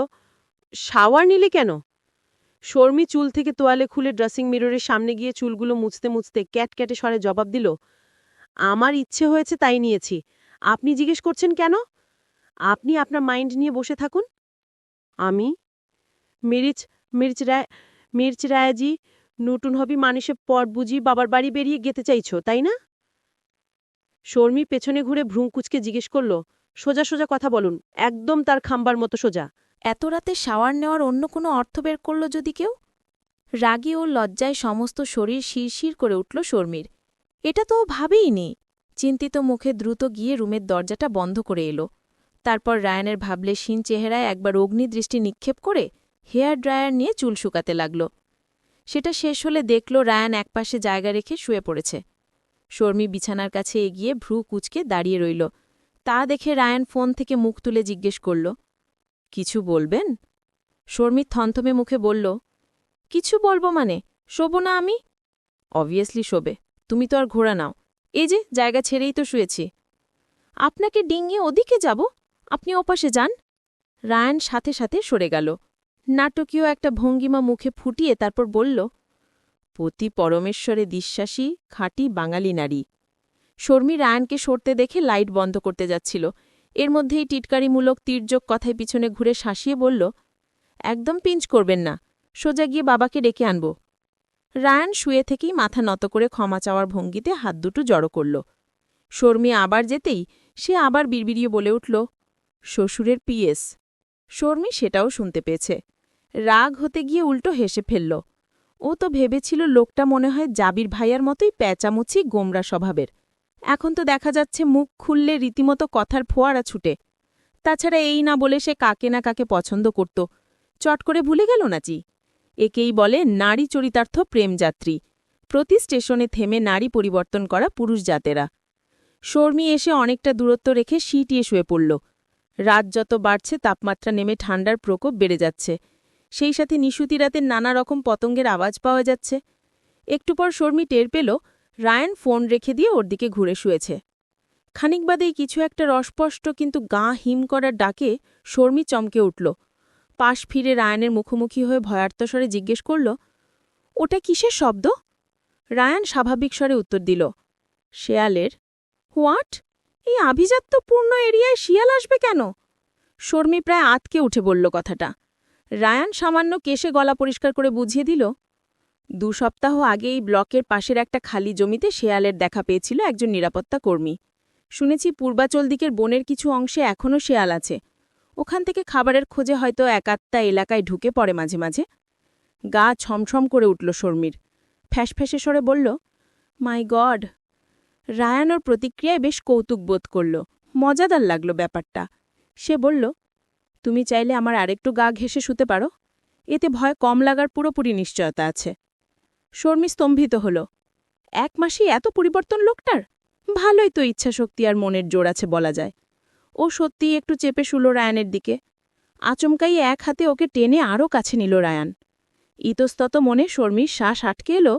শাওয়ার নিলে কেন? শর্মি চুল থেকে তোয়ালে খুলে ড্রেসিং মিররের সামনে গিয়ে চুলগুলো মুছতে মুছতে ক্যাটক্যাটে স্বরে জবাব দিল, আমার ইচ্ছে হয়েছে তাই নিয়েছি। আপনি জিজ্ঞেস করছেন কেন? আপনি আপনার মাইন্ড নিয়ে বসে থাকুন। আমি? মির্চ রায়াজি, নতুন হবি মানুষের পর বুঝি বাবার বাড়ি বেরিয়ে গেতে চাইছ, তাই না? শর্মি পেছনে ঘুরে ভ্রু কুচকে জিজ্ঞেস করল, সোজা সোজা কথা বলুন, একদম তার খাম্বার মতো সোজা। এত রাতে শাওয়ার নেওয়ার অন্য কোনো অর্থ বের করল যদি কেউ? রাগে ও লজ্জায় সমস্ত শরীর শিরশির করে উঠল শর্মির। এটা তো ও ভাবেইনি। চিন্তিত মুখে দ্রুত গিয়ে রুমের দরজাটা বন্ধ করে এলো। তারপর রায়ানের ভাবলেশীন চেহারায় একবার অগ্নিদৃষ্টি নিক্ষেপ করে হেয়ার ড্রায়ার নিয়ে চুল শুকাতে লাগল। সেটা শেষ হলে দেখল রায়ান একপাশে জায়গা রেখে শুয়ে পড়েছে। শর্মী বিছানার কাছে এগিয়ে ভ্রু কুঁচকে দাঁড়িয়ে রইল। তা দেখে রায়ান ফোন থেকে মুখ তুলে জিজ্ঞেস করল, কিছু বলবেন? শর্মী থমথমে মুখে বলল, কিছু বলবো মানে, শোবো না আমি? অবভিয়াসলি শোবে, তুমি তো আর ঘোড়া নাও, এই যে জায়গা ছেড়েই তো শুয়েছি। আপনাকে ডিঙিয়ে ওদিকে যাব, আপনি ওপাশে যান। রায়ান সাথে সাথে সরে গেল। নাটকীয় একটা ভঙ্গিমা মুখে ফুটিয়ে তারপর বলল, পতি পরমেশ্বরে বিশ্বাসী খাঁটি বাঙালি নারী। শর্মী রায়ানকে সরতে দেখে লাইট বন্ধ করতে যাচ্ছিল। এর মধ্যেই টিটকারিমূলক তীর্যক কথায় পিছনে ঘুরে শাসিয়ে বলল, একদম পিঞ্চ করবেন না, সোজা গিয়ে বাবাকে ডেকে আনব। রায়ান শুয়ে থেকেই মাথা নত করে ক্ষমা চাওয়ার ভঙ্গিতে হাত দুটো জড়ো করল। শর্মী আবার যেতেই সে আবার বিড়বিড়িয়ে বলে উঠল, শ্বশুরের পিএস। শর্মী সেটাও শুনতে পেয়েছে। রাগ হতে গিয়ে উল্টো হেসে ফেলল। ও তো ভেবেছিল লোকটা মনে হয় জাবির ভাইয়ার মতোই প্যাঁচামুচি গোমরা স্বভাবের। এখন তো দেখা যাচ্ছে মুখ খুললে রীতিমতো কথার ফোয়ারা ছুটে। তাছাড়া এই না বলে সে কাকে না কাকে পছন্দ করত, চট করে ভুলে গেল নাচি। একেই বলে নারী চরিতার্থ প্রেমযাত্রী, প্রতি স্টেশনে থেমে নারী পরিবর্তন করা পুরুষ জাতেরা। শর্মী এসে অনেকটা দূরত্ব রেখে সিটিয়ে শুয়ে পড়ল। রাত যত বাড়ছে তাপমাত্রা নেমে ঠান্ডার প্রকোপ বেড়ে যাচ্ছে। সেই সাথে নিশুতি রাতের নানা রকম পতঙ্গের আওয়াজ পাওয়া যাচ্ছে। একটু পর শর্মী টের পেল রায়ান ফোন রেখে দিয়ে ওর দিকে ঘুরে শুয়েছে। খানিক বাদেই কিছু একটা রসস্পষ্ট কিন্তু গা হিম করার ডাকে শর্মী চমকে উঠল। পাশ ফিরে রায়ানের মুখোমুখি হয়ে ভয়ার্ত স্বরে জিজ্ঞেস করল, ওটা কিসের শব্দ? রায়ান স্বাভাবিক স্বরে উত্তর দিল, শেয়ালের। হোয়াট? এই আভিজাত্যপূর্ণ এরিয়ায় শিয়াল আসবে কেন? শর্মী প্রায় আতকে উঠে বলল কথাটা। রায়ান সামান্য কেশে গলা পরিষ্কার করে বুঝিয়ে দিল, 2 সপ্তাহ আগে এই ব্লকের পাশের একটা খালি জমিতে শেয়ালের দেখা পেয়েছিল একজন নিরাপত্তা কর্মী। শুনেছি পূর্বাচল দিকের বনের কিছু অংশে এখনও শেয়াল আছে। ওখান থেকে খাবারের খোঁজে হয়তো একাত্তা এলাকায় ঢুকে পড়ে মাঝে মাঝে। গা ছমছম করে উঠল শর্মীর। ফ্যাঁসফ্যাঁসে স্বরে বলল, মাই গড। রায়ান ওর প্রতিক্রিয়ায় বেশ কৌতুক বোধ করল। মজাদার লাগল ব্যাপারটা। সে বলল, তুমি চাইলে আমার আরেকটু গা ঘেঁষে শুতে পারো, এতে ভয় কম লাগার পুরোপুরি নিশ্চয়তা আছে। শর্মী স্তম্ভিত হল। 1 মাসেই এত পরিবর্তন লোকটার? ভালোই তো ইচ্ছাশক্তি আর মনের জোর আছে বলা যায়। ও সত্যিই একটু চেপে শুল রায়ানের দিকে। আচমকাই এক হাতে ওকে টেনে আরও কাছে নিল রায়ান। ইতস্তত মনে শর্মীর শ্বাস আটকে এলো,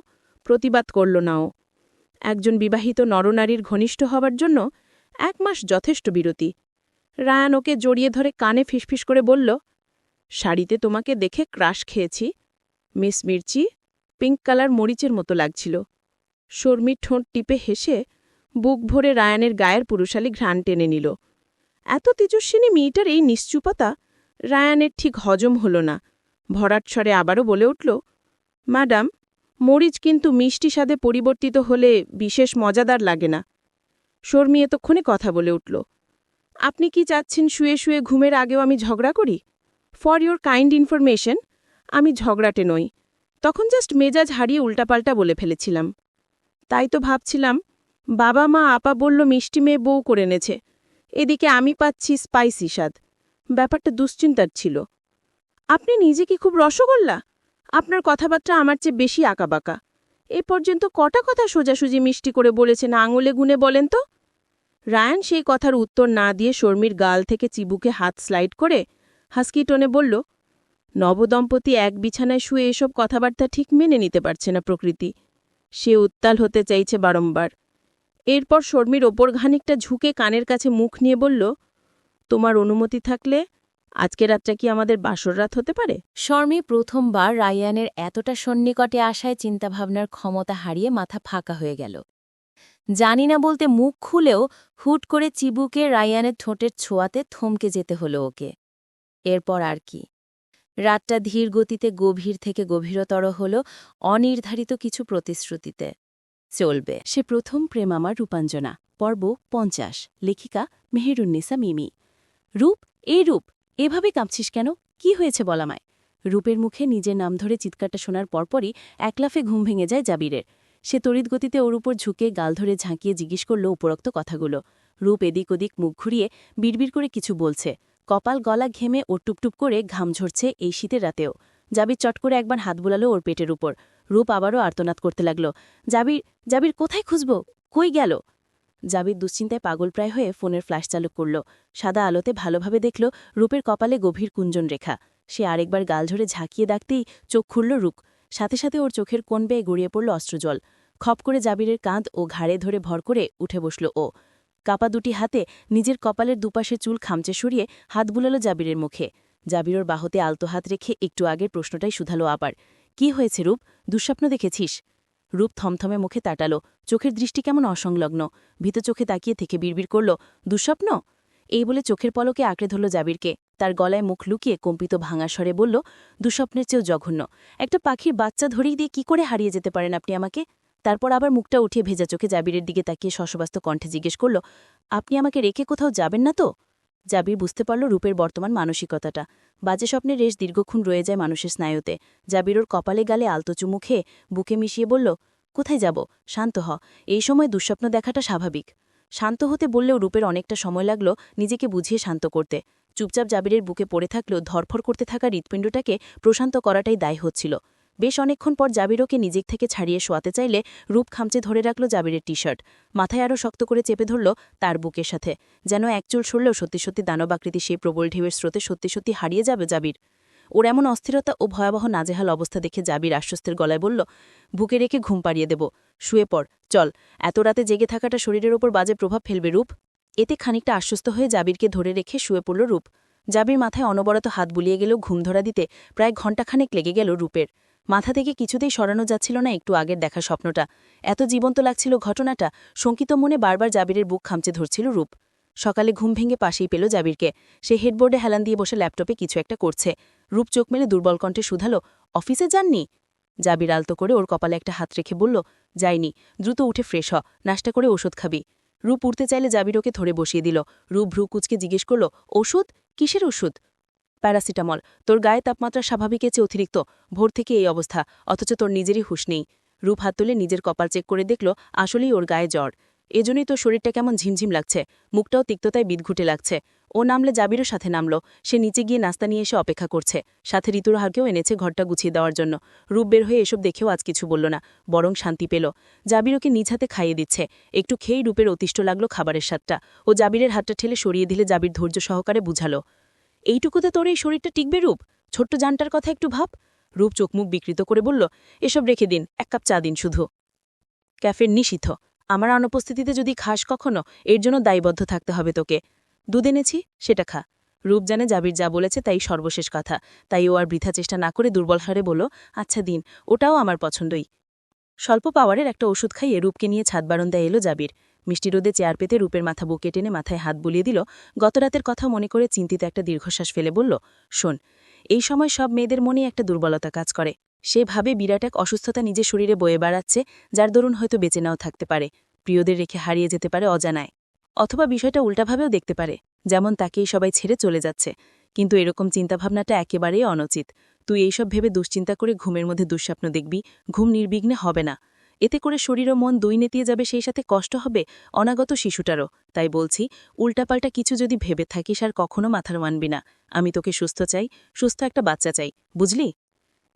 প্রতিবাদ করল না ও। একজন বিবাহিত নরনারীর ঘনিষ্ঠ হবার জন্য 1 মাস যথেষ্ট বিরতি। রায়ান ওকে জড়িয়ে ধরে কানে ফিসফিস করে বলল, শাড়িতে তোমাকে দেখে ক্রাশ খেয়েছি, মিস মির্চি, পিঙ্ক কালার মরিচের মতো লাগছিল। শর্মীর ঠোঁট টিপে হেসে বুক ভরে রায়ানের গায়ের পুরুষালী ঘ্রাণ টেনে নিল। এত তেজস্বিনী মেয়েটার এই নিশ্চুপতা রায়ানের ঠিক হজম হল না। ভরাট স্বরে আবারও বলে উঠল, ম্যাডাম, মরিচ কিন্তু মিষ্টি স্বাদে পরিবর্তিত হলে বিশেষ মজাদার লাগে না। শর্মী এতক্ষণে কথা বলে উঠল, আপনি কি চাচ্ছেন শুয়ে শুয়ে ঘুমের আগেও আমি ঝগড়া করি? ফর ইয়োর কাইন্ড ইনফরমেশন, আমি ঝগড়াটে নই। তখন জাস্ট মেজাজ হারিয়ে উল্টাপাল্টা বলে ফেলেছিলাম। তাই তো ভাবছিলাম, বাবা মা আপা বলল মিষ্টি মেয়ে বউ করে এনেছে, এদিকে আমি পাচ্ছি স্পাইসি স্বাদ। ব্যাপারটা দুশ্চিন্তার ছিল। আপনি নিজে কি খুব রসগোল্লা? আপনার কথাবার্তা আমার চেয়ে বেশি আঁকাবাঁকা। এ পর্যন্ত কটা কথা সোজাসুজি মিষ্টি করে বলেছেন আঙুলে গুনে বলেন তো? রায়ান সেই কথার উত্তর না দিয়ে শর্মীর গাল থেকে চিবুকে হাত স্লাইড করে হাস্কি টোনে বলল, নবদম্পতি এক বিছানায় শুয়ে এসব কথাবার্তা ঠিক মেনে নিতে পারছে না প্রকৃতি। সে উত্তাল হতে চাইছে বারংবার। এরপর শর্মীর ওপর খানিকটা ঝুঁকে কানের কাছে মুখ নিয়ে বলল, তোমার অনুমতি থাকলে আজকে রাতটা কি আমাদের বাসর রাত হতে পারে? শর্মী প্রথমবার রায়ানের এতটা সন্নিকটে আসায় চিন্তাভাবনার ক্ষমতা হারিয়ে মাথা ফাঁকা হয়ে গেল। জানি না বলতে মুখ খুলেও হুট করে চিবুকে রায়ানের ঠোঁটের ছোঁয়াতে থমকে যেতে হলো ওকে। এরপর আর কি? রাতটা ধীর গতিতে গভীর থেকে গভীরতর হল অনির্ধারিত কিছু প্রতিশ্রুতিতে। চলবে। সে প্রথম প্রেম আমার রূপাঞ্জনা, পর্ব 50, লেখিকা মেহেরুন্নিসা মিমি। রূপ, এই রূপ, এভাবে কাঁপছিস কেন? কি হয়েছে বলামায়? রূপের মুখে নিজের নাম ধরে চিৎকারটা শোনার পরপরই একলাফে ঘুম ভেঙে যায় জাবিরের। সে তড়িৎ গতিতে ওর উপর ঝুঁকে গাল ধরে ঝাঁকিয়ে জিজ্ঞেস করল উপরোক্ত কথাগুলো। রূপ এদিক ওদিক মুখ ঘুরিয়ে বিড়বিড় করে কিছু বলছে। কপাল গলা ঘেমে ও টুপটুপ করে ঘাম ঝরছে এই শীতের রাতেও। জাবির চট করে একবার হাত বুলালো ওর পেটের উপর। রূপ আবারও আর্তনাদ করতে লাগল, জাবির জাবির কোথায় খুঁজব, কই গেল? জাবির দুশ্চিন্তায় পাগলপ্রায় হয়ে ফোনের ফ্ল্যাশ চালু করল। সাদা আলোতে ভালোভাবে দেখল রূপের কপালে গভীর কুঞ্জন রেখা। সে আরেকবার গাল ঝরে ঝাঁকিয়ে ডাকতেই চোখ খুলল রূপ। সাথে সাথে ওর চোখের কোণ বেয়ে গড়িয়ে পড়ল অশ্রুজল। খপ করে জাবিরের কাঁধ ও ঘাড়ে ধরে ভর করে উঠে বসল ও। কাপা দুটি হাতে নিজের কপালের দুপাশে চুল খামচে সরিয়ে হাত বুলালো জাবিরের মুখে। জাবির ওর বাহুতে আলতো হাত রেখে একটু আগের প্রশ্নটাই শুধালো আবার, কি হয়েছে রূপ, দুঃস্বপ্ন দেখেছিস? রূপ থমথমে মুখে তাটালো, চোখের দৃষ্টি কেমন অসংলগ্ন। ভীত চোখে তাকিয়ে থেকে বিড়বিড় করল, দুঃস্বপ্ন? এই বলে চোখের পলকে আঁকড়ে ধরল জাবিরকে। তার গলায় মুখ লুকিয়ে কম্পিত ভাঙা স্বরে বলল, দুঃস্বপ্নের চেয়েও জঘন্য। একটা পাখির বাচ্চা ধরেই দিয়ে কি করে হারিয়ে যেতে পারেন আপনি আমাকে? তারপর আবার মুখটা উঠিয়ে ভেজা চোখে জাবিরের দিকে তাকিয়ে শশব্যস্ত কণ্ঠে জিজ্ঞেস করল, আপনি আমাকে রেখে কোথাও যাবেন না তো? জাবির বুঝতে পারল রূপের বর্তমান মানসিকতাটা। বাজে স্বপ্নের রেশ দীর্ঘক্ষণ রয়ে যায় মানুষের স্নায়ুতে। জাবির ওর কপালে গালে আলতো চুমু খেয়ে বুকে মিশিয়ে বলল, কোথায় যাব, শান্ত হ, এই সময় দুঃস্বপ্ন দেখাটা স্বাভাবিক। শান্ত হতে বললেও রূপের অনেকটা সময় লাগল নিজেকে বুঝিয়ে শান্ত করতে। চুপচাপ জাবিরের বুকে পড়ে থাকলেও ধরফর করতে থাকা হৃৎপিণ্ডটাকে প্রশান্ত করাটাই দায় হচ্ছিল। বেশ অনেকক্ষণ পর জাবিরকে নিজের থেকে ছাড়িয়ে শোয়াতে চাইলে রূপ খামচে ধরে রাখল জাবিরের টি শার্ট। মাথায় আরও শক্ত করে চেপে ধরল তার বুকের সাথে, যেন একচুল সরলেও সত্যি সত্যি দানবাকৃতি সেই প্রবল ঢেউয়ের স্রোতে সত্যি সত্যি হারিয়ে যাবে জাবির। ওর এমন অস্থিরতা ও ভয়াবহ নাজেহাল অবস্থা দেখে জাবির আশ্বস্তের গলায় বলল, বুকে রেখে ঘুম পাড়িয়ে দেব, শুয়ে পড়, চল, এত রাতে জেগে থাকাটা শরীরের ওপর বাজে প্রভাব ফেলবে রূপ। এতে খানিকটা আশ্বস্ত হয়ে জাবিরকে ধরে রেখে শুয়ে পড়ল রূপ। জাবির মাথায় অনবরত হাত বুলিয়ে গেলেও ঘুম ধরা দিতে প্রায় ঘণ্টাখানেক লেগে গেল রূপের। মাথা থেকে কিছুতেই সরানো যাচ্ছিল না একটু আগের দেখা স্বপ্নটা। এত জীবন্ত লাগছিল ঘটনাটা, শঙ্কিত মনে বারবার জাবিরের বুক খামচে ধরছিল রূপ। সকালে ঘুম ভেঙে পাশেই পেল জাবিরকে। সে হেডবোর্ডে হেলান দিয়ে বসে ল্যাপটপে কিছু একটা করছে। রূপ চোখ মেলে দুর্বল কণ্ঠে শুধালো, অফিসে যাননি? জাবির আলতো করে ওর কপালে একটা হাত রেখে বলল, যাইনি, দ্রুত উঠে ফ্রেশ হ, নাস্তা করে ওষুধ খাবি। রূপ উঠতে চাইলে জাবির ওকে ধরে বসিয়ে দিল। রূপ ভ্রু কুচকে জিজ্ঞেস করল, ওষুধ? কিসের ওষুধ? প্যারাসিটামল। তোর গায়ে তাপমাত্রা স্বাভাবিকের চেয়ে অতিরিক্ত, ভোর থেকে এই অবস্থা, অথচ তোর নিজেরই হুঁশ নেই। রূপ হাত তুলে নিজের কপাল চেক করে দেখল আসলেই ওর গায়ে জ্বর। এজন্যই তোর শরীরটা কেমন ঝিমঝিম লাগছে, মুখটাও তিক্ততায় বিদঘুটে লাগছে। ও নামলে জাবিরও সাথে নামল। সে নিচে গিয়ে নাস্তা নিয়ে এসে অপেক্ষা করছে। সাথে ঋতুরাহারকেও এনেছে ঘরটা গুছিয়ে দেওয়ার জন্য। রূপ বের হয়ে এসব দেখেও আজ কিছু বলল না, বরং শান্তি পেল। জাবির ওকে নিজ হাতে খাইয়ে দিচ্ছে। একটু খেয়েই রূপের অতিষ্ঠ লাগলো খাবারের স্বাদটা। ও জাবিরের হাতটা ঠেলে সরিয়ে দিলে জাবির ধৈর্য সহকারে বুঝালো, এইটুকুতে তোর এই শরীরটা টিকবে রূপ? ছোট্ট জানটার কথা একটু ভাব। রূপ চোখমুখ বিকৃত করে বলল, এসব রেখে দিন, 1 কাপ চা দিন শুধু। ক্যাফের নিষিদ্ধ, আমার অনুপস্থিতিতে যদি খাস কখনো, এর জন্য দায়বদ্ধ থাকতে হবে তোকে। দুধ এনেছি, সেটা খা। রূপ জানে জাবির যা বলেছে তাই সর্বশেষ কথা, তাই ও আর বৃথা চেষ্টা না করে দুর্বল হারে বলল, আচ্ছা দিন, ওটাও আমার পছন্দই। স্বল্প পাওয়ারের একটা ওষুধ খাইয়ে রূপকে নিয়ে ছাদ বারান্দায় এলো জাবির। মিষ্টি রোদে চেয়ার পেতে রূপের মাথা বুকে টেনে মাথায় হাত বুলিয়ে দিল। গতরাতের কথা মনে করে চিন্তিত একটা দীর্ঘশ্বাস ফেলে বলল, শোন, এই সময় সব মেয়েদের মনে একটা দুর্বলতা কাজ করে। সে ভাবে বিরাট এক অসুস্থতা নিজের শরীরে বয়ে বেড়াচ্ছে, যার দরুন হয়তো বেঁচে নাও থাকতে পারে, প্রিয়দের রেখে হারিয়ে যেতে পারে অজানায়। অথবা বিষয়টা উল্টাভাবেও দেখতে পারে, যেমন তাকেই সবাই ছেড়ে চলে যাচ্ছে। কিন্তু এরকম চিন্তাভাবনাটা একেবারেই অনুচিত। তুই এইসব ভেবে দুশ্চিন্তা করে ঘুমের মধ্যে দুঃস্বপ্ন দেখবি, ঘুম নির্বিঘ্নে হবে না। এতে করে শরীর ও মন দুই নেতিয়ে যাবে, সেই সাথে কষ্ট হবে অনাগত শিশুটারও। তাই বলছি, উল্টাপাল্টা কিছু যদি ভেবে থাকিস আর কখনো মাথার মানবি না। আমি তোকে সুস্থ চাই, সুস্থ একটা বাচ্চা চাই, বুঝলি?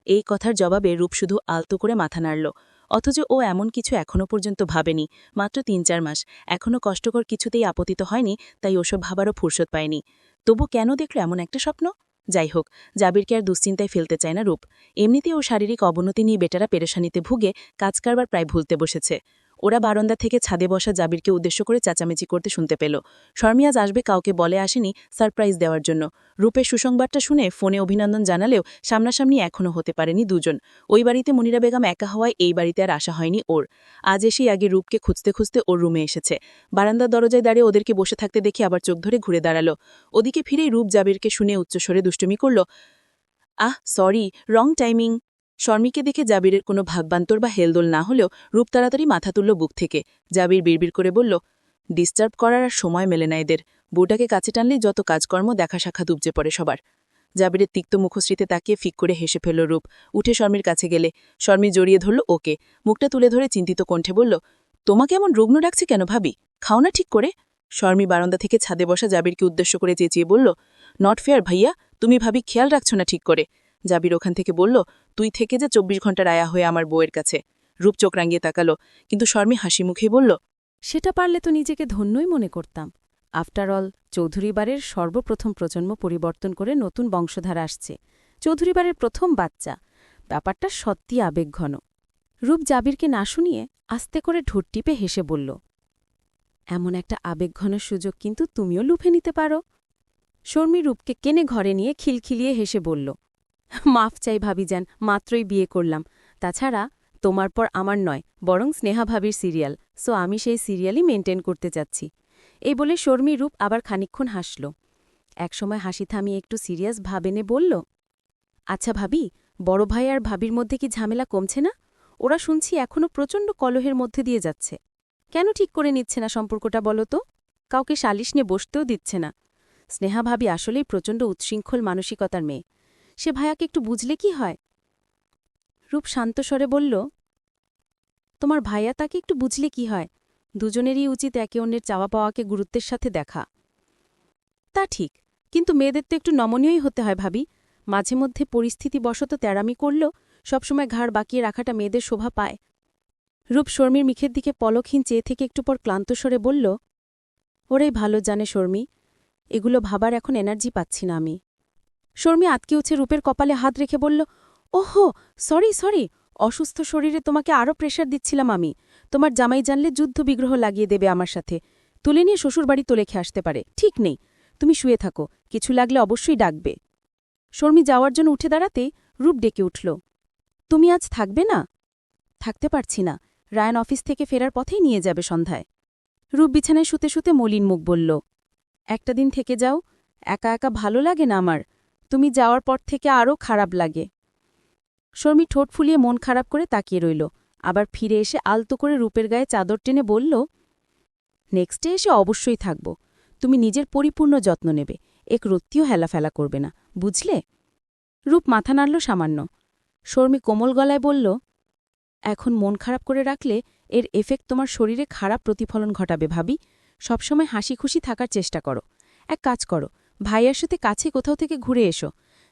এই কথার জবাবে রূপ শুধু আলতো করে মাথা নাড়ল। অথচ ও এমন কিছু এখনও পর্যন্ত ভাবেনি। মাত্র 3-4 মাস, এখনও কষ্টকর কিছুতেই আপতিত হয়নি, তাই ওসব ভাবারও ফুরসত পায়নি। তবু কেন দেখল এমন একটা স্বপ্ন? যাই হোক, জাবিরকে আর দুশ্চিন্তায় ফেলতে চায় না রূপ। এমনিতেই ও শারীরিক অবনতি নিয়ে বেটারা পেরেশানিতে ভুগে কাজকারবার প্রায় ভুলতে বসেছে। ওরা বারান্দা থেকে ছাদে বসা জাবিরকে উদ্দেশ্য করে চেঁচামেচি করতে শুনতে পেল। শর্মি আজ আসবে কাউকে বলে আসেনি, সারপ্রাইজ দেওয়ার জন্য। রূপের সুসংবাদটা শুনে ফোনে অভিনন্দন জানালেও সামনাসামনি এখনও হতে পারেনি দুজন। ওই বাড়িতে মুনিরা বেগম একা হওয়ায় এই বাড়িতে আর আসা হয়নি ওর। আজ এসেই আগে রূপকে খুঁজতে খুঁজতে ওর রুমে এসেছে। বারান্দার দরজায় দাঁড়িয়ে ওদেরকে বসে থাকতে দেখে আবার চোখ ধরে ঘুরে দাঁড়ালো। ওদিকে ফিরেই রূপ জাবিরকে শুনে উচ্চস্বরে দুষ্টুমি করল, সরি, রং টাইমিং। শর্মিকে দেখে জাবিরের কোনো ভাগবান্তর বা হেলদোল না হলেও রূপ তাড়াতাড়ি মাথা তুলল বুক থেকে। জাবির বিড়বিড় করে বলল, ডিস্টার্ব করার আর সময় মেলে না এদের। বউটাকে কাছে টানলেই যত কাজকর্ম দেখা সাক্ষাৎ উপজে পড়ে সবার। জাবিরের তিক্ত মুখশ্রীতে তাকিয়ে ফিক করে হেসে ফেলল রূপ। উঠে শর্মির কাছে গেলে শর্মি জড়িয়ে ধরল ওকে। মুখটা তুলে ধরে চিন্তিত কণ্ঠে বলল, তোমাকে এমন রুগ্ন ডাকছে কেন ভাবি? খাও না ঠিক করে। শর্মি বারান্দা থেকে ছাদে বসা জাবিরকে উদ্দেশ্য করে চেঁচিয়ে বলল, নট ফেয়ার ভাইয়া, তুমি ভাবি খেয়াল রাখছো না ঠিক করে। জাবির ওখান থেকে বলল, তুই থেকে যে 24 ঘন্টার আয়া হয়ে আমার বউয়ের কাছে। রূপ চোখ রাঙিয়ে তাকালো, কিন্তু শর্মি হাসি মুখেই বলল, সেটা পারলে তো নিজেকে ধন্যই মনে করতাম। আফটার অল চৌধুরীবাড়ির সর্বপ্রথম প্রজন্ম পরিবর্তন করে নতুন বংশধারা আসছে। চৌধুরীবাড়ির প্রথম বাচ্চা। ব্যাপারটা সত্যি আবেগঘন। রূপ জাবিরকে না শুনিয়ে আস্তে করে ঠোঁট টিপে হেসে বলল, এমন একটা আবেগঘন সুযোগ কিন্তু তুমিও লুফে নিতে পারো। শর্মী রূপকে কেনে ঘরে নিয়ে খিলখিলিয়ে হেসে বলল, মাফ চাই ভাবিজান, মাত্রই বিয়ে করলাম। তাছাড়া তোমার পর আমার নয়, বরং স্নেহা ভাবির সিরিয়াল, সো আমি সেই সিরিয়ালই মেনটেন করতে চাচ্ছি। এই বলে শর্মী রূপ আবার খানিকক্ষণ হাসল। একসময় হাসি থামিয়ে একটু সিরিয়াস ভাবেনে বলল, আচ্ছা ভাবি, বড় ভাই আর ভাবির মধ্যে কি ঝামেলা কমছে না? ওরা শুনছি এখনও প্রচণ্ড কলহের মধ্যে দিয়ে যাচ্ছে। কেন ঠিক করে নিচ্ছে না সম্পর্কটা বলো তো? কাউকে সালিশ নিয়ে বসতেও দিচ্ছে না। স্নেহা ভাবি আসলেই প্রচণ্ড উচ্ছৃঙ্খল মানসিকতার মেয়ে। সে ভায়াকে একটু বুঝলে কি হয়? রূপ শান্ত স্বরে বলল, তোমার ভাইয়া তাকে একটু বুঝলে কি হয়? দুজনেরই উচিত একে অন্যের চাওয়া পাওয়াকে গুরুত্বের সাথে দেখা। তা ঠিক, কিন্তু মেয়েদের তো একটু নমনীয়ই হতে হয় ভাবি। মাঝে মধ্যে পরিস্থিতিবশত তেড়ামি করলেও সবসময় ঘাড় বাঁকিয়ে রাখাটা মেয়েদের শোভা পায়। রূপ শর্মীর মুখের দিকে পলকহীন চেয়ে থেকে একটু পর ক্লান্ত স্বরে বলল, ওরাই ভালো জানে শর্মী, এগুলো ভাবার এখন এনার্জি পাচ্ছি না আমি। শর্মী আতকে উঠে রূপের কপালে হাত রেখে বলল, ওহো, সরি, অসুস্থ শরীরে তোমাকে আরও প্রেশার দিচ্ছিলাম আমি। তোমার জামাই জানলে যুদ্ধবিগ্রহ লাগিয়ে দেবে আমার সাথে, তুলে নিয়ে শ্বশুরবাড়ি তোলে খেয়ে আসতে পারে। ঠিক নেই, তুমি শুয়ে থাকো, কিছু লাগলে অবশ্যই ডাকবে। শর্মী যাওয়ার জন্য উঠে দাঁড়াতেই রূপ ডেকে উঠল, তুমি আজ থাকবে না? থাকতে পারছি না, রায়ান অফিস থেকে ফেরার পথেই নিয়ে যাবে সন্ধ্যায়। রূপ বিছানায় শুতে শুতে মলিন মুখ বলল, একটা দিন থেকে যাও, একা একা ভালো লাগে না আমার, তুমি যাওয়ার পর থেকে আরও খারাপ লাগে। শর্মী ঠোঁট ফুলিয়ে মন খারাপ করে তাকিয়ে রইল, আবার ফিরে এসে আলতো করে রূপের গায়ে চাদর টেনে বলল, নেক্সটে এসে অবশ্যই থাকব, তুমি নিজের পরিপূর্ণ যত্ন নেবে, এক রত্তিও হেলাফেলা করবে না, বুঝলে? রূপ মাথা নাড়ল সামান্য। শর্মী কোমল গলায় বলল, এখন মন খারাপ করে রাখলে এর এফেক্ট তোমার শরীরে খারাপ প্রতিফলন ঘটাবে ভাবি। সবসময় হাসি খুশি থাকার চেষ্টা করো। এক কাজ করো, ভাইয়ার সাথে কাছে কোথাও থেকে ঘুরে এসো,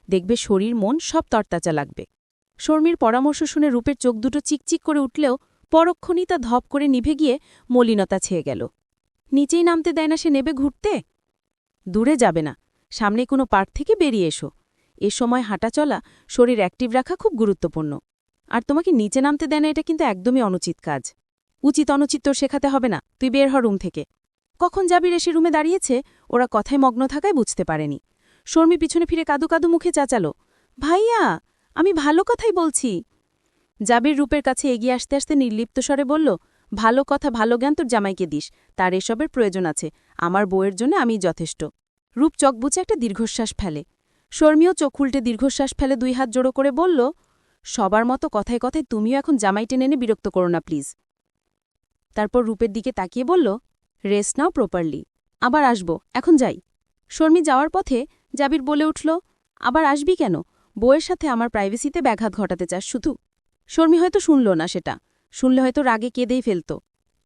দেখবে শরীর মন সব তরতাজা লাগবে। শর্মীর পরামর্শ শুনে রূপের চোখ দুটো চিকচিক করে উঠলেও পরক্ষণই তা ধপ করে নিভে গিয়ে মলিনতা ছেয়ে গেল। নিচেই নামতে দেয় না সে নেবে ঘুরতে? দূরে যাবে না, সামনে কোনো পার্ক থেকে বেরিয়ে এসো। এ সময় হাঁটা চলা, শরীর অ্যাক্টিভ রাখা খুব গুরুত্বপূর্ণ। আর তোমাকে নিচে নামতে দেয় না, এটা কিন্তু একদমই অনুচিত কাজ। উচিত অনুচিত তোর শেখাতে হবে না, তুই বের হ রুম থেকে। কখন জাবির এসে রুমে দাঁড়িয়েছে, ওরা কথায় মগ্ন থাকায় বুঝতে পারেনি। শর্মী পিছনে ফিরে কাদু কাদু মুখে চাচালো, ভাইয়া, আমি ভালো কথাই বলছি। জাবির রূপের কাছে এগিয়ে আসতে আসতে নির্লিপ্ত স্বরে বলল, ভালো কথা ভালো জ্ঞান তোর জামাইকে দিস, তার এসবের প্রয়োজন আছে, আমার বউয়ের জন্য আমিই যথেষ্ট। রূপ চক বুঝে একটা দীর্ঘশ্বাস ফেলে। শর্মীও চোখ উল্টে দীর্ঘশ্বাস ফেলে 2 হাত জোড়ো করে বলল, সবার মতো কথায় কথায় তুমিও এখন জামাই টেনে এনে বিরক্ত করো না প্লিজ। তারপর রূপের দিকে তাকিয়ে বলল, রেস্ট নাও প্রপারলি, আবার আসব, এখন যাই। শর্মী যাওয়ার পথে জাবির বলে উঠল, আবার আসবি কেন? বউয়ের সাথে আমার প্রাইভেসিতে ব্যাঘাত ঘটাতে চাস শুধু? শর্মী হয়তো শুনল না সেটা, শুনলে হয়তো রাগে কেঁদেই ফেলত।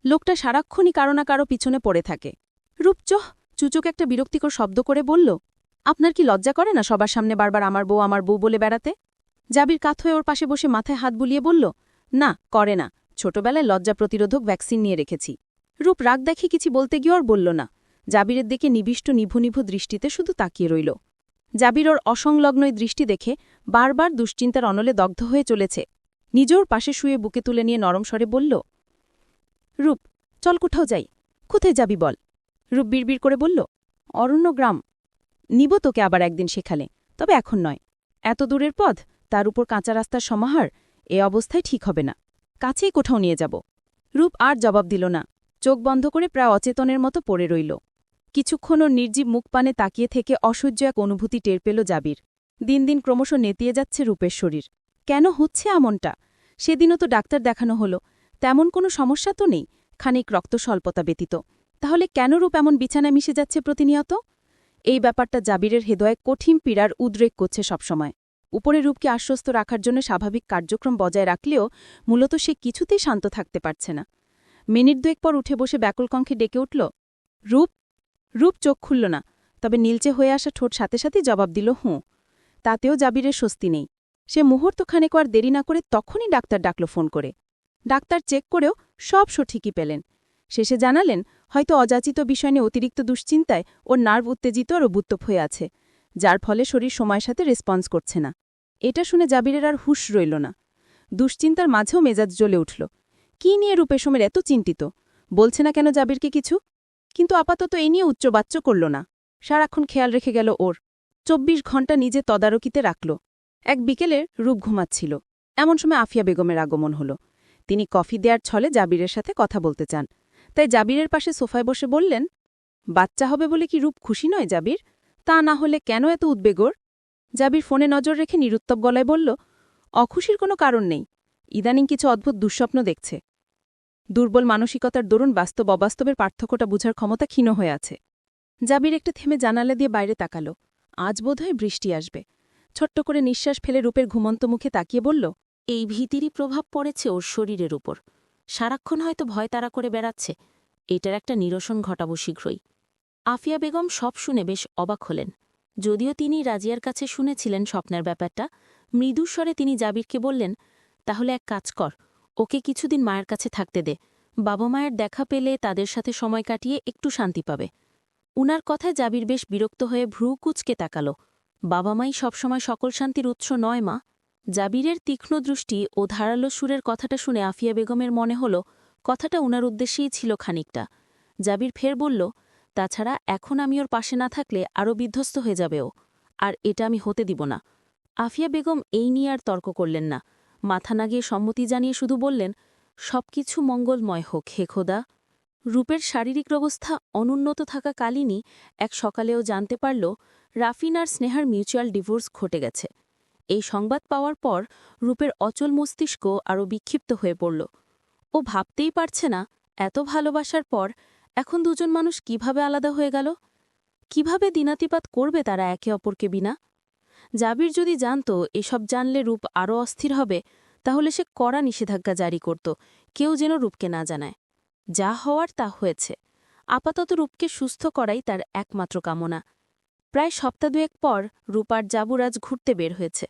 লোকটা সারাক্ষণই কারো না কারো পিছনে পড়ে থাকে। রূপ চুচুক একটা বিরক্তিকর শব্দ করে বলল, আপনার কি লজ্জা করে না সবার সামনে বারবার আমার বউ বলে বেড়াতে? জাবির কাত হয়ে ওর পাশে বসে মাথায় হাত বুলিয়ে বলল, না, করে না, ছোটবেলায় লজ্জা প্রতিরোধক ভ্যাকসিন নিয়ে রেখেছি। রূপ রাগ দেখে কিছু বলতে গিয়ে ওর বলল না, জাবিরের দিকে নিবিষ্ট নিভু নিভু দৃষ্টিতে শুধু তাকিয়ে রইল। জাবির ওর অসংলগ্নই দৃষ্টি দেখে বারবার দুশ্চিন্তার অনলে দগ্ধ হয়ে চলেছে। নিজের পাশে শুয়ে বুকে তুলে নিয়ে নরম স্বরে বলল, রূপ, চল কোথাও যাই। কোথায় যাবি বল? রূপ বিড়বিড় করে বলল, অরণ্য গ্রাম। নিব তোকে আবার একদিন সেখানে, তবে এখন নয়। এত দূরের পথ, তার উপর কাঁচা রাস্তার সমাহার, এ অবস্থায় ঠিক হবে না। কাছেই কোথাও নিয়ে যাব। রূপ আর জবাব দিল না, চোখ বন্ধ করে প্রায় অচেতনের মতো পড়ে রইল। কিছুক্ষণ ওর নির্জীব মুখ পানে তাকিয়ে থেকে অসহ্য এক অনুভূতি টের পেল জাবির। দিন দিন ক্রমশ নেতিয়ে যাচ্ছে রূপের শরীর। কেন হচ্ছে এমনটা? সেদিনও তো ডাক্তার দেখানো হলো, তেমন কোনো সমস্যা তো নেই, খানিক রক্তস্বল্পতা ব্যতীত। তাহলে কেন রূপ এমন বিছানায় মিশে যাচ্ছে প্রতিনিয়ত? এই ব্যাপারটা জাবিরের হৃদয়ে কঠিন পীড়ার উদ্রেক করছে সবসময়। উপরে রূপকে আশ্বস্ত রাখার জন্য স্বাভাবিক কার্যক্রম বজায় রাখলেও মূলত সে কিছুতেই শান্ত থাকতে পারছে না। মিনিট 2 পর উঠে বসে ব্যাকুল কণ্ঠে ডেকে উঠল, রূপ। রূপ চোখ খুলল না, তবে নীলচে হয়ে আসা ঠোঁট সাথে সাথেই জবাব দিল, হুঁ। তাতেও জাবিরের স্বস্তি নেই। সে মুহূর্তখানেক আর দেরি না করে তখনই ডাক্তার ডাকল ফোন করে। ডাক্তার চেক করেও সব সঠিকই পেলেন। শেষে জানালেন হয়তো অযাচিত বিষয় নিয়ে অতিরিক্ত দুশ্চিন্তায় ওর নার্ভ উত্তেজিত আর অবুত্তপ হয়ে আছে, যার ফলে শরীর সময়ের সাথে রেসপন্স করছে না। এটা শুনে জাবিরের আর হুঁশ রইল না। দুশ্চিন্তার মাঝেও মেজাজ জ্বলে উঠল। কি নিয়ে রূপেশমের এত চিন্তিত? বলছে না কেন জাবিরকে কিছু? কিন্তু আপাতত এই নিয়ে উচ্চবাচ্য করল না। সারাক্ষণ খেয়াল রেখে গেল ওর। ২৪ ঘণ্টা নিজে তদারকিতে রাখল। এক বিকেলে রূপ ঘুমাচ্ছিল, এমন সময় আফিয়া বেগমের আগমন হল। তিনি কফি দেওয়ার ছলে জাবিরের সাথে কথা বলতে চান, তাই জাবিরের পাশে সোফায় বসে বললেন, বাচ্চা হবে বলে কি রূপ খুশি নয় জাবির? তা না হলে কেন এত উদ্বেগর? জাবির ফোনে নজর রেখে নিরুত্তপ গলায় বলল, অখুশির কোনো কারণ নেই, ইদানিং কিছু অদ্ভুত দুঃস্বপ্ন দেখছে। দুর্বল মানসিকতার দরুন বাস্তব অবাস্তবের পার্থক্যটা বুঝার ক্ষমতা ক্ষীণ হয়ে আছে। জাবির একটা থেমে জানালা দিয়ে বাইরে তাকাল। আজ বোধহয় বৃষ্টি আসবে। ছোট্ট করে নিঃশ্বাস ফেলে রূপের ঘুমন্ত মুখে তাকিয়ে বলল, এই ভীতিরই প্রভাব পড়েছে ওর শরীরের উপর। সারাক্ষণ হয়তো ভয় তাড়া করে বেড়াচ্ছে। এটার একটা নিরসন ঘটাবো শীঘ্রই। আফিয়া বেগম সব শুনে বেশ অবাক হলেন। যদিও তিনি রাজিয়ার কাছে শুনেছিলেন স্বপ্নের ব্যাপারটা, মৃদুস্বরে তিনি জাবিরকে বললেন, তাহলে এক কাজ কর, ওকে কিছুদিন মায়ের কাছে থাকতে দে। বাবা মায়ের দেখা পেলে তাদের সাথে সময় কাটিয়ে একটু শান্তি পাবে। উনার কথায় জাবির বেশ বিরক্ত হয়ে ভ্রু কুচকে তাকাল। বাবা মাই সবসময় সকল শান্তির উৎস নয় মা। জাবিরের তীক্ষ্ণ দৃষ্টি ও ধারালো সুরের কথাটা শুনে আফিয়া বেগমের মনে হল কথাটা উনার উদ্দেশ্যেই ছিল খানিকটা। জাবির ফের বলল, তাছাড়া এখন আমি ওর পাশে না থাকলে আরও বিধ্বস্ত হয়ে যাবে ও, আর এটা আমি হতে দিব না। আফিয়া বেগম এই নিয়ে আর তর্ক করলেন না। মাথা নাগিয়ে সম্মতি জানিয়ে শুধু বললেন, সবকিছু মঙ্গলময় হোক হে খোদা। রূপের শারীরিক অবস্থা অনুন্নত থাকা কালীনই এক সকালেও জানতে পারল রাফিন আর স্নেহার মিউচুয়াল ডিভোর্স ঘটে গেছে। এই সংবাদ পাওয়ার পর রূপের অচল মস্তিষ্ক আরও বিক্ষিপ্ত হয়ে পড়ল। ও ভাবতেই পারছে না এত ভালোবাসার পর এখন দুজন মানুষ কিভাবে আলাদা হয়ে গেল। কিভাবে দিনাতিপাত করবে তারা একে অপরকে বিনা? জাবির যদি জানত এসব জানলে রূপ আরও অস্থির হবে, তাহলে সে কড়া নিষেধাজ্ঞা জারি করত, কেউ যেন রূপকে না জানায়। যা হওয়ার তা হয়েছে। আপাতত রূপকে সুস্থ করাই তার একমাত্র কামনা। প্রায় সপ্তাহ দুয়েক পর রূপ আর জাবুরাজ ঘুরতে বের হয়েছে।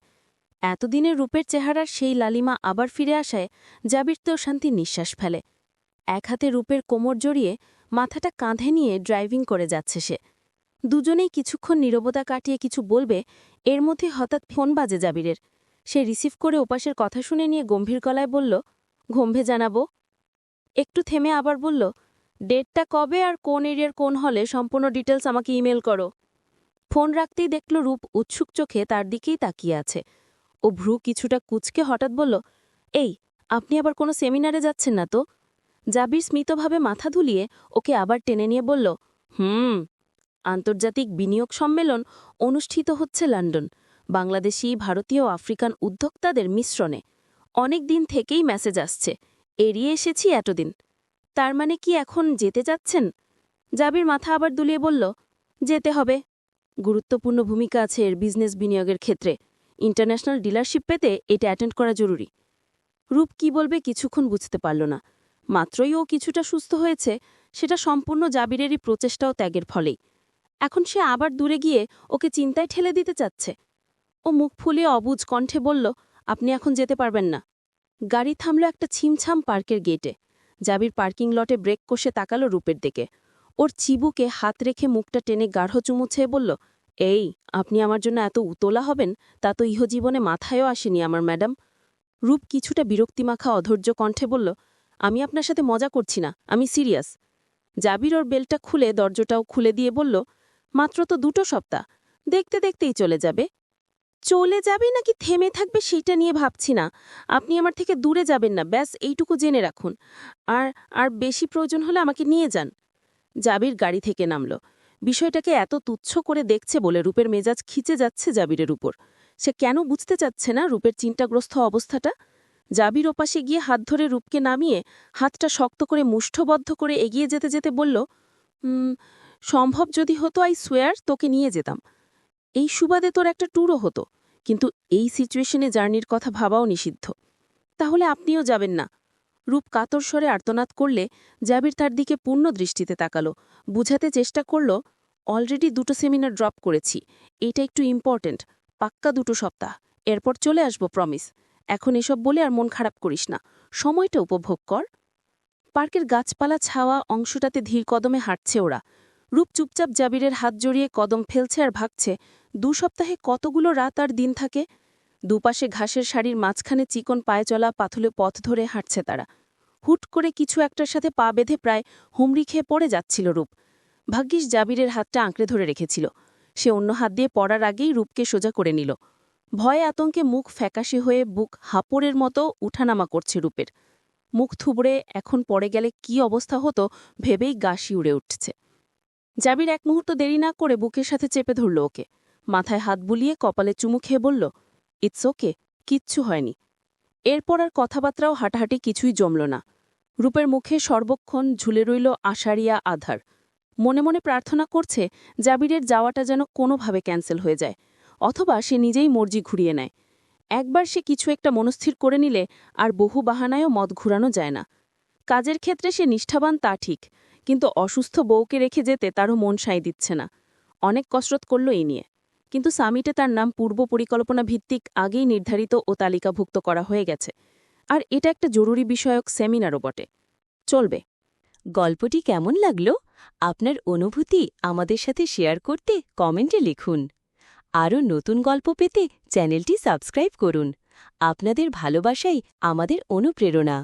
এতদিনে রূপের চেহারার সেই লালিমা আবার ফিরে আসায় জাবির তো শান্তির নিঃশ্বাস ফেলে। এক হাতে রূপের কোমর জড়িয়ে মাথাটা কাঁধে নিয়ে ড্রাইভিং করে যাচ্ছে সে। দুজনেই কিছুক্ষণ নীরবতা কাটিয়ে কিছু বলবে, এর মধ্যে হঠাৎ ফোন বাজে জাবিরের। সে রিসিভ করে ওপাশের কথা শুনে নিয়ে গম্ভীর গলায় বলল, ঘম্ভে জানাবো। একটু থেমে আবার বলল, ডেটটা কবে আর কোন এরিয়ার কোন হলে সম্পূর্ণ ডিটেলস আমাকে ইমেল করো। ফোন রাখতেই দেখল রূপ উৎসুক চোখে তার দিকেই তাকিয়ে আছে। ও ভ্রু কিছুটা কুচকে হঠাৎ বলল, এই, আপনি আবার কোনো সেমিনারে যাচ্ছেন না তো? জাবির স্মিতভাবে মাথা ধুলিয়ে ওকে আবার টেনে নিয়ে বলল, আন্তর্জাতিক বিনিয়োগ সম্মেলন অনুষ্ঠিত হচ্ছে লন্ডন। বাংলাদেশি, ভারতীয় ও আফ্রিকান উদ্যোক্তাদের মিশ্রণে। অনেক দিন থেকেই মেসেজ আসছে, এড়িয়ে এসেছি এতদিন। তার মানে কি এখন যেতে যাচ্ছেন? জাবির মাথা আবার দুলিয়ে বলল, যেতে হবে। গুরুত্বপূর্ণ ভূমিকা আছে এর বিজনেস বিনিয়োগের ক্ষেত্রে। ইন্টারন্যাশনাল ডিলারশিপ পেতে এটা অ্যাটেন্ড করা জরুরি। রূপ কি বলবে কিছুক্ষণ বুঝতে পারল না। মাত্রই ও কিছুটা সুস্থ হয়েছে, সেটা সম্পূর্ণ জাবিরেরই প্রচেষ্টা ও ত্যাগের ফলেই। এখন সে আবার দূরে গিয়ে ওকে চিন্তায় ঠেলে দিতে চাচ্ছে। ও মুখ ফুলিয়ে অবুঝ কণ্ঠে বলল, আপনি এখন যেতে পারবেন না। গাড়ি থামল একটা ছিমছাম পার্কের গেটে। জাবির পার্কিং লটে ব্রেক কষে তাকাল রূপের দিকে। ওর চিবুকে হাত রেখে মুখটা টেনে গাঢ় চুমু ছেয়ে বলল, এই, আপনি আমার জন্য এত উতলা হবেন তা তো ইহজীবনে মাথায়ও আসেনি আমার ম্যাডাম। রূপ কিছুটা বিরক্তিমাখা অধৈর্য কণ্ঠে বলল, আমি আপনার সাথে মজা করছি না, আমি সিরিয়াস। জাবির ওর বেলটা খুলে দরজাটাও খুলে দিয়ে বলল, মাত্র তো 2 সপ্তাহ, দেখতে দেখতেই চলে যাবে। চলে যাবে নাকি থেমে থাকবে সেইটা নিয়ে ভাবছি না। আপনি আমার থেকে দূরে যাবেন না, ব্যাস এইটুকু জেনে রাখুন। আর আর বেশি প্রয়োজন হলে আমাকে নিয়ে যান। জাবির গাড়ি থেকে নামল। বিষয়টাকে এত তুচ্ছ করে দেখছে বলে রূপের মেজাজ খিচে যাচ্ছে জাবিরের উপর। সে কেন বুঝতে চাচ্ছে না রূপের চিন্তাগ্রস্ত অবস্থাটা। জাবির ওপাশে গিয়ে হাত ধরে রূপকে নামিয়ে হাতটা শক্ত করে মুষ্ঠবদ্ধ করে এগিয়ে যেতে যেতে বলল, সম্ভব যদি হতো আই সোয়ার তোকে নিয়ে যেতাম। এই সুবাদে তোর একটা ট্যুরও হতো, কিন্তু এই সিচুয়েশনে জার্নির কথা ভাবাও নিষিদ্ধ। তাহলে আপনিও যাবেন না। রূপ কাতর স্বরে আর্তনাদ করলে জাবির তার দিকে পূর্ণ দৃষ্টিতে তাকালো, বুঝাতে চেষ্টা করল, অলরেডি 2 সেমিনার ড্রপ করেছি, এটা একটু ইম্পর্টেন্ট, পাক্কা 2 সপ্তাহ, এরপর চলে আসবো প্রমিস। এখন এসব বলে আর মন খারাপ করিস না, সময়টা উপভোগ কর। পার্কের গাছপালা ছাওয়া অংশটাতে ধীর কদমে হাঁটছে ওরা। রূপ চুপচাপ জাবিরের হাত জড়িয়ে কদম ফেলছে আর ভাবছে 2 সপ্তাহে কতগুলো রাত আর দিন থাকে। দুপাশে ঘাসের সারির মাঝখানে চিকন পায়ে চলা পাথুলে পথ ধরে হাঁটছে তারা। হুট করে কিছু একটার সাথে পা বেঁধে প্রায় হুমড়ি খেয়ে পড়ে যাচ্ছিল রূপ। ভাগ্যিস জাবিরের হাতটা আঁকড়ে ধরে রেখেছিল। সে অন্য হাত দিয়ে পড়ার আগেই রূপকে সোজা করে নিল। ভয়ে আতঙ্কে মুখ ফ্যাকাশে হয়ে বুক হাঁপড়ের মতো উঠানামা করছে রূপের। মুখ থুবড়ে এখন পড়ে গেলে কি অবস্থা হতো ভেবেই গা শিউড়ে উঠছে। জাবির এক মুহূর্ত দেরি না করে বুকের সাথে চেপে ধরল ওকে। মাথায় হাত বুলিয়ে কপালে চুমু খেয়ে বলল, ইটস ওকে, কিচ্ছু হয়নি। এরপর আর কথাবার্তাও হাঁটাহাঁটি কিছুই জমল না। রূপের মুখে সর্বক্ষণ ঝুলে রইল আষাঢ়িয়া আধার। মনে মনে প্রার্থনা করছে জাবিরের যাওয়াটা যেন কোনোভাবে ক্যান্সেল হয়ে যায়, অথবা সে নিজেই মর্জি ঘুরিয়ে নেয়। একবার সে কিছু একটা মনস্থির করে নিলে আর বহু বাহানায়ও মদ ঘুরানো যায় না। কাজের ক্ষেত্রে সে নিষ্ঠাবান তা ঠিক, কিন্তু অসুস্থ বউকে রেখে যেতে তারও মন সায় দিচ্ছে না। অনেক কসরত করল এই নিয়ে, কিন্তু সামিটে তার নাম পূর্ব পরিকল্পনা ভিত্তিক আগেই নির্ধারিত ও তালিকাভুক্ত করা হয়ে গেছে। আর এটা একটা জরুরি বিষয়ক সেমিনারও বটে। চলবে। গল্পটি কেমন লাগলো আপনার অনুভূতি আমাদের সাথে শেয়ার করতে কমেন্টে লিখুন। আরও নতুন গল্প পেতে চ্যানেলটি সাবস্ক্রাইব করুন। আপনাদের ভালোবাসাই আমাদের অনুপ্রেরণা।